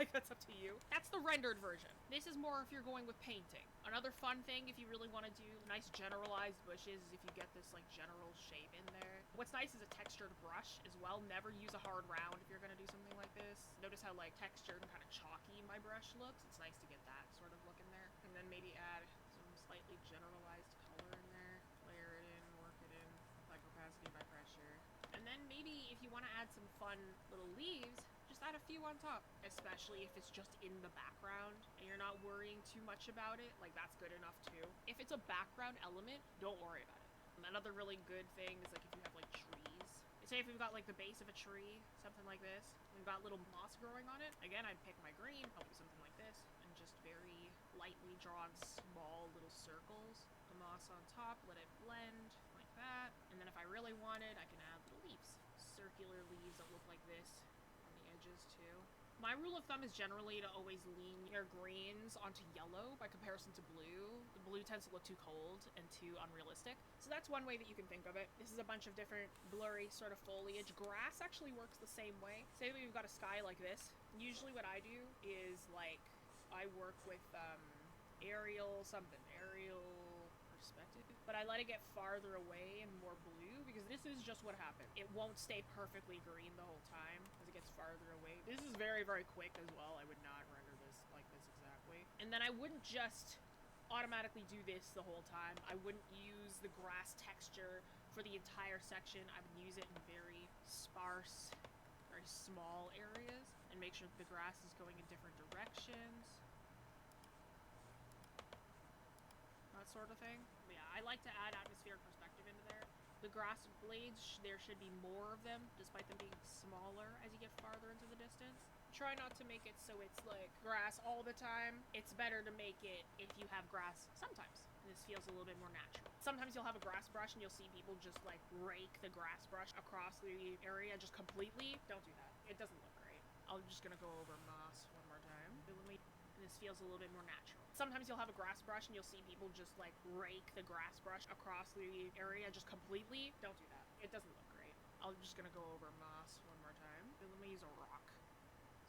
Speaker 20: Like that's up to you. That's the rendered version. This is more if you're going with painting. Another fun thing if you really want to do nice generalized bushes is if you get this like general shape in there. What's nice is a textured brush as well. Never use a hard round if you're going to do something like this. Notice how like textured and kind of chalky my brush looks. It's nice to get that sort of look in there. And then maybe add some slightly generalized color in there. Layer it in, work it in by opacity, by pressure. And then maybe if you want to add some fun little leaves, just add a few on top, especially if it's just in the background and you're not worrying too much about it. Like that's good enough too. If it's a background element, don't worry about it. Another really good thing is like if you have like trees. Say if we've got like the base of a tree, something like this, we've got little moss growing on it. Again, I'd pick my green, probably something like this, and just very lightly drawn small little circles. The moss on top, let it blend like that. And then if I really wanted, I can add little leaves. Circular leaves that look like this on the edges too. My rule of thumb is generally to always lean your greens onto yellow by comparison to blue. The blue tends to look too cold and too unrealistic. So that's one way that you can think of it. This is a bunch of different blurry sort of foliage. Grass actually works the same way. Say we've got a sky like this. Usually what I do is like, I work with aerial perspective, but I let it get farther away and more blue because this is just what happened. It won't stay perfectly green the whole time as it gets farther away. This is very, very quick as well. I would not render this like this exactly. And then I wouldn't just automatically do this the whole time. I wouldn't use the grass texture for the entire section. I would use it in very sparse, very small areas and make sure that the grass is going in different directions. That sort of thing. But yeah, I like to add atmospheric perspective into there. The grass blades, there should be more of them, despite them being smaller as you get farther into the distance. Try not to make it so it's like grass all the time. It's better to make it if you have grass sometimes. This feels a little bit more natural. Sometimes you'll have a grass brush and you'll see people just like rake the grass brush across the area just completely. Don't do that. It doesn't look great. I'm just gonna go over moss one more time. This feels a little bit more natural. Sometimes you'll have a grass brush and you'll see people just like rake the grass brush across the area just completely. Don't do that. It doesn't look great. I'm just gonna go over moss one more time. Let me use a rock.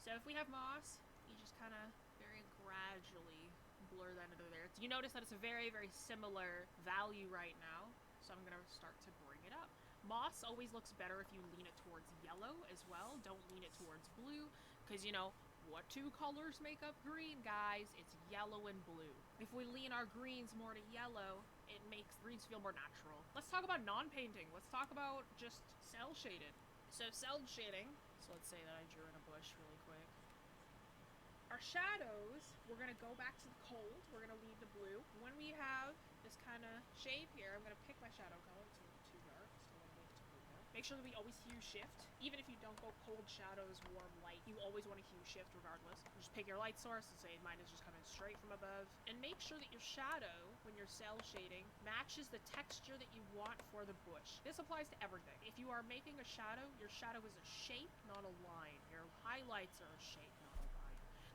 Speaker 20: So if we have moss, you just kind of very gradually blur that into there. You notice that it's a very, very similar value right now. So I'm gonna start to bring it up. Moss always looks better if you lean it towards yellow as well. Don't lean it towards blue, because you know, what 2 colors make up green, guys? It's yellow and blue. If we lean our greens more to yellow, it makes greens feel more natural. Let's talk about non-painting. Let's talk about just cell shaded. So cell shading, so let's say that I drew in a bush really quick. Our shadows, we're gonna go back to the cold. We're gonna leave the blue. When we have this kind of shape here. I'm going to pick my shadow color. It's a little too dark. Still want to make it to blue. Make sure that we always hue shift. Even if you don't go cold shadows, warm light, you always want to hue shift regardless. You just pick your light source and say mine is just coming straight from above. And make sure that your shadow, when you're cell shading, matches the texture that you want for the bush. This applies to everything. If you are making a shadow, your shadow is a shape, not a line. Your highlights are a shape, not a line.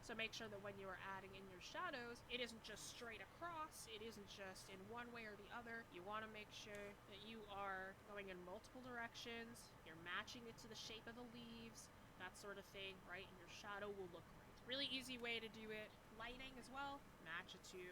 Speaker 20: So make sure that when you are adding in your shadows, it isn't just straight across, it isn't just in one way or the other. You want to make sure that you are going in multiple directions, you're matching it to the shape of the leaves, that sort of thing, right? And your shadow will look great. Really easy way to do it. Lighting as well, match it to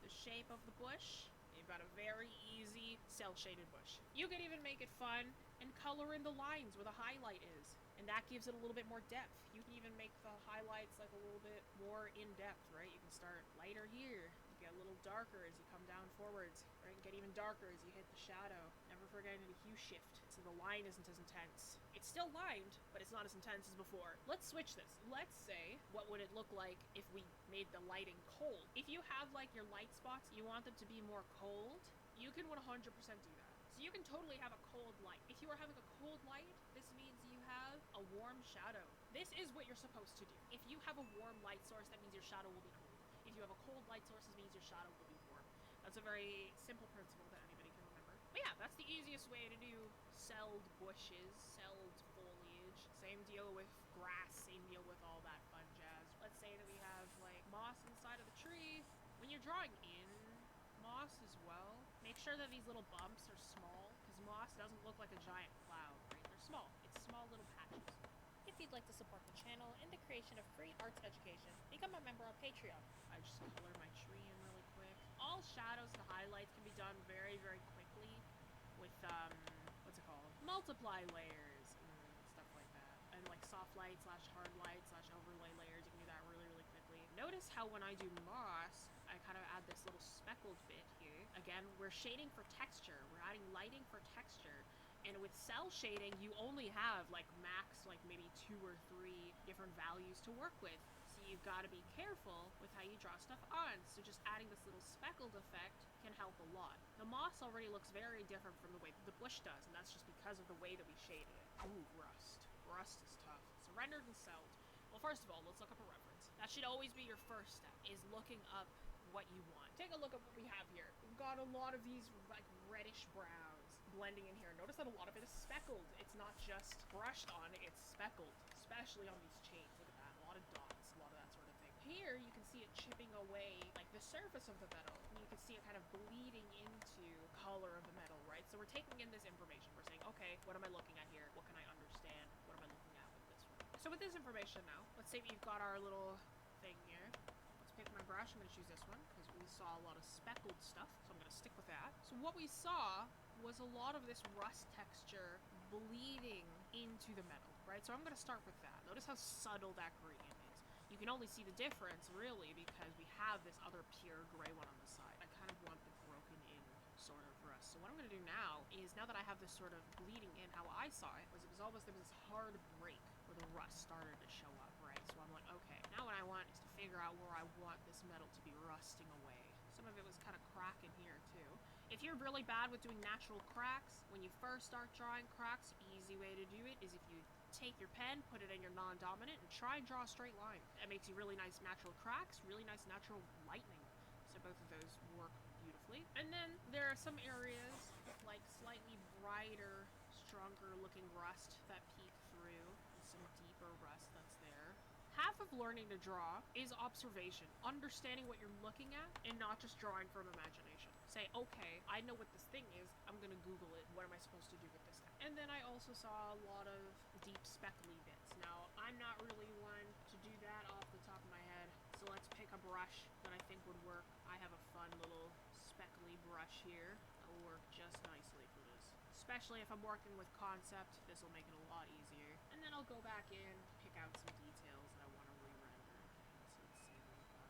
Speaker 20: the shape of the bush. You've got a very easy cell-shaded bush. You could even make it fun and color in the lines where the highlight is. And that gives it a little bit more depth. You can even make the highlights like a little bit more in depth, right? You can start lighter here, you get a little darker as you come down forwards, right? And get even darker as you hit the shadow. Never forgetting to hue shift, so the line isn't as intense. It's still lined, but it's not as intense as before. Let's switch this. Let's say, what would it look like if we made the lighting cold? If you have like your light spots, you want them to be more cold, you can 100% do that. So you can totally have a cold light. If you are having a cold light, this means you have a warm shadow. This is what you're supposed to do. If you have a warm light source, that means your shadow will be cold. If you have a cold light source, this means your shadow will be warm. That's a very simple principle that anybody can remember. But yeah, that's the easiest way to do celled bushes, celled foliage. Same deal with grass, same deal with all that fun jazz. Let's say that we have like moss inside of the tree. When you're drawing in moss as well, make sure that these little bumps are small, because moss doesn't look like a giant cloud, right? They're small. It's small little patches. If you'd like to support the channel and the creation of free arts education, become a member on Patreon. I just color my tree in really quick. All shadows and highlights can be done very, very quickly with, what's it called? Multiply layers and stuff like that. And like soft light / hard light / overlay layers, you can do that really, really quickly. Notice how when I do moss, I kind of add this little speckled bit here. Again, we're shading for texture. We're adding lighting for texture. And with cell shading, you only have like max, like maybe 2 or 3 different values to work with. So you've got to be careful with how you draw stuff on. So just adding this little speckled effect can help a lot. The moss already looks very different from the way that the bush does, and that's just because of the way that we shaded it. Ooh, rust. Rust is tough. So rendered and celled. Well, first of all, let's look up a reference. That should always be your first step, is looking up what you want. Take a look at what we have here. We've got a lot of these like reddish browns blending in here. Notice that a lot of it is speckled. It's not just brushed on, it's speckled, especially on these chains. Look at that, a lot of dots, a lot of that sort of thing. Here you can see it chipping away like the surface of the metal, and you can see it kind of bleeding into color of the metal, right? So we're taking in this information. We're saying, okay, what am I looking at here? What can I understand? What am I looking at with this one? So with this information now, let's say we've got our little thing here. Pick my brush, I'm going to choose this one because we saw a lot of speckled stuff, so I'm going to stick with that. So what we saw was a lot of this rust texture bleeding into the metal, right? So I'm going to start with that. Notice how subtle that gradient is. You can only see the difference really because we have this other pure gray one on the side. I kind of want the broken in sort of rust. So what I'm going to do now is, now that I have this sort of bleeding in, how I saw it was almost, there was this hard break where the rust started to show up, right? So I'm like, okay, now what I want is to figure out where I want this metal to be rusting away. Some of it was kind of cracking here too. If you're really bad with doing natural cracks, when you first start drawing cracks, easy way to do it is if you take your pen, put it in your non-dominant, and try and draw a straight line. That makes you really nice natural cracks, really nice natural lightning. So both of those work beautifully. And then there are some areas like slightly brighter, stronger looking rust that peek through, and some deeper rust that's there. Half of learning to draw is observation, understanding what you're looking at and not just drawing from imagination. Say, okay, I know what this thing is, I'm gonna Google it, what am I supposed to do with this thing? And then I also saw a lot of deep speckly bits. Now, I'm not really one to do that off the top of my head, so let's pick a brush that I think would work. I have a fun little speckly brush here that will work just nicely for this. Especially if I'm working with concept, this will make it a lot easier. And then I'll go back in, pick out some details that I want to re-render. So let's see, we've got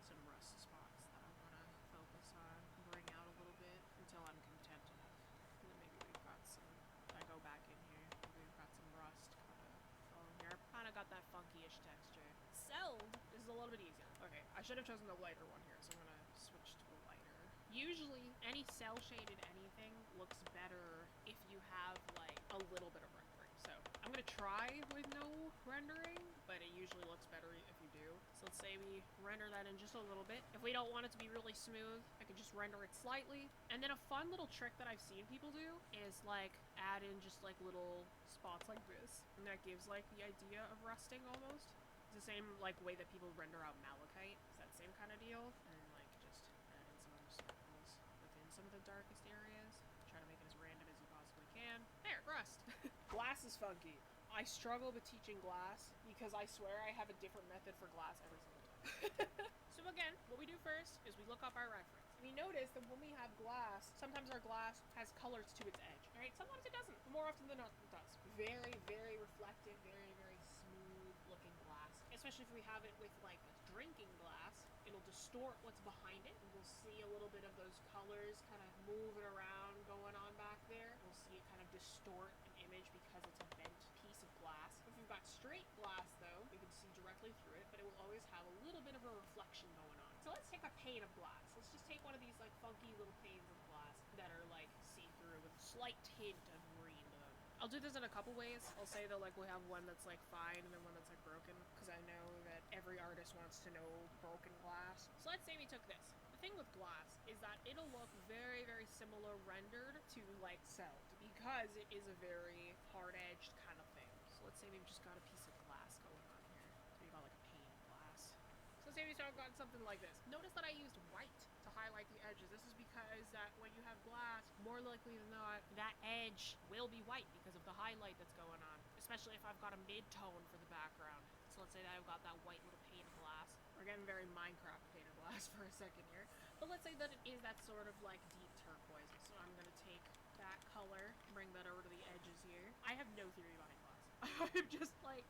Speaker 20: some rust spots that I want to focus on, bring out a little bit until I'm content enough. And then maybe we've got some, if I go back in here, maybe we've got some rust kind of falling here. Kind of got that funky-ish texture. Celled is a little bit easier. Okay, I should have chosen the lighter one here, so I'm going to switch to a lighter. Usually, any cell shaded anything looks better if you have like a little bit of rendering. So I'm gonna try with no rendering, but it usually looks better if you do. So let's say we render that in just a little bit. If we don't want it to be really smooth, I could just render it slightly. And then a fun little trick that I've seen people do is like add in just like little spots like this, and that gives like the idea of rusting almost. It's the same like way that people render out malachite. It's that same kind of deal. And then like just add in some of the circles within some of the darkest areas. Try to make it as random as you possibly can. There, rust. Glass is funky. I struggle with teaching glass because I swear I have a different method for glass every single time. So again, what we do first is we look up our reference. We notice that when we have glass, sometimes our glass has colors to its edge, right? Sometimes it doesn't, but more often than not, it does. Very, very reflective, very, very smooth looking glass. Especially if we have it with like a drinking glass, it'll distort what's behind it, and we'll see a little bit of those colors kind of moving around going on back there. We'll see it kind of distort an image because it's a bent piece of glass. If we've got straight glass though, we can see directly through it, but it will always have a little bit of a reflection going on. So let's take a pane of glass. Let's just take one of these like funky little panes of glass that are like see-through with a slight tint of green to them. I'll do this in a couple ways. I'll say that like we have one that's like fine and then one that's like broken, because I know that every artist wants to know broken glass. So let's say we took this. The thing with glass is that it'll look very, very similar rendered to like celled, because it is a very hard-edged kind of thing. So let's say we've just got a piece of glass going on here. So we've got like a pane of glass. So let's say we start got something like this. Notice that I used white to highlight the edges. This is because that when you have glass, more likely than not, that edge will be white because of the highlight that's going on. Especially if I've got a mid-tone for the background. So let's say that I've got that white little pane of glass. We're getting very Minecraft pane of glass for a second here. But let's say that it is that sort of like deep turquoise. So I'm gonna take that color, bring that over to the edges here. I have no theory behind glass. I'm just like,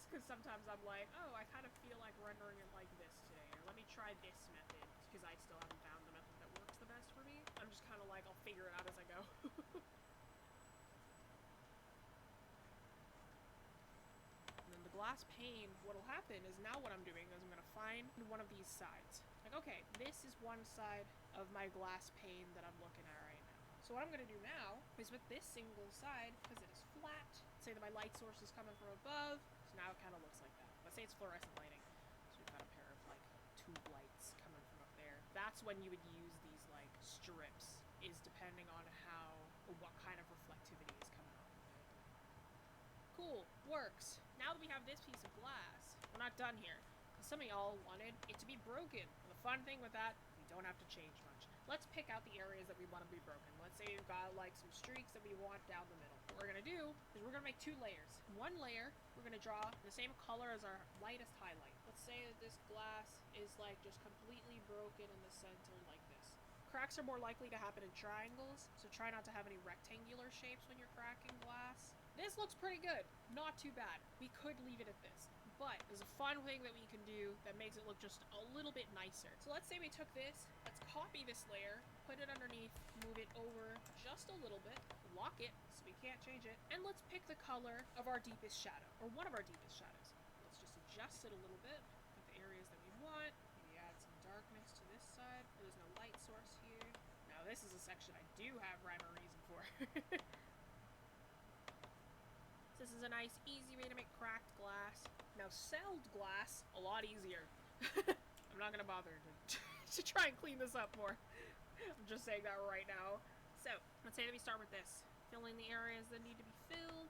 Speaker 20: because sometimes I'm like, oh, I kind of feel like rendering it like this today, or let me try this method, because I still haven't found the method that works the best for me. I'm just kind of like, I'll figure it out as I go. And then the glass pane, what'll happen is now what I'm doing is I'm going to find one of these sides. Like, okay, this is one side of my glass pane that I'm looking at right now. So what I'm going to do now is with this single side, because it is flat, say that my light source is coming from above, so now it kind of looks like that. Let's say it's fluorescent lighting. So we've got a pair of like tube lights coming from up there. That's when you would use these like strips, is depending on how, or what kind of reflectivity is coming off of it. Cool, works. Now that we have this piece of glass, we're not done here. Some of y'all wanted it to be broken. And the fun thing with that, we don't have to change much. Let's pick out the areas that we want to be broken. Let's say we've got like some streaks that we want down the middle. What we're going to do is we're going to make two layers. One layer, we're going to draw the same color as our lightest highlight. Let's say that this glass is like just completely broken in the center like this. Cracks are more likely to happen in triangles, so try not to have any rectangular shapes when you're cracking glass. This looks pretty good. Not too bad. We could leave it at this. But there's a fun thing that we can do that makes it look just a little bit nicer. So let's say we took this, let's copy this layer, put it underneath, move it over just a little bit, lock it so we can't change it, and let's pick the color of our deepest shadow, or one of our deepest shadows. Let's just adjust it a little bit with the areas that we want. Maybe add some darkness to this side. There's no light source here. Now this is a section I do have rhyme or reason for. This is a nice, easy way to make cracked glass. Now, celled glass, a lot easier. I'm not gonna bother to try and clean this up more. I'm just saying that right now. So, let's say that we start with this. Fill in the areas that need to be filled.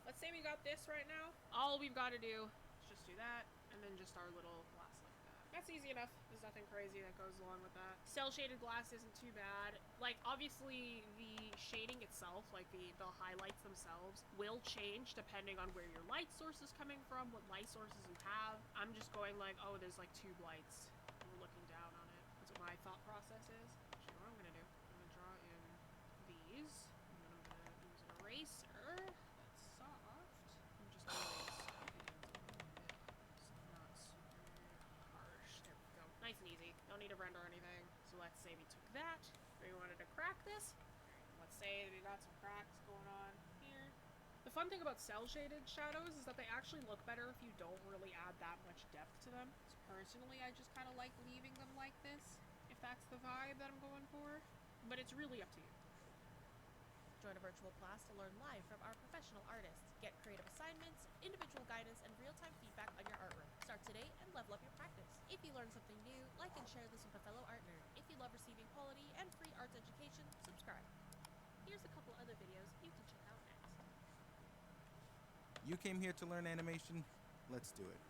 Speaker 20: Let's say we got this right now. All we've got to do is just do that, and then just our little glass like that. That's easy enough. There's nothing crazy that goes along with that. Cell shaded glass isn't too bad. Like, obviously, the shading itself, like the highlights themselves, will change depending on where your light source is coming from, what light sources you have. I'm just going like, oh, there's like tube lights. And we're looking down on it. That's what my thought process is. Actually, what I'm gonna do, I'm gonna draw in these, and then I'm gonna use an eraser that's soft, and just erase not super harsh. There we go. Nice and easy. Don't need to render anything. So let's say we took that. We wanted to crack this. Let's say we got some cracks going on here. The fun thing about cell shaded shadows is that they actually look better if you don't really add that much depth to them. So personally, I just kind of like leaving them like this, if that's the vibe that I'm going for. But it's really up to you.
Speaker 3: Join a virtual class to learn live from our professional artists. Get creative assignments, individual guidance, and real-time feedback on your artwork. Start today and level up your practice. If you learn something new, like and share this with a fellow art nerd. If you love receiving quality and free arts education, subscribe. Here's a couple other videos you can check out next.
Speaker 21: You came here to learn animation? Let's do it.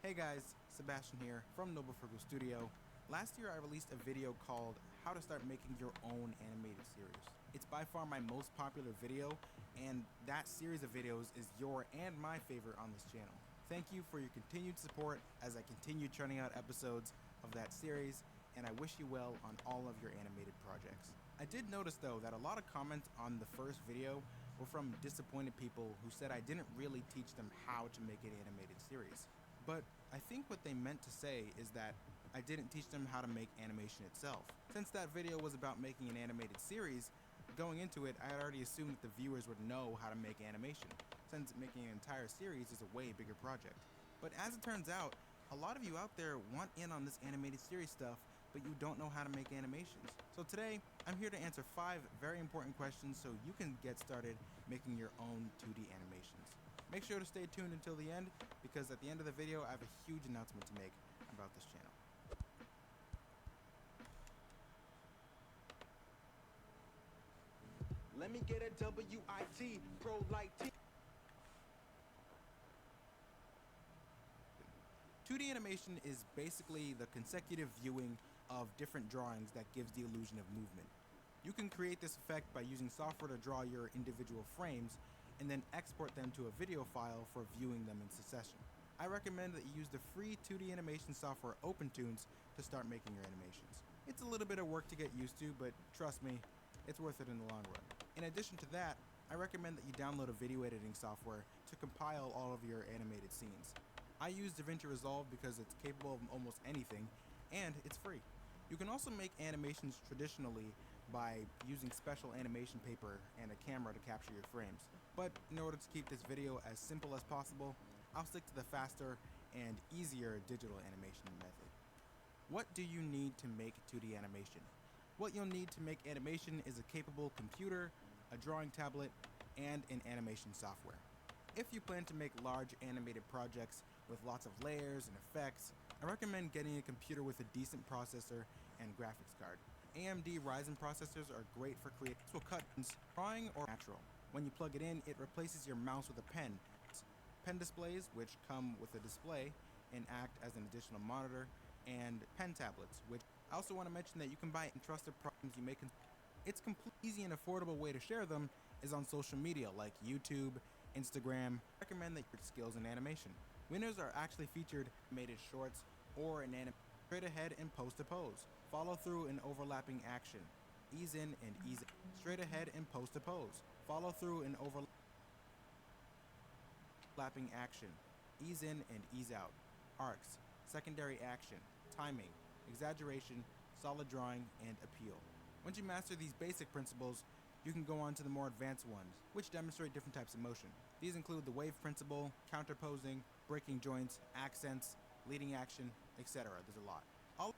Speaker 21: Hey guys, Sebastian here from Noble Frugal Studio. Last year I released a video called How to Start Making Your Own Animated Series. It's by far my most popular video, and that series of videos is your and my favorite on this channel. Thank you for your continued support as I continue churning out episodes of that series, and I wish you well on all of your animated projects. I did notice though that a lot of comments on the first video were from disappointed people who said I didn't really teach them how to make an animated series. But I think what they meant to say is that I didn't teach them how to make animation itself. Since that video was about making an animated series, going into it, I had already assumed that the viewers would know how to make animation, since making an entire series is a way bigger project. But as it turns out, a lot of you out there want in on this animated series stuff, but you don't know how to make animations. So today, I'm here to answer 5 very important questions so you can get started making your own 2D animations. Make sure to stay tuned until the end, because at the end of the video, I have a huge announcement to make about this channel.
Speaker 22: Let me get a WIT, pro like T.
Speaker 21: 2D animation is basically the consecutive viewing of different drawings that gives the illusion of movement. You can create this effect by using software to draw your individual frames and then export them to a video file for viewing them in succession. I recommend that you use the free 2D animation software OpenToons to start making your animations. It's a little bit of work to get used to, but trust me, it's worth it in the long run. In addition to that, I recommend that you download a video editing software to compile all of your animated scenes. I use DaVinci Resolve because it's capable of almost anything, and it's free. You can also make animations traditionally by using special animation paper and a camera to capture your frames. But in order to keep this video as simple as possible, I'll stick to the faster and easier digital animation method. What do you need to make 2D animation? What you'll need to make animation is a capable computer, a drawing tablet, and an animation software. If you plan to make large animated projects with lots of layers and effects, I recommend getting a computer with a decent processor and graphics card. AMD Ryzen processors are great for creating cuts, drawing, or natural. When you plug it in, it replaces your mouse with a pen. Pen displays, which come with a display and act as an additional monitor, and pen tablets, which I also want to mention that you can buy in trusted programs you make. It's completely easy and affordable way to share them is on social media like YouTube, Instagram. I recommend that your skills in animation. Winners are actually featured in animated shorts or an anime. Straight ahead and pose to pose. Follow through in overlapping action. Ease in and ease out. Straight ahead and pose to pose. Follow through in overlapping action. Ease in and ease out. Arcs, secondary action, timing, exaggeration, solid drawing, and appeal. Once you master these basic principles, you can go on to the more advanced ones, which demonstrate different types of motion. These include the wave principle, counterposing, breaking joints, accents, leading action, etc. There's a lot.
Speaker 20: I'll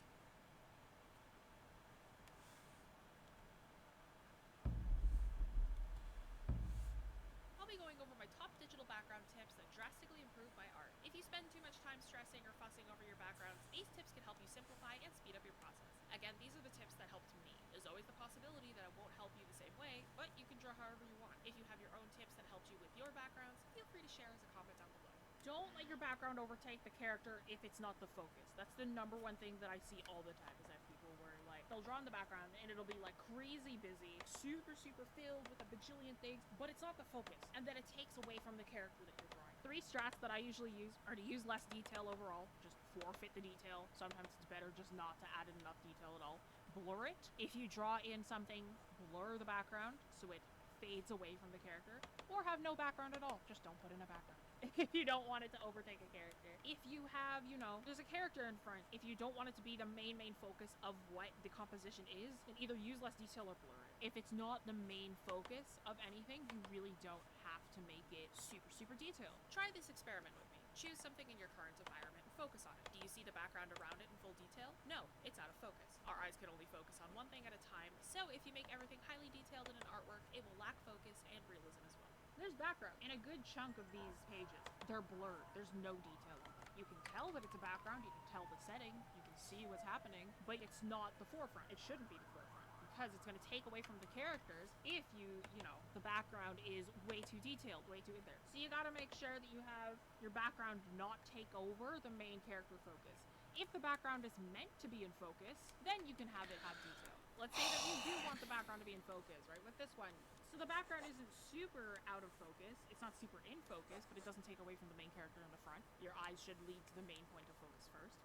Speaker 20: be going over my top digital background tips that drastically improve my art. If you spend too much time stressing or fussing over your backgrounds, these tips can help you simplify and speed up your process. Again, these are the tips that helped me. There's always the possibility that it won't help you the same way, but you can draw however you want. If you have your own tips that helped you with your backgrounds, feel free to share as a comment down below. Don't let your background overtake the character if it's not the focus. That's the number one thing that I see all the time is that people were like, they'll draw in the background and it'll be like crazy busy, super filled with a bajillion things, but it's not the focus. And then it takes away from the character that you're drawing. 3 strats that I usually use are to use less detail overall, just forfeit the detail. Sometimes it's better just not to add in enough detail at all. Blur it. If you draw in something, blur the background so it fades away from the character, or have no background at all. Just don't put in a background if you don't want it to overtake a character. If you have, there's a character in front, if you don't want it to be the main focus of what the composition is, then either use less detail or blur it. If it's not the main focus of anything, you really don't have to make it super, super detailed. Try this experiment with me. Choose something in your current environment and focus on it. Do you see the background around it in full detail? No, it's out of focus. Our eyes can only focus on one thing at a time, so if you make everything highly detailed in an artwork, it will lack focus and realism as well.
Speaker 4: There's background in a good chunk of these pages. They're blurred. There's no detail on them. You can tell that it's a background, you can tell the setting, you can see what's happening, but it's not the forefront. It shouldn't be the forefront because it's going to take away from the characters if the background is way too detailed, way too in there. So you got to make sure that you have your background not take over the main character focus. If the background is meant to be in focus, then you can have it have detail. Let's say that you do want the background to be in focus, right? With this one, so the background isn't super out of focus, it's not super in focus, but it doesn't take away from the main character in the front. Your eyes should lead to the main point of focus first.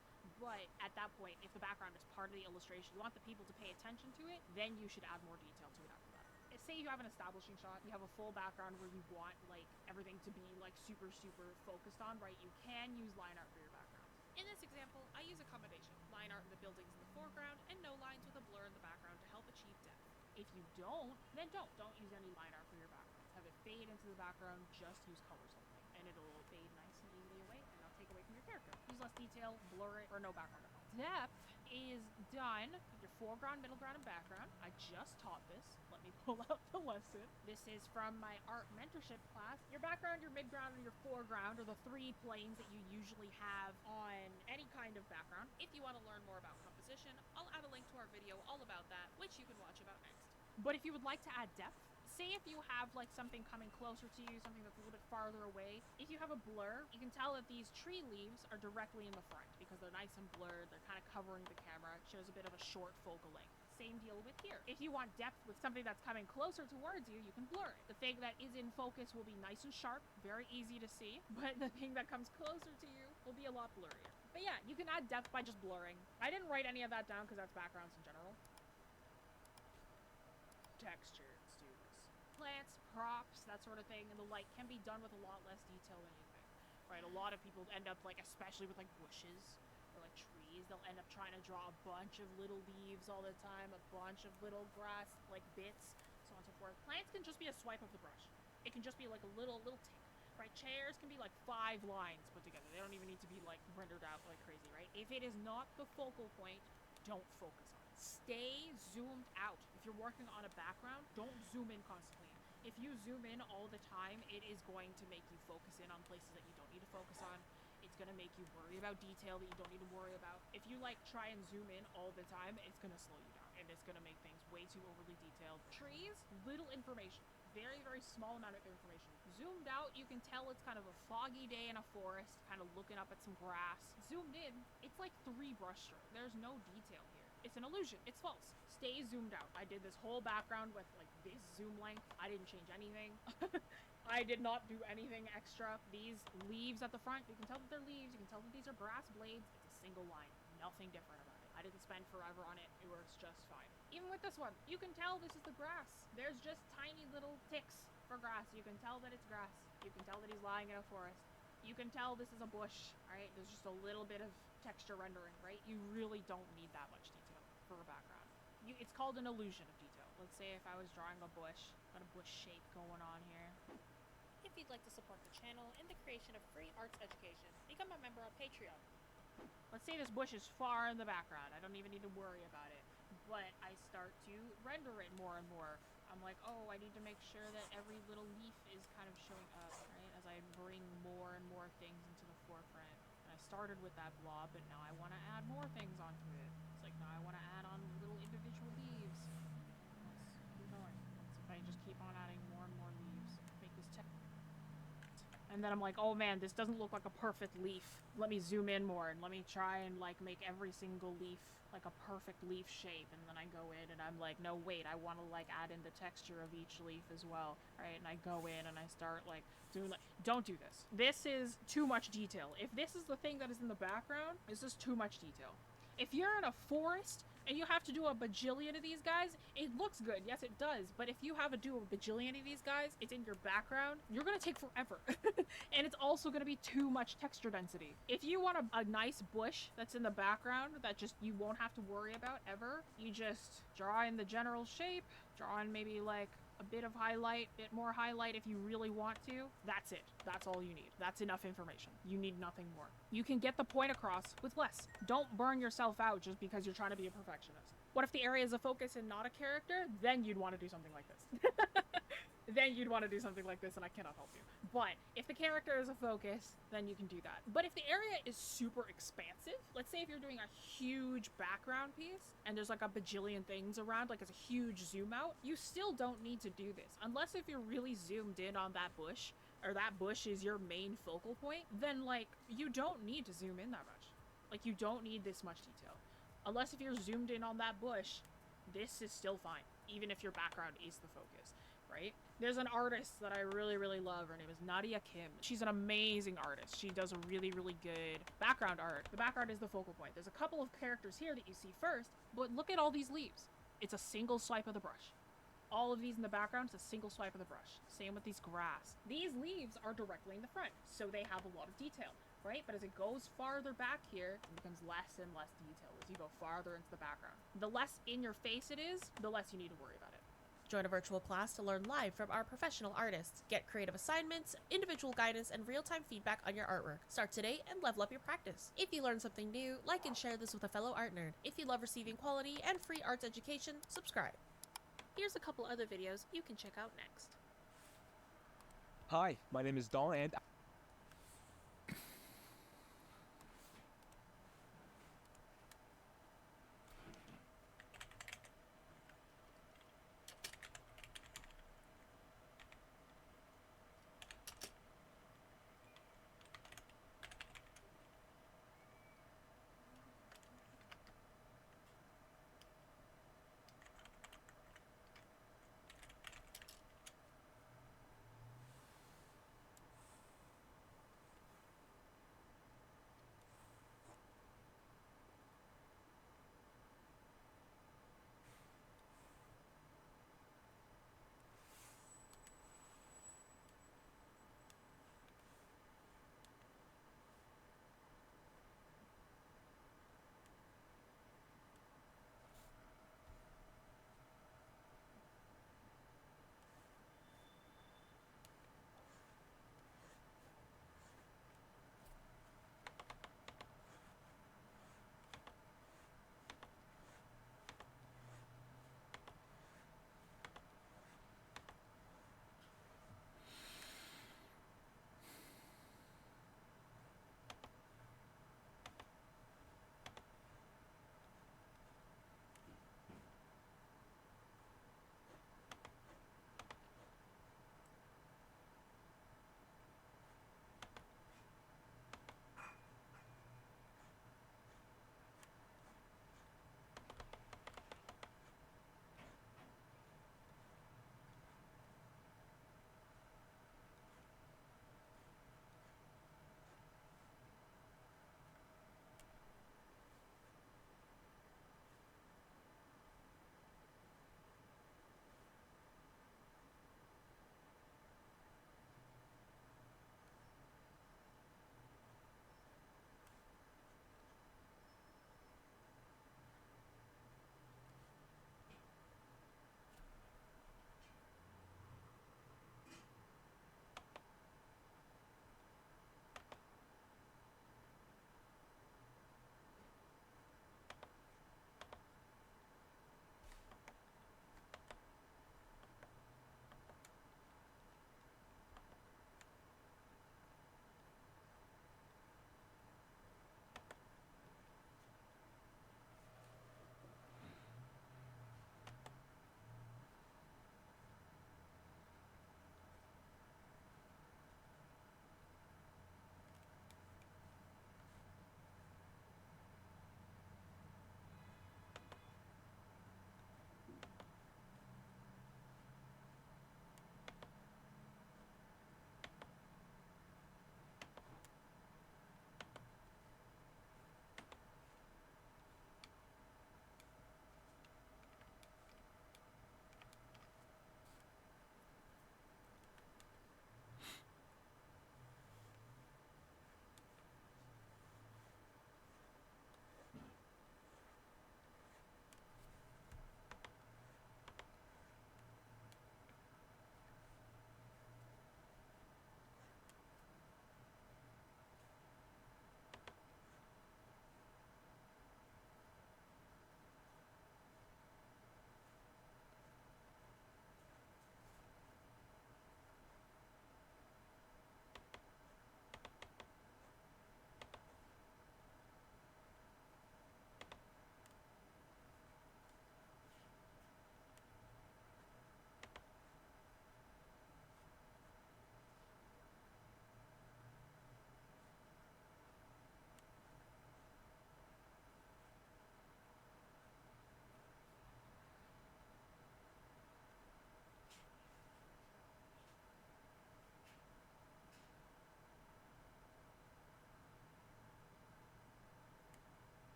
Speaker 4: But at that point, if the background is part of the illustration, you want the people to pay attention to it, then you should add more detail to it after that. Say you have an establishing shot, you have a full background where you want like everything to be like super, super focused on, right? You can use line art for your background.
Speaker 20: In this example, I use a combination. Line art in the buildings in the foreground and no lines with a blur in the background to help achieve depth.
Speaker 4: If you don't, then don't use any line art for your backgrounds. Have it fade into the background, just use colors only. And it'll fade nice and easily away and not take away from your character. Use less detail, blur it, or no background at all. Depth is done with your foreground, middle ground, and background. I just taught this. Let me pull out the lesson. This is from my art mentorship class. Your background, your midground, and your foreground are the three planes that you usually have on any kind of background.
Speaker 20: If you want to learn more about composition, I'll add a link to our video all about that, which you can watch about next.
Speaker 4: But if you would like to add depth, say if you have like something coming closer to you, something that's a little bit farther away, if you have a blur, you can tell that these tree leaves are directly in the front because they're nice and blurred, they're kind of covering the camera, it shows a bit of a short focal length. Same deal with here. If you want depth with something that's coming closer towards you, you can blur it. The thing that is in focus will be nice and sharp, very easy to see, but the thing that comes closer to you will be a lot blurrier. But yeah, you can add depth by just blurring. I didn't write any of that down because that's backgrounds in general. Texture, let's do this. Plants, props, that sort of thing, and the light can be done with a lot less detail than you think, right? A lot of people end up like, especially with like bushes or like trees, they'll end up trying to draw a bunch of little leaves all the time, a bunch of little grass like bits, so on and so forth. Plants can just be a swipe of the brush. It can just be like a little tick, right? Chairs can be like 5 lines put together. They don't even need to be like rendered out like crazy, right? If it is not the focal point, don't focus on it. Stay zoomed out. If you're working on a background, don't zoom in constantly. If you zoom in all the time, it is going to make you focus in on places that you don't need to focus on. It's going to make you worry about detail that you don't need to worry about. If you like try and zoom in all the time, it's going to slow you down and it's going to make things way too overly detailed. Trees, little information. Very, very small amount of information. Zoomed out, you can tell it's kind of a foggy day in a forest, kind of looking up at some grass. Zoomed in, it's like 3 brush strokes. There's no detail here. It's an illusion. It's false. Stay zoomed out. I did this whole background with like this zoom length. I didn't change anything. I did not do anything extra. These leaves at the front, you can tell that they're leaves. You can tell that these are grass blades. It's a single line. Nothing different about it. I didn't spend forever on it. It works just fine. Even with this one, you can tell this is the grass. There's just tiny little ticks for grass. You can tell that it's grass. You can tell that he's lying in a forest. You can tell this is a bush, right? There's just a little bit of texture rendering, right? You really don't need that much detail for a background. It's called an illusion of detail. Let's say if I was drawing a bush, got a bush shape going on here.
Speaker 20: If you'd like to support the channel and the creation of free arts education, become a member on Patreon.
Speaker 4: Let's say this bush is far in the background. I don't even need to worry about it. But I start to render it more and more. I'm like, oh, I need to make sure that every little leaf is kind of showing up, right? As I bring more and more things into the forefront. And I started with that blob, but now I want to add more things onto it. It's like, now I want to add on little individual leaves. Let's keep going. If I just keep on adding more and more leaves, make this and then I'm like, oh man, this doesn't look like a perfect leaf. Let me zoom in more and let me try and like make every single leaf like a perfect leaf shape. And then I go in and I'm like, no wait, I want to like add in the texture of each leaf as well, right? And I go in and I start like doing like, don't do this. This is too much detail. If this is the thing that is in the background, this is too much detail. If you're in a forest and you have to do a bajillion of these guys, it looks good. Yes, it does. But if you have to do a bajillion of these guys, it's in your background, you're going to take forever. And it's also going to be too much texture density. If you want a nice bush that's in the background that just you won't have to worry about ever, you just draw in the general shape, draw in maybe like a bit of highlight, bit more highlight if you really want to. That's it. That's all you need. That's enough information. You need nothing more. You can get the point across with less. Don't burn yourself out just because you're trying to be a perfectionist. What if the area is a focus and not a character? Then you'd want to do something like this. Then you'd want to do something like this, and I cannot help you. But if the character is a focus, then you can do that. But if the area is super expansive, let's say if you're doing a huge background piece and there's like a bajillion things around, like it's a huge zoom out, you still don't need to do this. Unless if you're really zoomed in on that bush, or that bush is your main focal point, then like you don't need to zoom in that much. Like you don't need this much detail. Unless if you're zoomed in on that bush, this is still fine, even if your background is the focus, right? There's an artist that I really, really love. Her name is Nadia Kim. She's an amazing artist. She does a really, really good background art. The background is the focal point. There's a couple of characters here that you see first, but look at all these leaves. It's a single swipe of the brush. All of these in the background is a single swipe of the brush. Same with these grass. These leaves are directly in the front, so they have a lot of detail, right? But as it goes farther back here, it becomes less and less detail as you go farther into the background. The less in your face it is, the less you need to worry about it.
Speaker 20: Join a virtual class to learn live from our professional artists. Get creative assignments, individual guidance, and real-time feedback on your artwork. Start today and level up your practice. If you learned something new, like and share this with a fellow art nerd. If you love receiving quality and free arts education, subscribe. Here's a couple other videos you can check out next.
Speaker 5: Hi, my name is Don and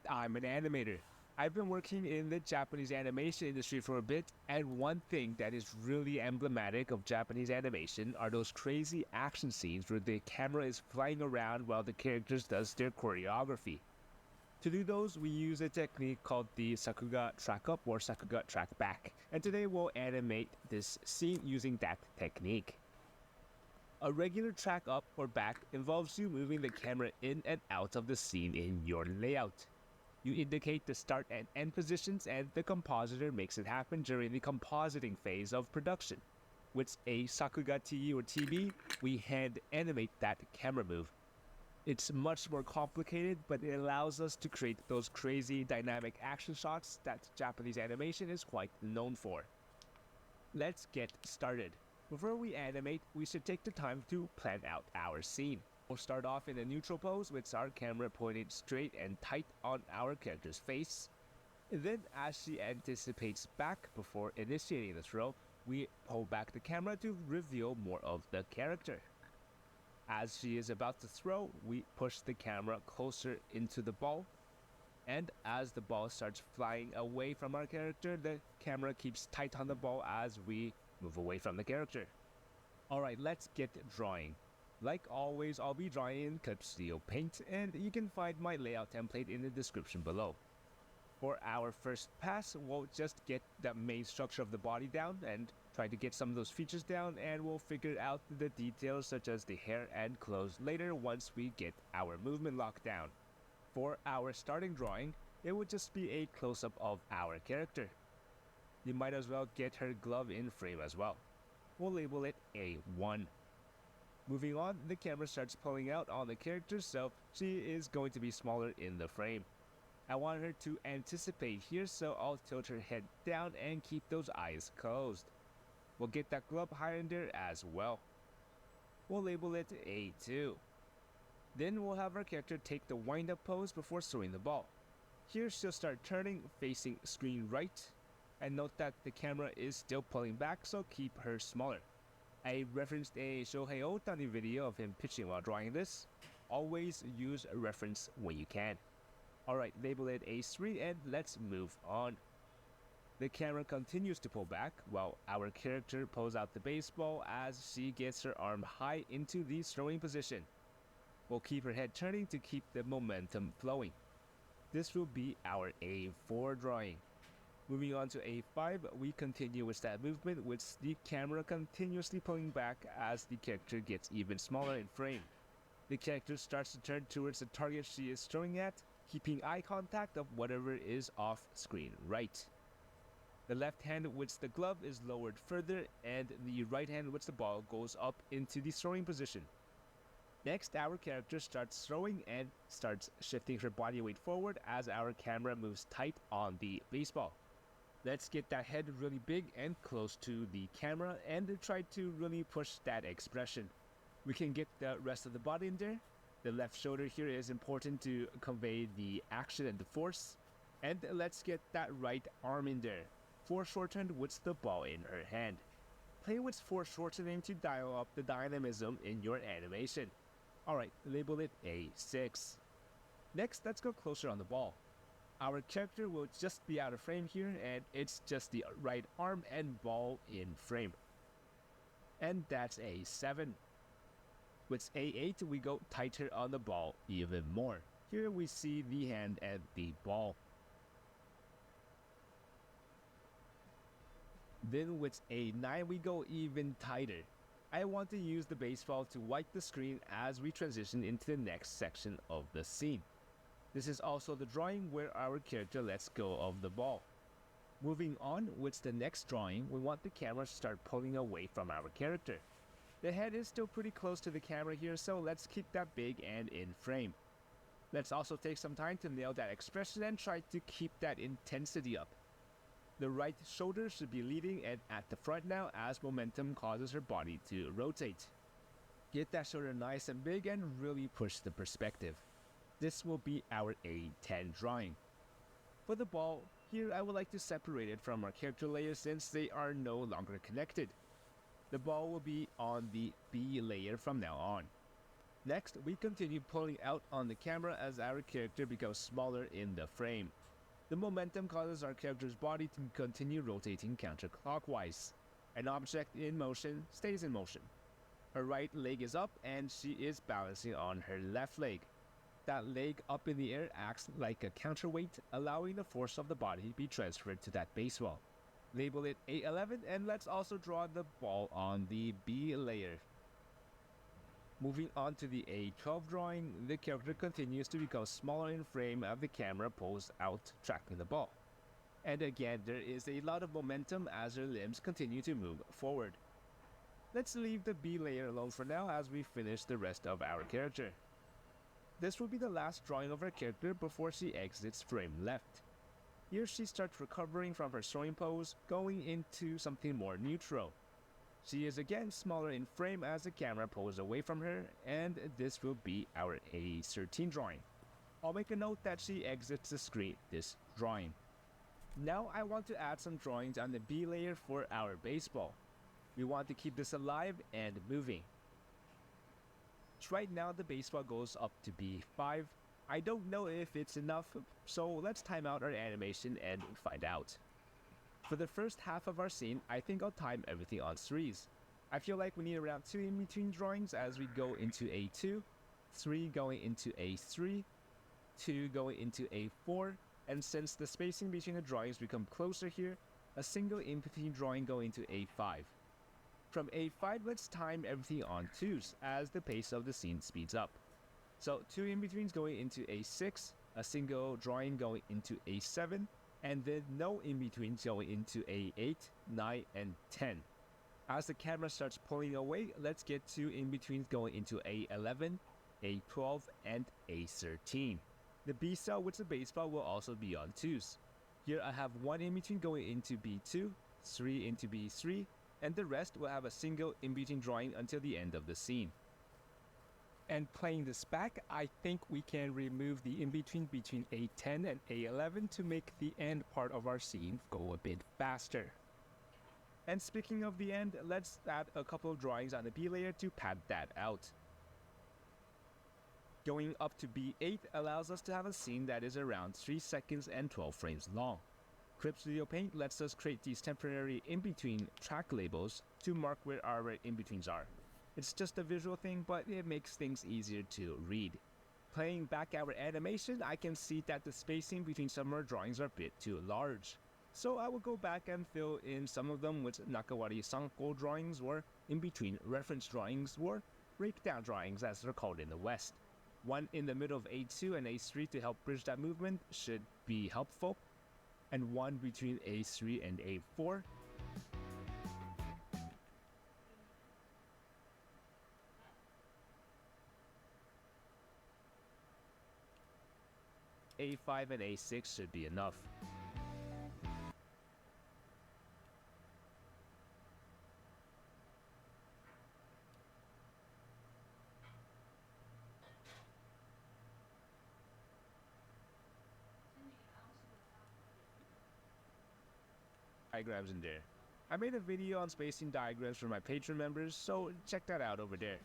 Speaker 5: I'm an animator. I've been working in the Japanese animation industry for a bit, and one thing that is really emblematic of Japanese animation are those crazy action scenes where the camera is flying around while the characters does their choreography. To do those, we use a technique called the Sakuga track up or Sakuga track back, and today we'll animate this scene using that technique. A regular track up or back involves you moving the camera in and out of the scene in your layout. You indicate the start and end positions, and the compositor makes it happen during the compositing phase of production. With a Sakuga TE or TB, we hand animate that camera move. It's much more complicated, but it allows us to create those crazy dynamic action shots that Japanese animation is quite known for. Let's get started. Before we animate, we should take the time to plan out our scene. We'll start off in a neutral pose with our camera pointed straight and tight on our character's face. Then, as she anticipates back before initiating the throw, we pull back the camera to reveal more of the character. As she is about to throw, we push the camera closer into the ball. And as the ball starts flying away from our character, the camera keeps tight on the ball as we move away from the character. Alright, let's get drawing. Like always, I'll be drawing in Clipstudio Paint, and you can find my layout template in the description below. For our first pass, we'll just get the main structure of the body down and try to get some of those features down, and we'll figure out the details such as the hair and clothes later once we get our movement locked down. For our starting drawing, it would just be a close-up of our character. You might as well get her glove in frame as well. We'll label it A1. Moving on, the camera starts pulling out on the character, so she is going to be smaller in the frame. I want her to anticipate here, so I'll tilt her head down and keep those eyes closed. We'll get that glove higher in there as well. We'll label it A2. Then we'll have our character take the wind-up pose before throwing the ball. Here she'll start turning, facing screen right, and note that the camera is still pulling back, so keep her smaller. I referenced a Shohei Ohtani video of him pitching while drawing this. Always use a reference when you can. Alright, label it A3 and let's move on. The camera continues to pull back while our character pulls out the baseball as she gets her arm high into the throwing position. We'll keep her head turning to keep the momentum flowing. This will be our A4 drawing. Moving on to A5, we continue with that movement with the camera continuously pulling back as the character gets even smaller in frame. The character starts to turn towards the target she is throwing at, keeping eye contact of whatever is off screen right. The left hand with the glove is lowered further, and the right hand with the ball goes up into the throwing position. Next, our character starts throwing and starts shifting her body weight forward as our camera moves tight on the baseball. Let's get that head really big and close to the camera and try to really push that expression. We can get the rest of the body in there. The left shoulder here is important to convey the action and the force. And let's get that right arm in there. Foreshortened with the ball in her hand. Play with foreshortening to dial up the dynamism in your animation. Alright, label it A6. Next, let's go closer on the ball. Our character will just be out of frame here, and it's just the right arm and ball in frame. And that's A7. With A8, we go tighter on the ball even more. Here we see the hand and the ball. Then with A9, we go even tighter. I want to use the baseball to wipe the screen as we transition into the next section of the scene. This is also the drawing where our character lets go of the ball. Moving on with the next drawing, we want the camera to start pulling away from our character. The head is still pretty close to the camera here, so let's keep that big and in frame. Let's also take some time to nail that expression and try to keep that intensity up. The right shoulder should be leading and at the front now as momentum causes her body to rotate. Get that shoulder nice and big and really push the perspective. This will be our A10 drawing. For the ball, here I would like to separate it from our character layer since they are no longer connected. The ball will be on the B layer from now on. Next, we continue pulling out on the camera as our character becomes smaller in the frame. The momentum causes our character's body to continue rotating counterclockwise. An object in motion stays in motion. Her right leg is up and she is balancing on her left leg. That leg up in the air acts like a counterweight, allowing the force of the body to be transferred to that baseball. Label it A11 and let's also draw the ball on the B layer. Moving on to the A12 drawing, the character continues to become smaller in frame as the camera pulls out, tracking the ball. And again, there is a lot of momentum as her limbs continue to move forward. Let's leave the B layer alone for now as we finish the rest of our character. This will be the last drawing of our character before she exits frame left. Here she starts recovering from her soaring pose, going into something more neutral. She is again smaller in frame as the camera pulls away from her, and this will be our A13 drawing. I'll make a note that she exits the screen this drawing. Now I want to add some drawings on the B layer for our baseball. We want to keep this alive and moving. Right now the baseball goes up to B5. I don't know if it's enough, so let's time out our animation and find out. For the first half of our scene, I think I'll time everything on 3s. I feel like we need around 2 in between drawings as we go into A2, 3 going into A3, 2 going into A4, and since the spacing between the drawings become closer here, a single in between drawing going into A5. From A5, let's time everything on 2s as the pace of the scene speeds up. So 2 in-betweens going into A6, a single drawing going into A7, and then no in-betweens going into A8, 9, and 10. As the camera starts pulling away, let's get 2 in-betweens going into A11, A12, and A13. The B cell with the baseball will also be on 2s. Here I have 1 in-between going into B2, 3 into B3, and the rest will have a single in-between drawing until the end of the scene. And playing this back, I think we can remove the in-between between A10 and A11 to make the end part of our scene go a bit faster. And speaking of the end, let's add a couple of drawings on the B layer to pad that out. Going up to B8 allows us to have a scene that is around 3 seconds and 12 frames long. Crip Studio Paint lets us create these temporary in-between track labels to mark where our in-betweens are. It's just a visual thing, but it makes things easier to read. Playing back our animation, I can see that the spacing between some of our drawings are a bit too large. So I will go back and fill in some of them with Nakawari Sanko drawings or in-between reference drawings or breakdown drawings as they're called in the West. One in the middle of A2 and A3 to help bridge that movement should be helpful, and one between A3 and A4. A5 and A6 should be enough. Diagrams in there. I made a video on spacing diagrams for my Patreon members, so check that out over there.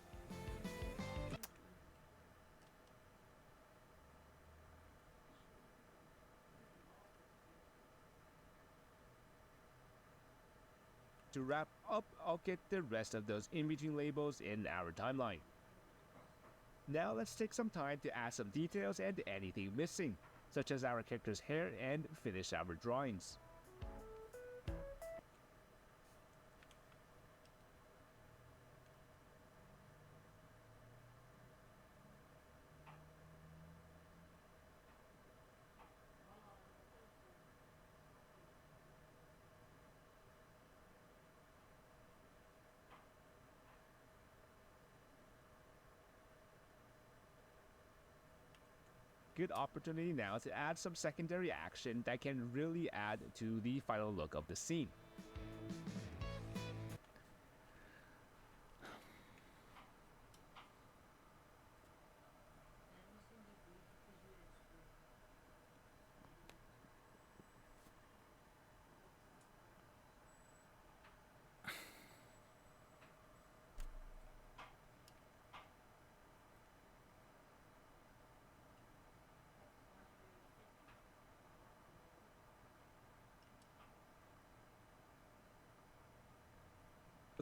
Speaker 5: To wrap up, I'll get the rest of those in-between labels in our timeline. Now let's take some time to add some details and anything missing, such as our character's hair, and finish our drawings. Good opportunity now to add some secondary action that can really add to the final look of the scene.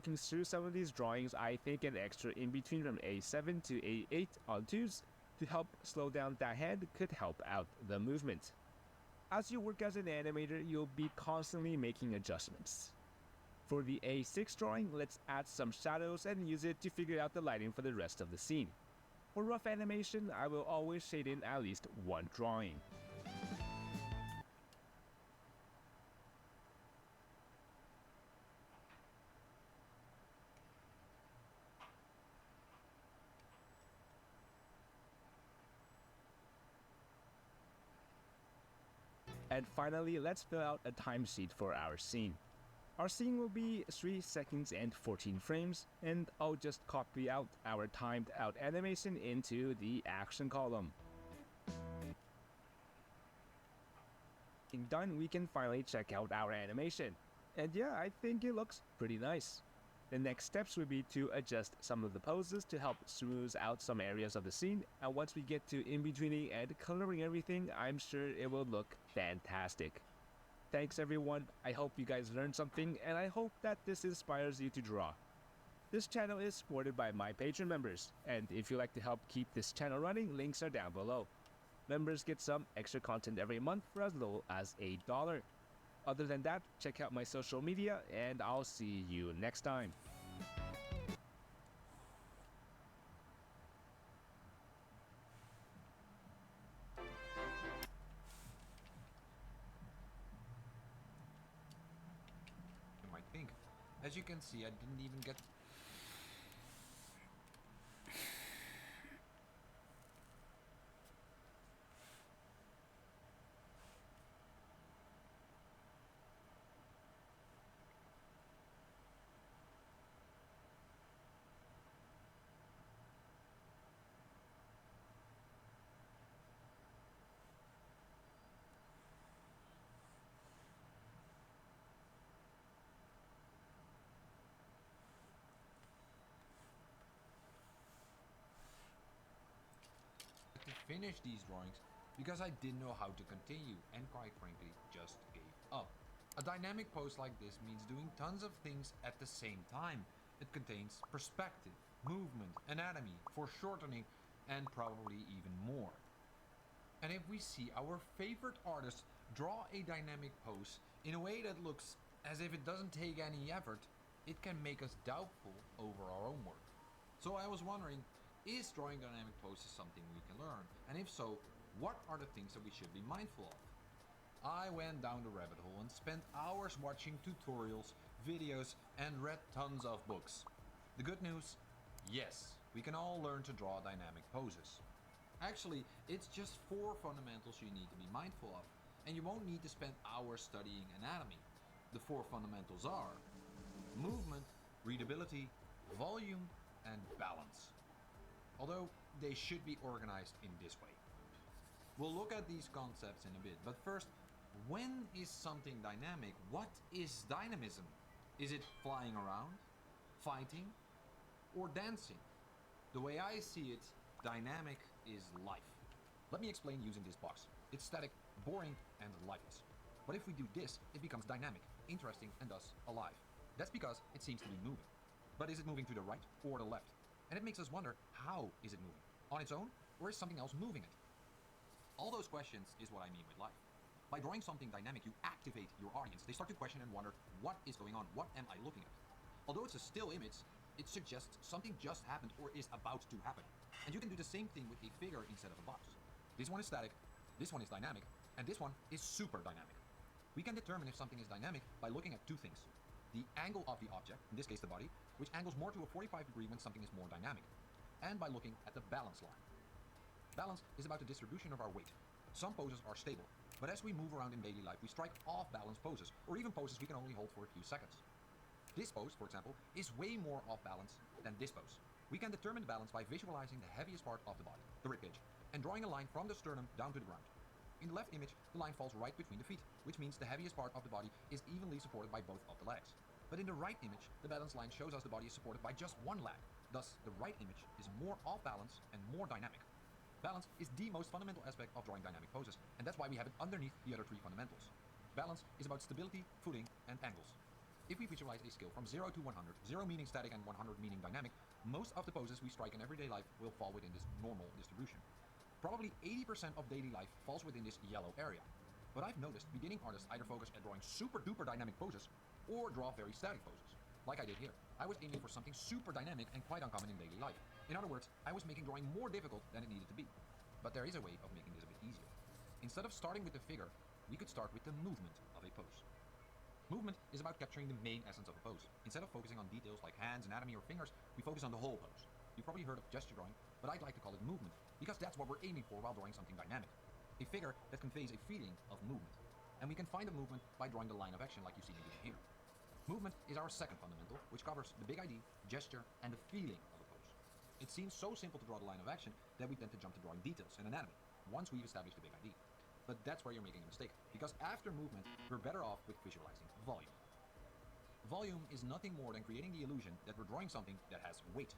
Speaker 5: looking through some of these drawings, I think an extra in between from A7 to A8 on 2s to help slow down that hand could help out the movement. As you work as an animator, you'll be constantly making adjustments. For the A6 drawing, let's add some shadows and use it to figure out the lighting for the rest of the scene. For rough animation, I will always shade in at least one drawing. And finally, let's fill out a timesheet for our scene. Our scene will be 3 seconds and 14 frames, and I'll just copy out our timed out animation into the action column. Being done, we can finally check out our animation. And yeah, I think it looks pretty nice. The next steps would be to adjust some of the poses to help smooth out some areas of the scene, and once we get to in-betweening and coloring everything, I'm sure it will look fantastic. Thanks everyone, I hope you guys learned something, and I hope that this inspires you to draw. This channel is supported by my Patreon members, and if you'd like to help keep this channel running, links are down below. Members get some extra content every month for as low as $8. Other than that, check out my social media, and I'll see you next time.
Speaker 6: You might think. As you can see, I didn't even get... to finish these drawings because I didn't know how to continue and quite frankly just gave up. A dynamic pose like this means doing tons of things at the same time. It contains perspective, movement, anatomy, foreshortening, and probably even more. And if we see our favorite artists draw a dynamic pose in a way that looks as if it doesn't take any effort, it can make us doubtful over our own work. So I was wondering, is drawing dynamic poses something we can learn? And if so, what are the things that we should be mindful of? I went down the rabbit hole and spent hours watching tutorials, videos, and read tons of books. The good news? Yes, we can all learn to draw dynamic poses. Actually, it's just 4 fundamentals you need to be mindful of, and you won't need to spend hours studying anatomy. The 4 fundamentals are movement, readability, volume, and balance. Although they should be organized in this way. We'll look at these concepts in a bit, but first, when is something dynamic? What is dynamism? Is it flying around, fighting, or dancing? The way I see it, dynamic is life. Let me explain using this box. It's static, boring, and lifeless. But if we do this, it becomes dynamic, interesting, and thus alive. That's because it seems to be moving. But is it moving to the right or the left? And it makes us wonder, how is it moving? On its own, or is something else moving it? All those questions is what I mean with life. By drawing something dynamic, you activate your audience. They start to question and wonder, what is going on? What am I looking at? Although it's a still image, it suggests something just happened or is about to happen. And you can do the same thing with a figure instead of a box. This one is static, this one is dynamic, and this one is super dynamic. We can determine if something is dynamic by looking at 2 things. The angle of the object, in this case the body, which angles more to a 45 degree when something is more dynamic, and by looking at the balance line. Balance is about the distribution of our weight. Some poses are stable, but as we move around in daily life, we strike off-balance poses, or even poses we can only hold for a few seconds. This pose, for example, is way more off-balance than this pose. We can determine the balance by visualizing the heaviest part of the body, the ribcage, and drawing a line from the sternum down to the ground. In the left image, the line falls right between the feet, which means the heaviest part of the body is evenly supported by both of the legs. But in the right image, the balance line shows us the body is supported by just one leg. Thus, the right image is more off-balance and more dynamic. Balance is the most fundamental aspect of drawing dynamic poses, and that's why we have it underneath the other 3 fundamentals. Balance is about stability, footing, and angles. If we visualize a skill from 0 to 100, 0 meaning static and 100 meaning dynamic, most of the poses we strike in everyday life will fall within this normal distribution. Probably 80% of daily life falls within this yellow area. But I've noticed beginning artists either focus at drawing super duper dynamic poses or draw very static poses. Like I did here. I was aiming for something super dynamic and quite uncommon in daily life. In other words, I was making drawing more difficult than it needed to be. But there is a way of making this a bit easier. Instead of starting with the figure, we could start with the movement of a pose. Movement is about capturing the main essence of a pose. Instead of focusing on details like hands, anatomy, or fingers, we focus on the whole pose. You've probably heard of gesture drawing, but I'd like to call it movement, because that's what we're aiming for while drawing something dynamic. A figure that conveys a feeling of movement. And we can find a movement by drawing the line of action like you see me doing here. Movement is our second fundamental, which covers the big idea, gesture, and the feeling of a pose. It seems so simple to draw the line of action that we tend to jump to drawing details and anatomy, once we've established the big idea. But that's where you're making a mistake, because after movement, we're better off with visualizing volume. Volume is nothing more than creating the illusion that we're drawing something that has weight.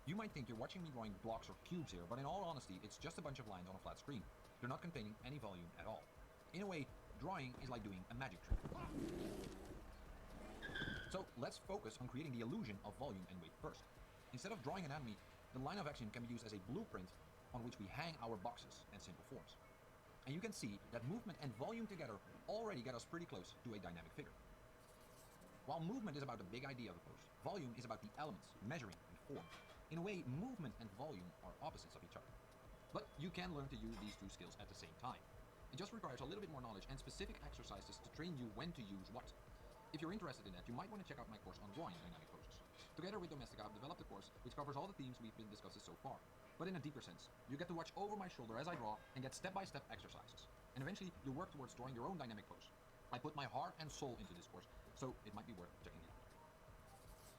Speaker 6: You might think you're watching me drawing blocks or cubes here, but in all honesty, it's just a bunch of lines on a flat screen. They're not containing any volume at all. In a way, drawing is like doing a magic trick. So let's focus on creating the illusion of volume and weight first. Instead of drawing anatomy, the line of action can be used as a blueprint on which we hang our boxes and simple forms. And you can see that movement and volume together already get us pretty close to a dynamic figure. While movement is about the big idea of a pose, volume is about the elements, measuring, and form. In a way, movement and volume are opposites of each other. But you can learn to use these two skills at the same time. It just requires a little bit more knowledge and specific exercises to train you when to use what. If you're interested in that, you might want to check out my course on drawing dynamic poses. Together with Domestika, I've developed a course which covers all the themes we've been discussing so far. But in a deeper sense, you get to watch over my shoulder as I draw and get step-by-step exercises. And eventually, you work towards drawing your own dynamic pose. I put my heart and soul into this course, so it might be worth checking it out.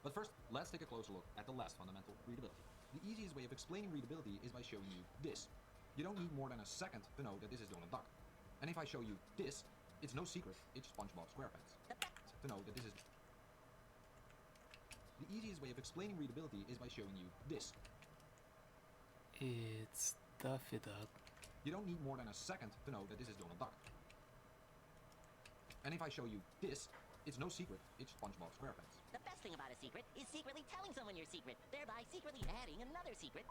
Speaker 6: But first, let's take a closer look at the last fundamental, readability. The easiest way of explaining readability is by showing you this. You don't need more than a second to know that this is Donald Duck. And if I show you this, it's no secret, it's SpongeBob SquarePants. To know that this is... The easiest way of explaining readability is by showing you this.
Speaker 1: It's Daffy Duck.
Speaker 6: You don't need more than a second to know that this is Donald Duck. And if I show you this, it's no secret, it's SpongeBob SquarePants.
Speaker 7: The best thing about a secret is secretly telling someone your secret, thereby secretly adding another secret.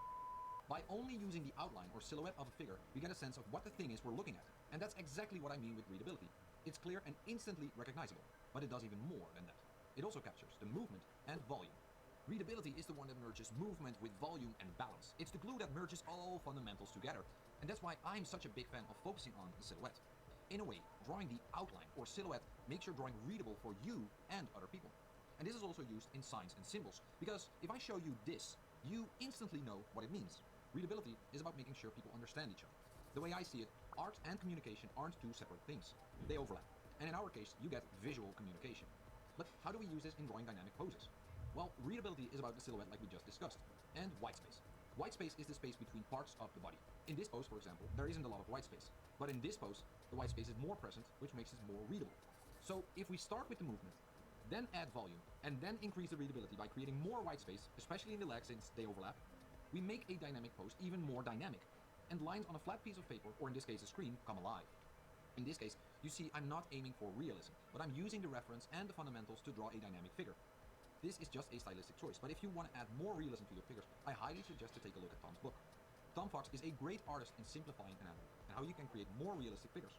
Speaker 6: By only using the outline or silhouette of a figure, we get a sense of what the thing is we're looking at. And that's exactly what I mean with readability. It's clear and instantly recognizable, but it does even more than that. It also captures the movement and volume. Readability is the one that merges movement with volume and balance. It's the glue that merges all fundamentals together. And that's why I'm such a big fan of focusing on the silhouette. In a way, drawing the outline or silhouette makes your drawing readable for you and other people. And this is also used in signs and symbols, because if I show you this, you instantly know what it means. Readability is about making sure people understand each other. The way I see it, art and communication aren't two separate things. They overlap. And in our case, you get visual communication. But how do we use this in drawing dynamic poses? Well, readability is about the silhouette like we just discussed, and white space. White space is the space between parts of the body. In this pose, for example, there isn't a lot of white space. But in this pose, the white space is more present, which makes it more readable. So if we start with the movement, then add volume, and then increase the readability by creating more white space, especially in the legs since they overlap, we make a dynamic pose even more dynamic. And lines on a flat piece of paper, or in this case a screen, come alive. In this case, you see I'm not aiming for realism, but I'm using the reference and the fundamentals to draw a dynamic figure. This is just a stylistic choice, but if you want to add more realism to your figures, I highly suggest to take a look at Tom's book. Tom Fox is a great artist in simplifying anatomy, and how you can create more realistic figures.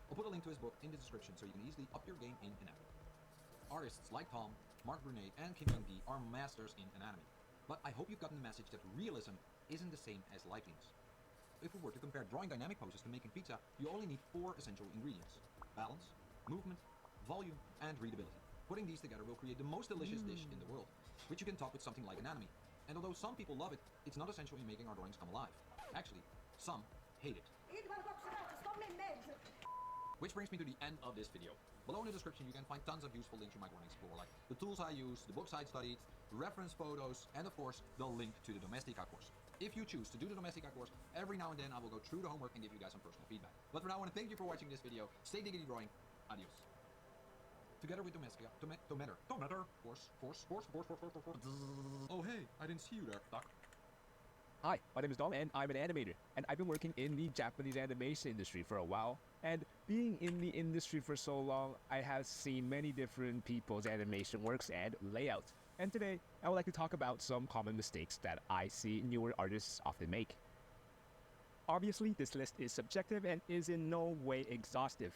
Speaker 6: I'll put a link to his book in the description so you can easily up your game in anatomy. Artists like Tom, Mark Brunet, and Kim Young-gi are masters in anatomy. But I hope you've gotten the message that realism isn't the same as likeliness. If we were to compare drawing dynamic poses to making pizza, you only need 4 essential ingredients: balance, movement, volume, and readability. Putting these together will create the most delicious dish in the world, which you can top with something like anatomy. And although some people love it, it's not essential in making our drawings come alive. Actually, some hate it. Which brings me to the end of this video. Below in the description you can find tons of useful links you might want to explore, like the tools I use, the books I studied, reference photos, and of course, the link to the Domestika course. If you choose to do the Domestika course, every now and then I will go through the homework and give you guys some personal feedback. But for now, I want to thank you for watching this video. Stay diggity drawing. Adios. Together with Domestika, force. Oh hey, I didn't see you there, Duck.
Speaker 5: Hi, my name is Dom and I'm an animator, and I've been working in the Japanese animation industry for a while. And being in the industry for so long, I have seen many different people's animation works and layouts. And today, I would like to talk about some common mistakes that I see newer artists often make. Obviously, this list is subjective and is in no way exhaustive.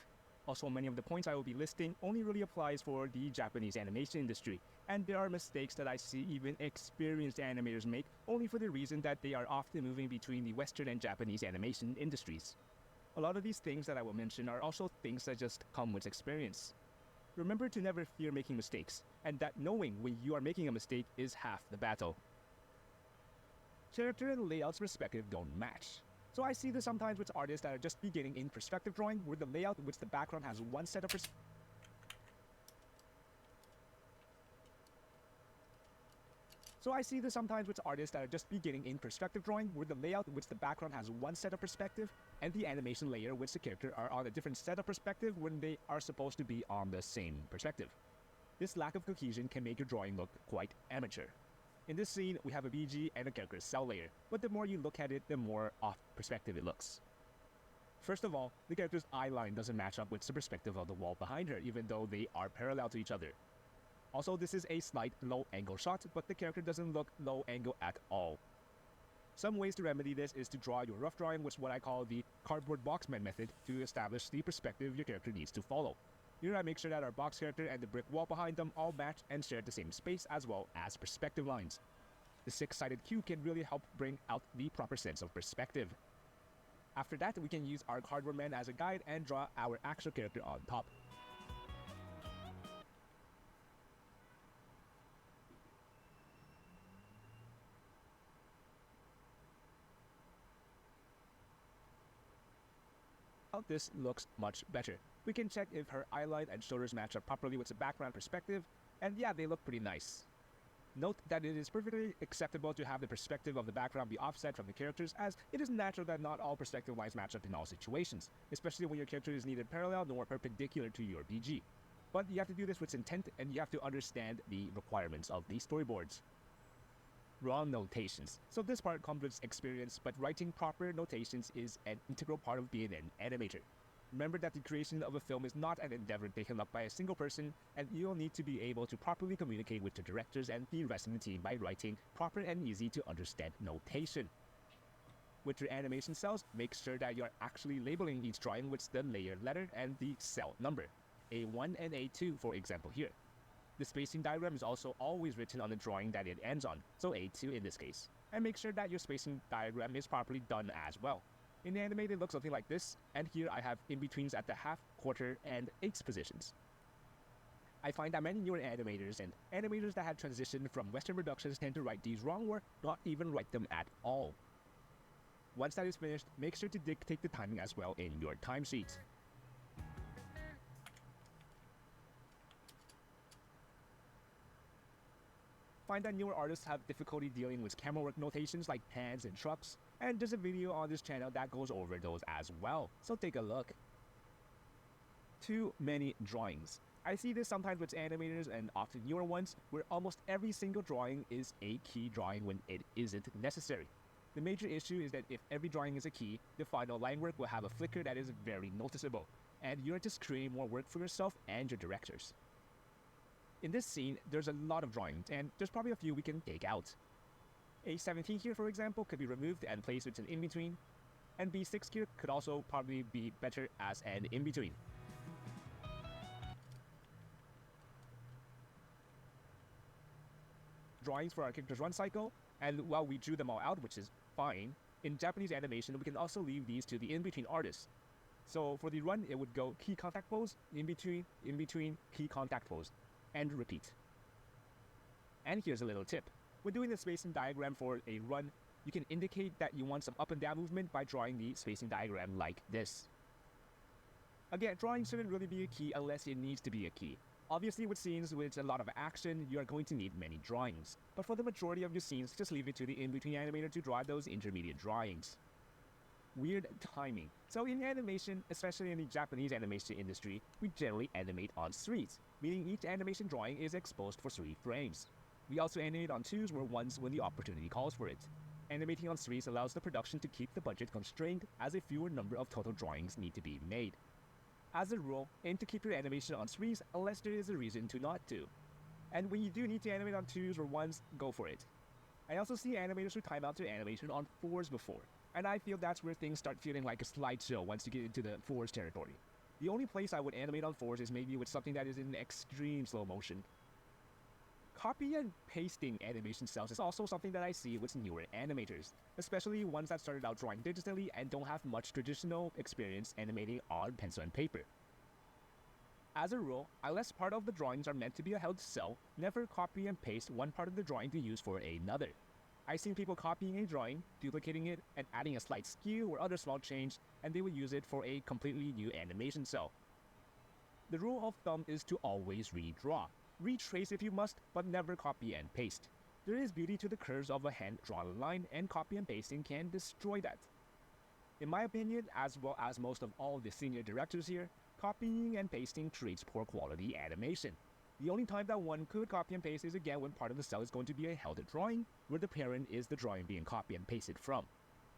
Speaker 5: Also, many of the points I will be listing only really applies for the Japanese animation industry, and there are mistakes that I see even experienced animators make only for the reason that they are often moving between the Western and Japanese animation industries. A lot of these things that I will mention are also things that just come with experience. Remember to never fear making mistakes, and that knowing when you are making a mistake is half the battle. Character and layout's perspective don't match. So I see this sometimes with artists that are just beginning in perspective drawing, where the layout in which the background has one set of perspective, and the animation layer which the character are on a different set of perspective when they are supposed to be on the same perspective. This lack of cohesion can make your drawing look quite amateur. In this scene, we have a BG and a character's cell layer, but the more you look at it, the more off perspective it looks. First of all, the character's eye line doesn't match up with the perspective of the wall behind her, even though they are parallel to each other. Also, this is a slight low angle shot, but the character doesn't look low angle at all. Some ways to remedy this is to draw your rough drawing with what I call the cardboard boxman method to establish the perspective your character needs to follow. Here I make sure that our box character and the brick wall behind them all match and share the same space as well as perspective lines. The six-sided cube can really help bring out the proper sense of perspective. After that, we can use our cardboard man as a guide and draw our actual character on top. This looks much better. We can check if her eyeline and shoulders match up properly with the background perspective, and yeah, they look pretty nice. Note that it is perfectly acceptable to have the perspective of the background be offset from the characters, as it is natural that not all perspective lines match up in all situations, especially when your character is neither parallel nor perpendicular to your BG. But you have to do this with intent, and you have to understand the requirements of the storyboards. Wrong notations. So this part comes with experience, but writing proper notations is an integral part of being an animator. Remember that the creation of a film is not an endeavor taken up by a single person, and you'll need to be able to properly communicate with the directors and the rest of the team by writing proper and easy to understand notation. With your animation cells, make sure that you're actually labeling each drawing with the layer letter and the cell number. A1 and A2 for example here. The spacing diagram is also always written on the drawing that it ends on, so A2 in this case. And make sure that your spacing diagram is properly done as well. In animated it looks something like this, and here I have in-betweens at the half, quarter, and eighths positions. I find that many newer animators and animators that have transitioned from Western productions tend to write these wrong or not even write them at all. Once that is finished, make sure to dictate the timing as well in your timesheet. Find that newer artists have difficulty dealing with camera work notations like pans and trucks, and there's a video on this channel that goes over those as well, so take a look. Too many drawings. I see this sometimes with animators and often newer ones, where almost every single drawing is a key drawing when it isn't necessary. The major issue is that if every drawing is a key, the final line work will have a flicker that is very noticeable, and you're just creating more work for yourself and your directors. In this scene, there's a lot of drawings, and there's probably a few we can take out. A17 here, for example, could be removed and placed with an in-between, and B6 here could also probably be better as an in-between. Drawings for our character's run cycle, and while we drew them all out, which is fine, in Japanese animation we can also leave these to the in-between artists. So for the run, it would go key contact pose, in-between, key contact pose, and repeat. And here's a little tip. When doing the spacing diagram for a run, you can indicate that you want some up and down movement by drawing the spacing diagram like this. Again, drawing shouldn't really be a key unless it needs to be a key. Obviously with scenes with a lot of action, you are going to need many drawings. But for the majority of your scenes, just leave it to the in-between animator to draw those intermediate drawings. Weird timing. So in animation, especially in the Japanese animation industry, we generally animate on 3s, meaning each animation drawing is exposed for 3 frames. We also animate on 2s or 1s when the opportunity calls for it. Animating on series allows the production to keep the budget constrained, as a fewer number of total drawings need to be made. As a rule, aim to keep your animation on series unless there is a reason to not to. And when you do need to animate on 2s or 1s, go for it. I also see animators who time out their animation on 4s before, and I feel that's where things start feeling like a slideshow once you get into the 4s territory. The only place I would animate on 4s is maybe with something that is in extreme slow motion. Copy and pasting animation styles is also something that I see with newer animators, especially ones that started out drawing digitally and don't have much traditional experience animating on pencil and paper. As a rule, unless part of the drawings are meant to be a held cell, never copy and paste one part of the drawing to use for another. I've seen people copying a drawing, duplicating it, and adding a slight skew or other small change, and they would use it for a completely new animation cell. The rule of thumb is to always redraw. Retrace if you must, but never copy and paste. There is beauty to the curves of a hand-drawn line, and copy and pasting can destroy that. In my opinion, as well as most of all the senior directors here, copying and pasting creates poor quality animation. The only time that one could copy and paste is again when part of the cell is going to be a held drawing, where the parent is the drawing being copied and pasted from.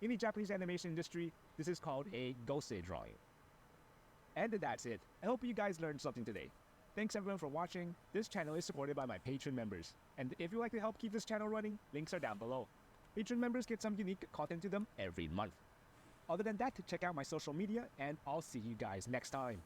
Speaker 5: In the Japanese animation industry, this is called a gosei drawing. And that's it. I hope you guys learned something today. Thanks everyone for watching. This channel is supported by my Patreon members, and if you'd like to help keep this channel running, links are down below. Patreon members get some unique content to them every month. Other than that, check out my social media, and I'll see you guys next time.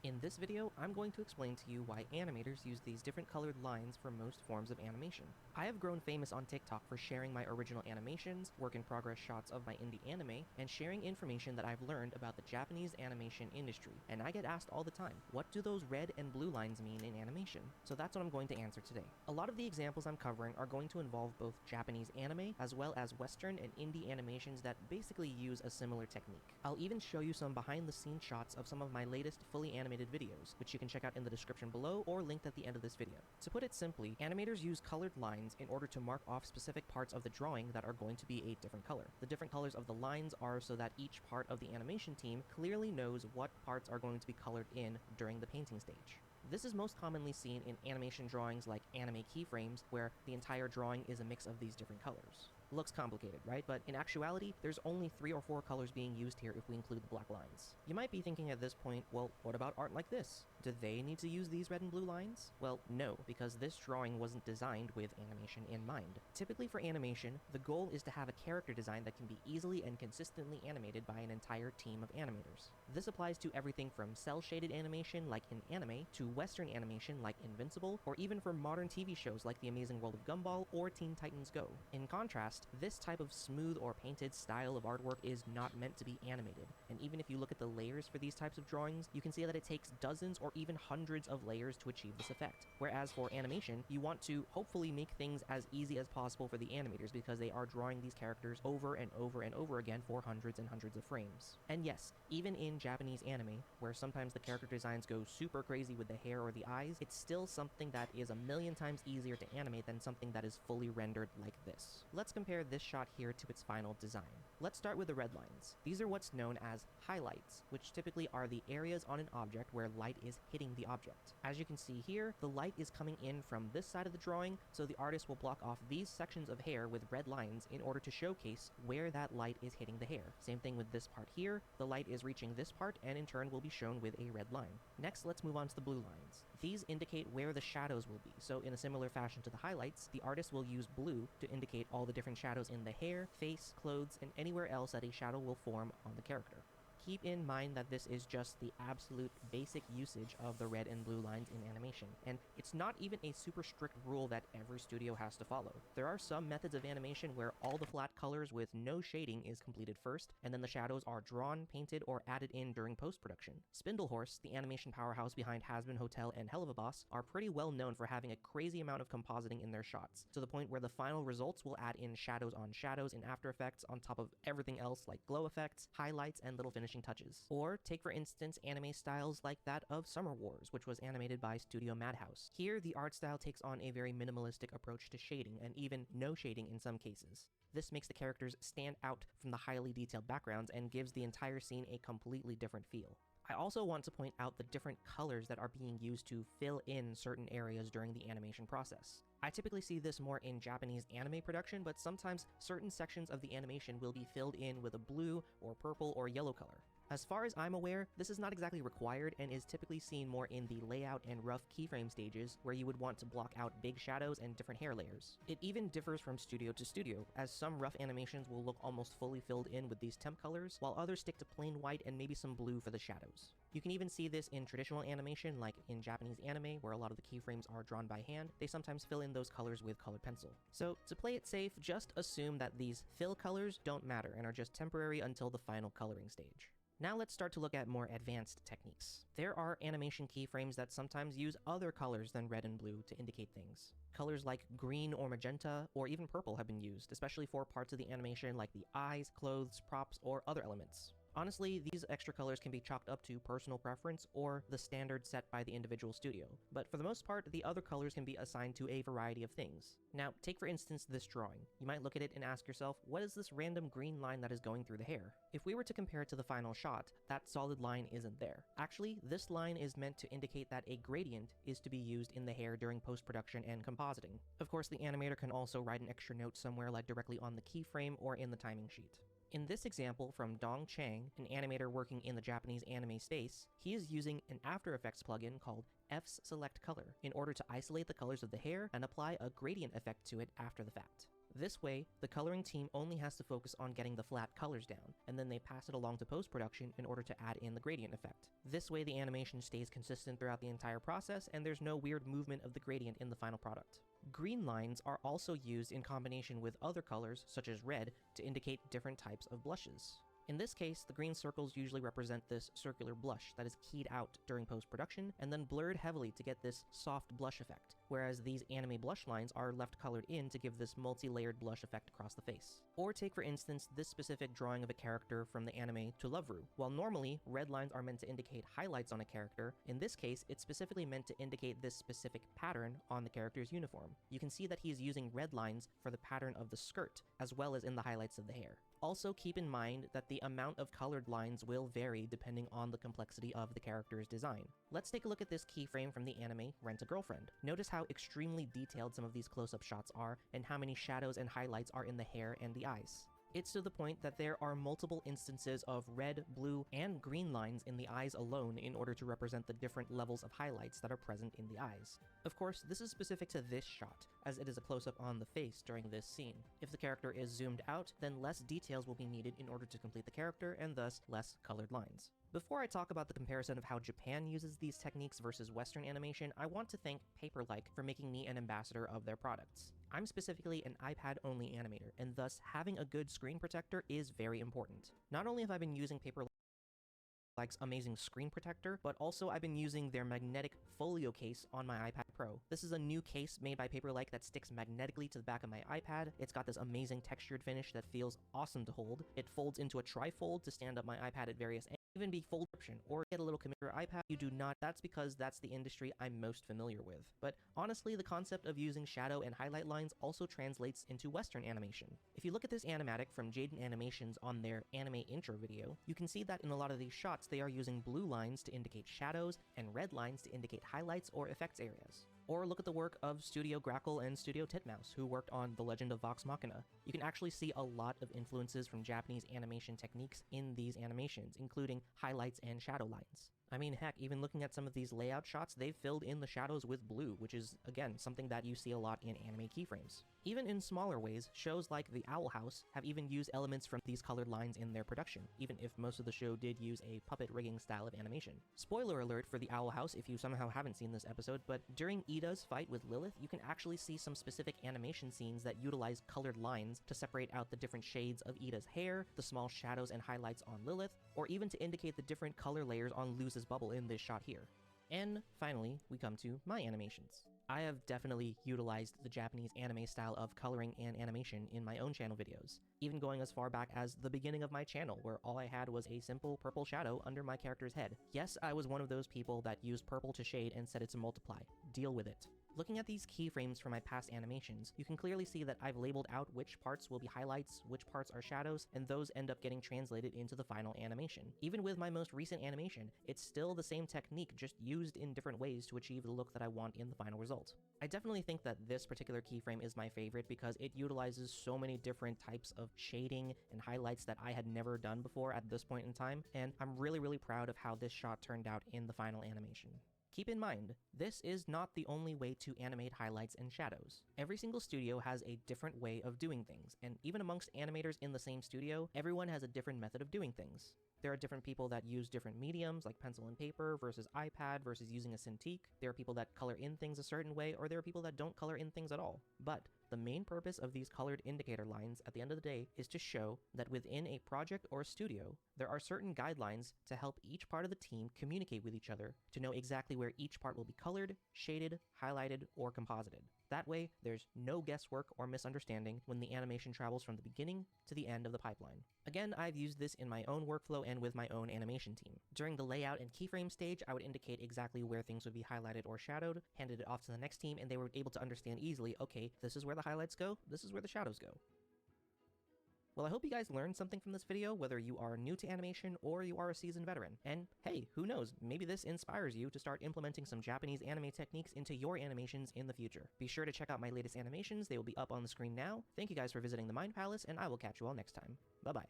Speaker 2: In this video, I'm going to explain to you why animators use these different colored lines for most forms of animation. I have grown famous on TikTok for sharing my original animations, work-in-progress shots of my indie anime, and sharing information that I've learned about the Japanese animation industry, and I get asked all the time, what do those red and blue lines mean in animation? So that's what I'm going to answer today. A lot of the examples I'm covering are going to involve both Japanese anime, as well as Western and indie animations that basically use a similar technique. I'll even show you some behind-the-scenes shots of some of my latest fully animated videos, which you can check out in the description below or linked at the end of this video. To put it simply, animators use colored lines in order to mark off specific parts of the drawing that are going to be a different color. The different colors of the lines are so that each part of the animation team clearly knows what parts are going to be colored in during the painting stage. This is most commonly seen in animation drawings like anime keyframes, where the entire drawing is a mix of these different colors. Looks complicated, right? But in actuality, there's only 3 or 4 colors being used here if we include the black lines. You might be thinking at this point, well, what about art like this? Do they need to use these red and blue lines? Well, no, because this drawing wasn't designed with animation in mind. Typically for animation, the goal is to have a character design that can be easily and consistently animated by an entire team of animators. This applies to everything from cel-shaded animation like in anime, to Western animation like Invincible, or even for modern TV shows like The Amazing World of Gumball or Teen Titans Go. In contrast, this type of smooth or painted style of artwork is not meant to be animated, and even if you look at the layers for these types of drawings, you can see that it takes dozens or even hundreds of layers to achieve this effect. Whereas for animation, you want to hopefully make things as easy as possible for the animators because they are drawing these characters over and over and over again for hundreds and hundreds of frames. And yes, even in Japanese anime, where sometimes the character designs go super crazy with the hair or the eyes, it's still something that is a million times easier to animate than something that is fully rendered like this. Let's compare this shot here to its final design. Let's start with the red lines. These are what's known as highlights, which typically are the areas on an object where light is hitting the object. As you can see here, the light is coming in from this side of the drawing, so the artist will block off these sections of hair with red lines in order to showcase where that light is hitting the hair. Same thing with this part here, the light is reaching this part and in turn will be shown with a red line. Next, let's move on to the blue lines. These indicate where the shadows will be, so in a similar fashion to the highlights, the artist will use blue to indicate all the different shadows in the hair, face, clothes, and anywhere else that a shadow will form on the character. Keep in mind that this is just the absolute basic usage of the red and blue lines in animation, and it's not even a super strict rule that every studio has to follow. There are some methods of animation where all the flat colors with no shading is completed first, and then the shadows are drawn, painted, or added in during post-production. Spindlehorse, the animation powerhouse behind Hazbin Hotel and Hell of a Boss, are pretty well known for having a crazy amount of compositing in their shots, to the point where the final results will add in shadows on shadows in After Effects on top of everything else like glow effects, highlights, and little finishing touches. Or take for instance anime styles like that of Summer Wars, which was animated by Studio Madhouse. Here the art style takes on a very minimalistic approach to shading, and even no shading in some cases. This makes the characters stand out from the highly detailed backgrounds and gives the entire scene a completely different feel. I also want to point out the different colors that are being used to fill in certain areas during the animation process. I typically see this more in Japanese anime production, but sometimes certain sections of the animation will be filled in with a blue or purple or yellow color. As far as I'm aware, this is not exactly required and is typically seen more in the layout and rough keyframe stages where you would want to block out big shadows and different hair layers. It even differs from studio to studio, as some rough animations will look almost fully filled in with these temp colors, while others stick to plain white and maybe some blue for the shadows. You can even see this in traditional animation, like in Japanese anime, where a lot of the keyframes are drawn by hand. They sometimes fill in those colors with colored pencil. So to play it safe, just assume that these fill colors don't matter and are just temporary until the final coloring stage. Now let's start to look at more advanced techniques. There are animation keyframes that sometimes use other colors than red and blue to indicate things. Colors like green or magenta, or even purple have been used, especially for parts of the animation like the eyes, clothes, props, or other elements. Honestly, these extra colors can be chalked up to personal preference or the standard set by the individual studio, but for the most part, the other colors can be assigned to a variety of things. Now, take for instance this drawing. You might look at it and ask yourself, what is this random green line that is going through the hair? If we were to compare it to the final shot, that solid line isn't there. Actually, this line is meant to indicate that a gradient is to be used in the hair during post-production and compositing. Of course, the animator can also write an extra note somewhere, like directly on the keyframe or in the timing sheet. In this example from Dong Chang, an animator working in the Japanese anime space, he is using an After Effects plugin called F's Select Color in order to isolate the colors of the hair and apply a gradient effect to it after the fact. This way, the coloring team only has to focus on getting the flat colors down, and then they pass it along to post-production in order to add in the gradient effect. This way the animation stays consistent throughout the entire process, and there's no weird movement of the gradient in the final product. Green lines are also used in combination with other colors, such as red, to indicate different types of blushes. In this case, the green circles usually represent this circular blush that is keyed out during post-production and then blurred heavily to get this soft blush effect, whereas these anime blush lines are left colored in to give this multi-layered blush effect across the face. Or take for instance this specific drawing of a character from the anime To Love Ru. While normally red lines are meant to indicate highlights on a character, in this case it's specifically meant to indicate this specific pattern on the character's uniform. You can see that he is using red lines for the pattern of the skirt, as well as in the highlights of the hair. Also keep in mind that the amount of colored lines will vary depending on the complexity of the character's design. Let's take a look at this keyframe from the anime Rent a Girlfriend. Notice how extremely detailed some of these close-up shots are and how many shadows and highlights are in the hair and the eyes. It's to the point that there are multiple instances of red, blue, and green lines in the eyes alone in order to represent the different levels of highlights that are present in the eyes. Of course, this is specific to this shot, as it is a close-up on the face during this scene. If the character is zoomed out, then less details will be needed in order to complete the character, and thus less colored lines. Before I talk about the comparison of how Japan uses these techniques versus Western animation, I want to thank Paperlike for making me an ambassador of their products. I'm specifically an iPad-only animator, and thus having a good screen protector is very important. Not only have I been using Paperlike's amazing screen protector, but also I've been using their magnetic folio case on my iPad Pro. This is a new case made by Paperlike that sticks magnetically to the back of my iPad. It's got this amazing textured finish that feels awesome to hold. It folds into a trifold to stand up my iPad at various angles. Even be fold option or get a little computer iPad. You do not. That's because that's the industry I'm most familiar with. But honestly, the concept of using shadow and highlight lines also translates into Western animation. If you look at this animatic from Jaden Animations on their anime intro video, you can see that in a lot of these shots they are using blue lines to indicate shadows and red lines to indicate highlights or effects areas. Or look at the work of Studio Grackle and Studio Titmouse, who worked on The Legend of Vox Machina. You can actually see a lot of influences from Japanese animation techniques in these animations, including highlights and shadow lines. I mean, heck, even looking at some of these layout shots, they've filled in the shadows with blue, which is, again, something that you see a lot in anime keyframes. Even in smaller ways, shows like The Owl House have even used elements from these colored lines in their production, even if most of the show did use a puppet rigging style of animation. Spoiler alert for The Owl House if you somehow haven't seen this episode, but during Ida's fight with Lilith, you can actually see some specific animation scenes that utilize colored lines to separate out the different shades of Ida's hair, the small shadows and highlights on Lilith, or even to indicate the different color layers on Luz's bubble in this shot here. And finally, we come to my animations. I have definitely utilized the Japanese anime style of coloring and animation in my own channel videos, even going as far back as the beginning of my channel, where all I had was a simple purple shadow under my character's head. Yes, I was one of those people that used purple to shade and set it to multiply. Deal with it. Looking at these keyframes from my past animations, you can clearly see that I've labeled out which parts will be highlights, which parts are shadows, and those end up getting translated into the final animation. Even with my most recent animation, it's still the same technique, just used in different ways to achieve the look that I want in the final result. I definitely think that this particular keyframe is my favorite because it utilizes so many different types of shading and highlights that I had never done before at this point in time, and I'm really proud of how this shot turned out in the final animation. Keep in mind, this is not the only way to animate highlights and shadows. Every single studio has a different way of doing things, and even amongst animators in the same studio, everyone has a different method of doing things. There are different people that use different mediums, like pencil and paper versus iPad versus using a Cintiq. There are people that color in things a certain way, or there are people that don't color in things at all. But the main purpose of these colored indicator lines at the end of the day is to show that within a project or studio, there are certain guidelines to help each part of the team communicate with each other to know exactly where each part will be colored, shaded, highlighted, or composited. That way, there's no guesswork or misunderstanding when the animation travels from the beginning to the end of the pipeline. Again, I've used this in my own workflow and with my own animation team. During the layout and keyframe stage, I would indicate exactly where things would be highlighted or shadowed, handed it off to the next team, and they were able to understand easily, okay, this is where the highlights go, this is where the shadows go. Well, I hope you guys learned something from this video, whether you are new to animation or you are a seasoned veteran. And hey, who knows, maybe this inspires you to start implementing some Japanese anime techniques into your animations in the future. Be sure to check out my latest animations, they will be up on the screen now. Thank you guys for visiting the Mind Palace, and I will catch you all next time. Bye-bye.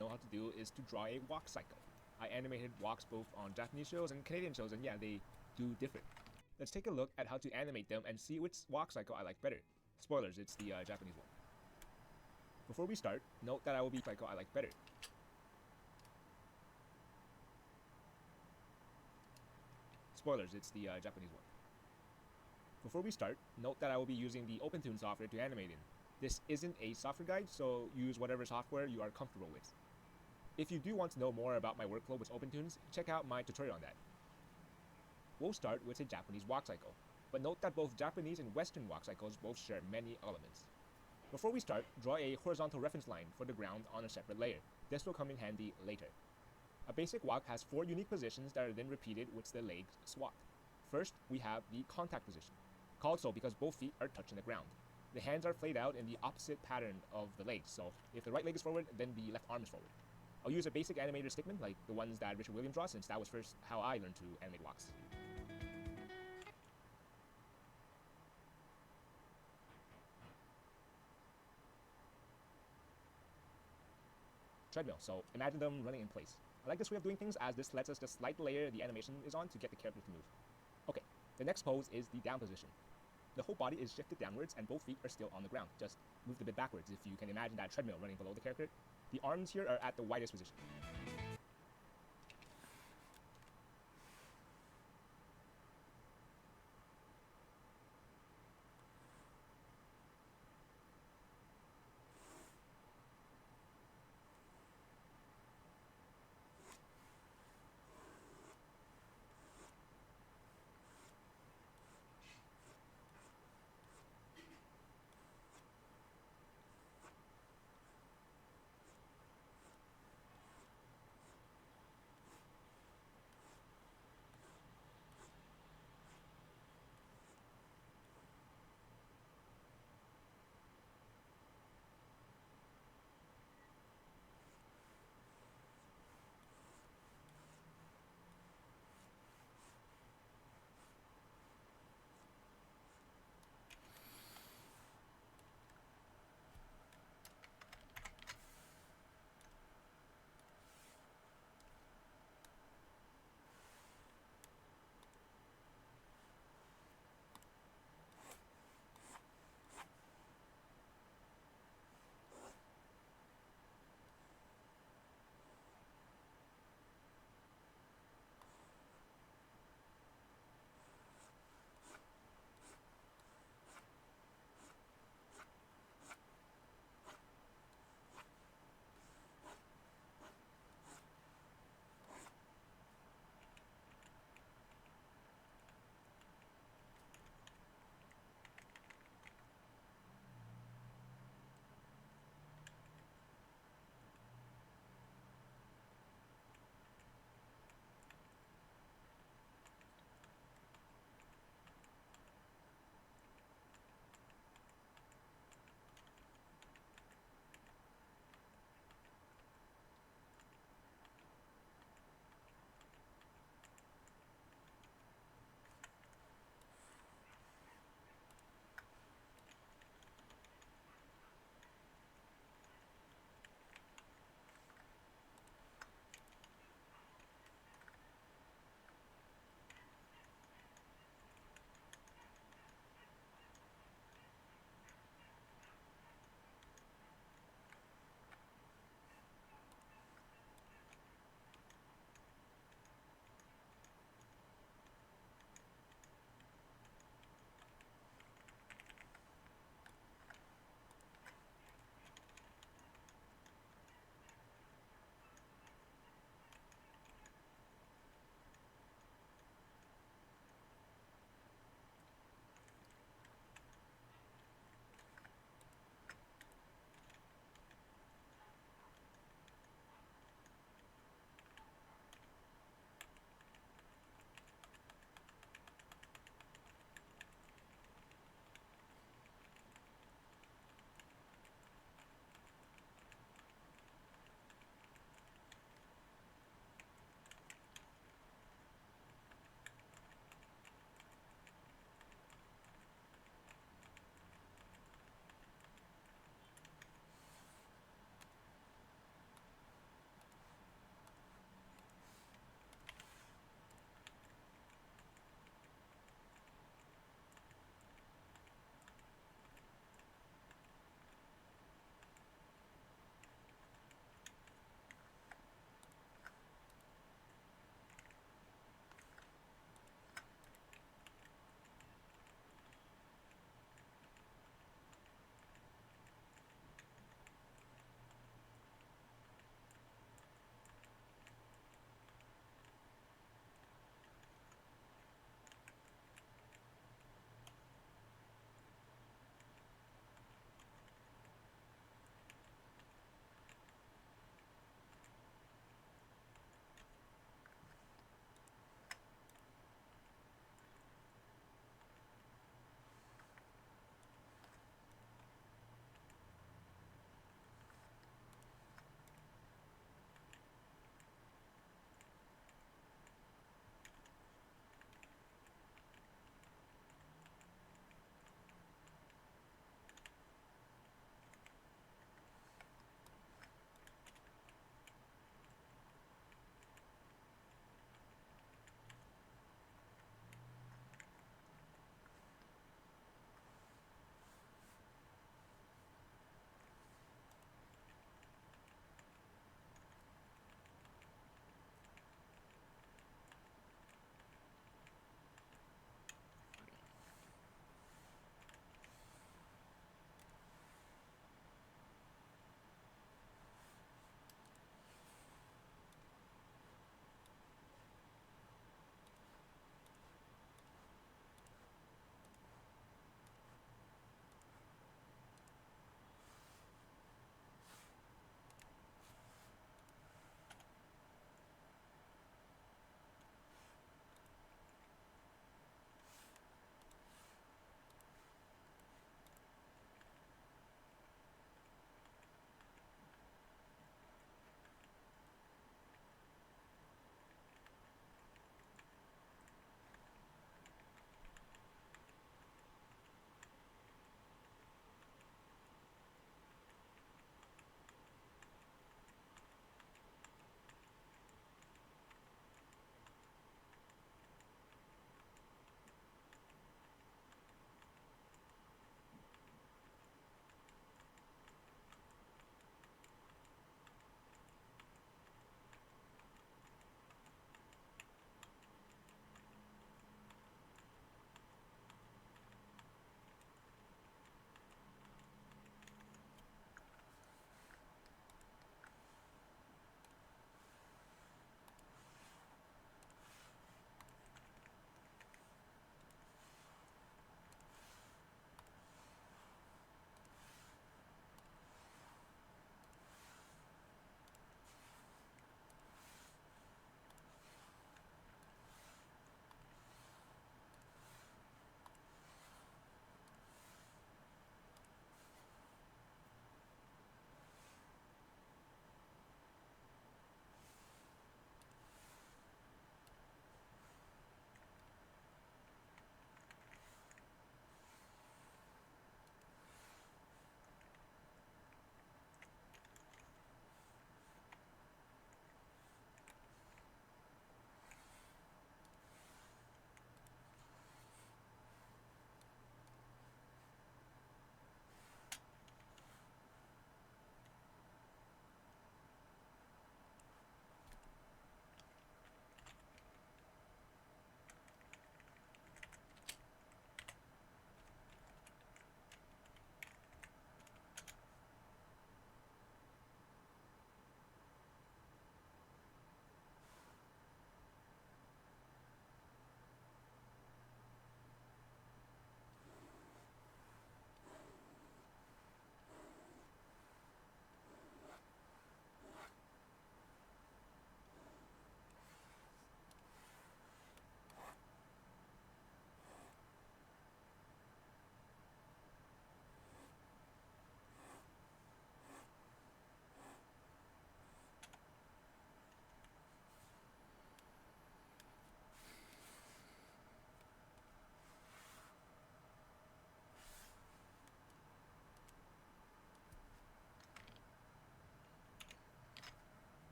Speaker 5: Know how to do is to draw a walk cycle. I animated walks both on Japanese shows and Canadian shows, and yeah, they do differ. Let's take a look at how to animate them and see which walk cycle I like better. Spoilers, it's the Japanese one. Before we start, note that I will be cycle I like better. Spoilers, it's the Japanese one. Before we start, note that I will be using the OpenToon software to animate in. This isn't a software guide, so use whatever software you are comfortable with. If you do want to know more about my workflow with OpenToons, check out my tutorial on that. We'll start with a Japanese walk cycle, but note that both Japanese and Western walk cycles both share many elements. Before we start, draw a horizontal reference line for the ground on a separate layer. This will come in handy later. A basic walk has 4 unique positions that are then repeated with the legs swapped. First, we have the contact position, called so because both feet are touching the ground. The hands are flayed out in the opposite pattern of the legs, so if the right leg is forward, then the left arm is forward. I'll use a basic animator stickman like the ones that Richard Williams draws, since that was first how I learned to animate walks. Treadmill, so imagine them running in place. I like this way of doing things as this lets us just slide the layer the animation is on to get the character to move. Okay, the next pose is the down position. The whole body is shifted downwards and both feet are still on the ground. Just move the bit backwards if you can imagine that treadmill running below the character. The arms here are at the widest position.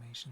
Speaker 1: animation.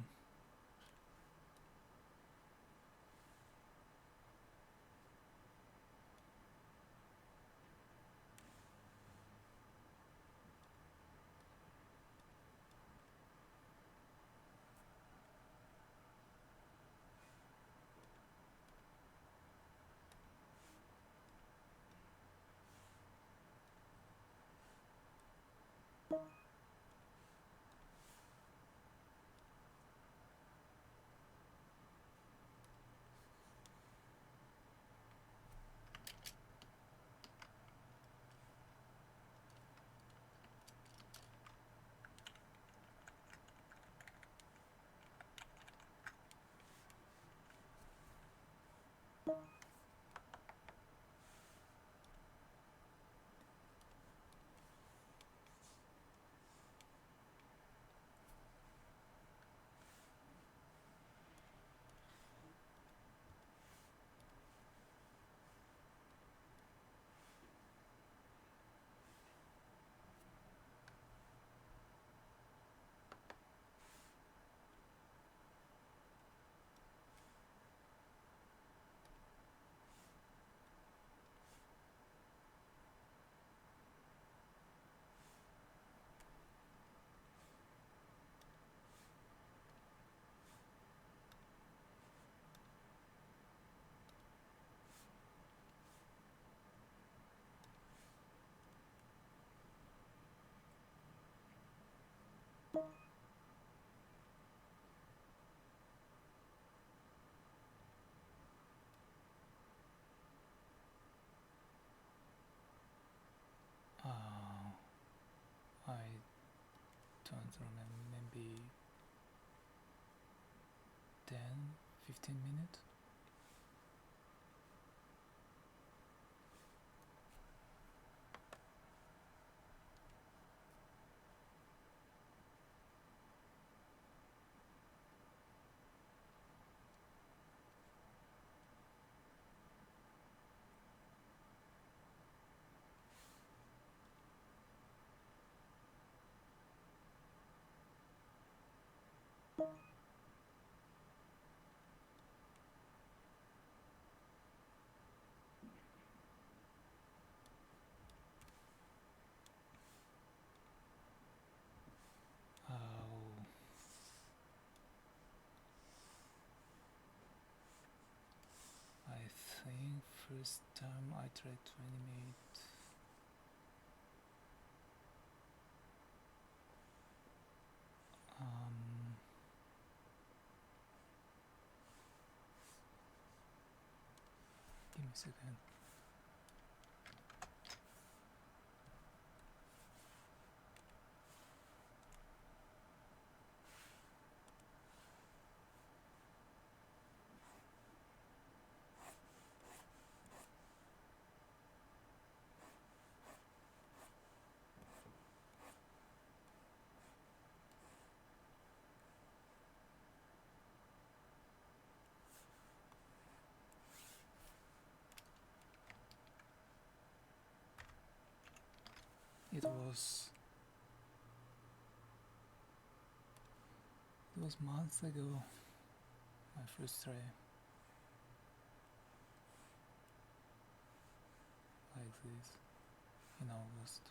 Speaker 1: I don't remember, maybe 10-15 minutes. I think first time I tried to animate give me a second. It was months ago, my first try like this in August.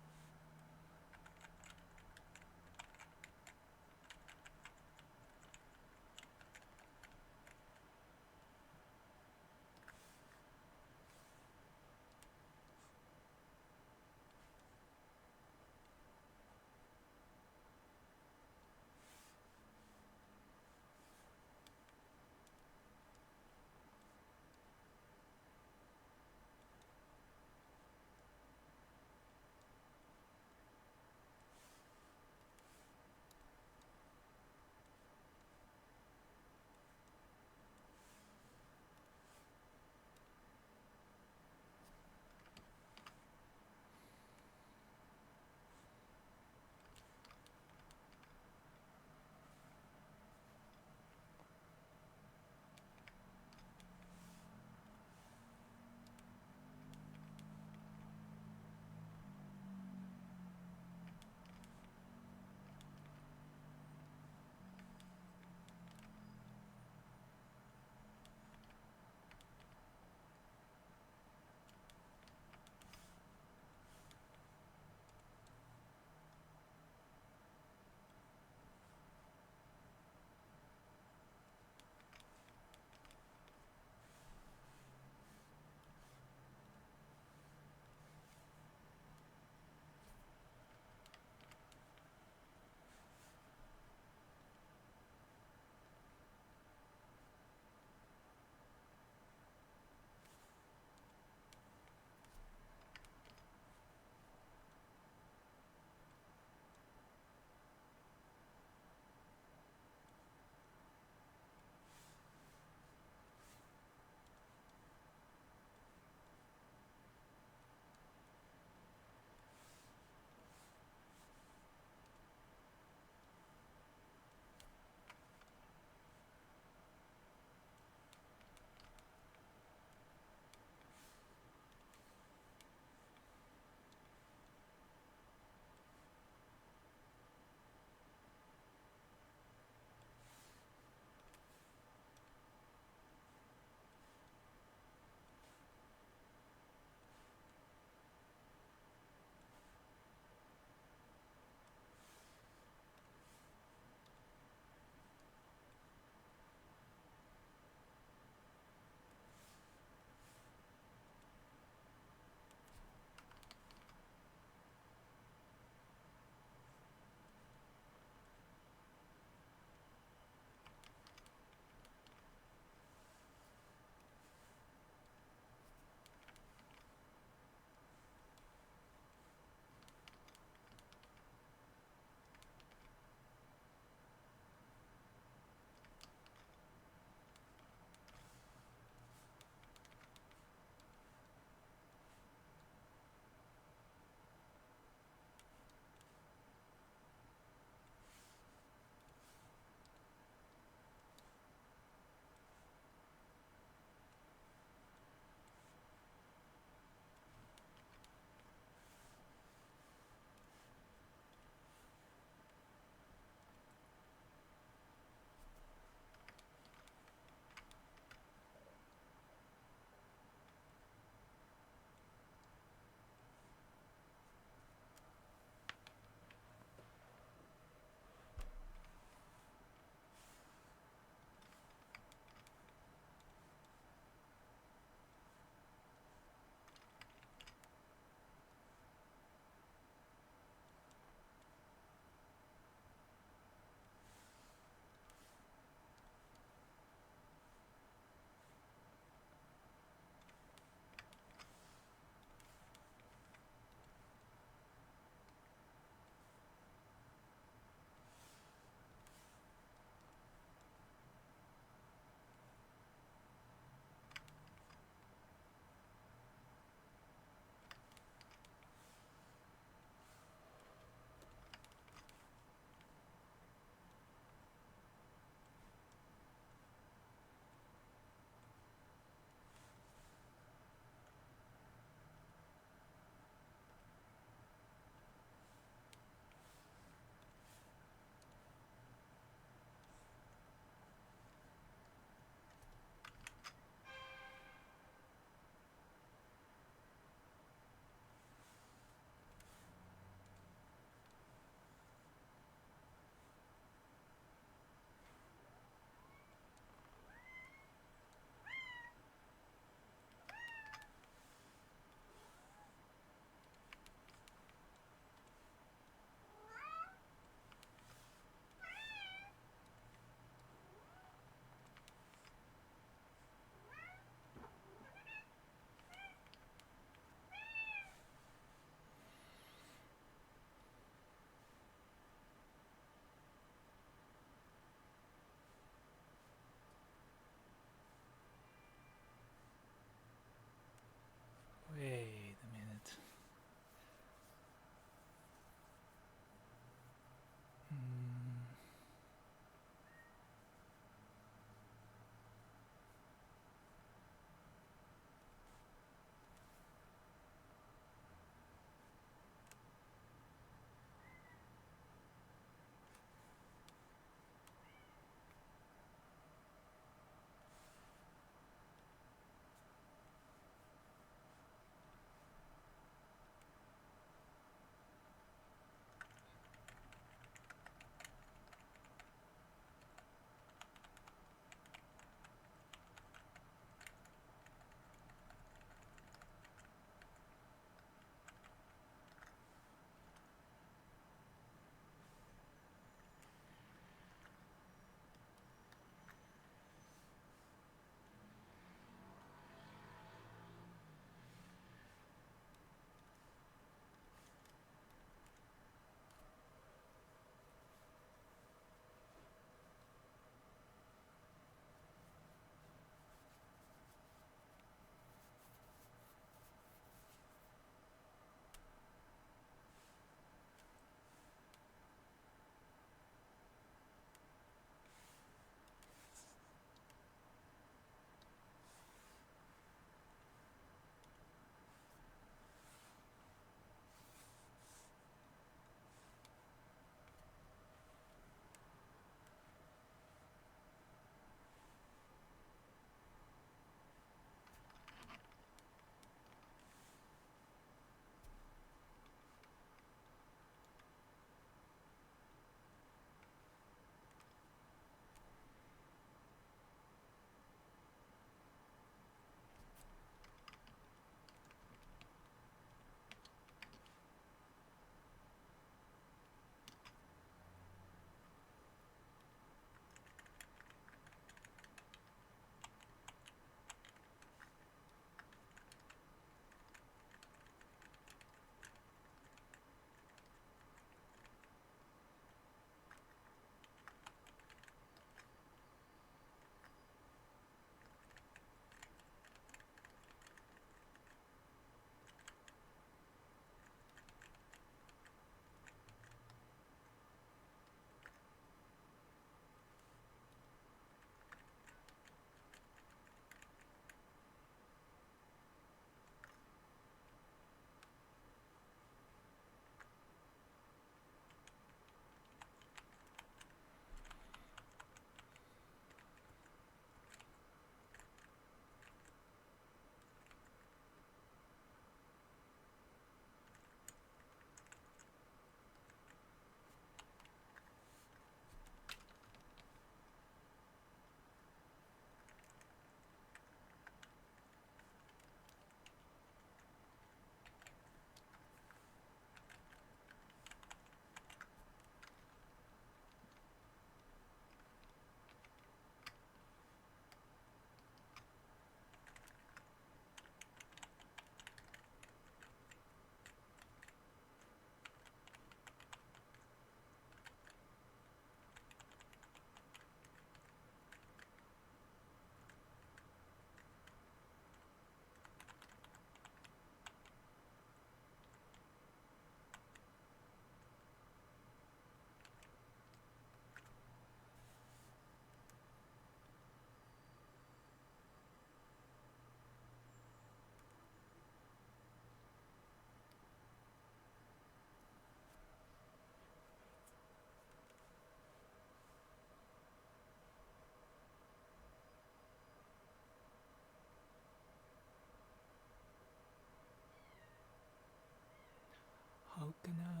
Speaker 1: Good night.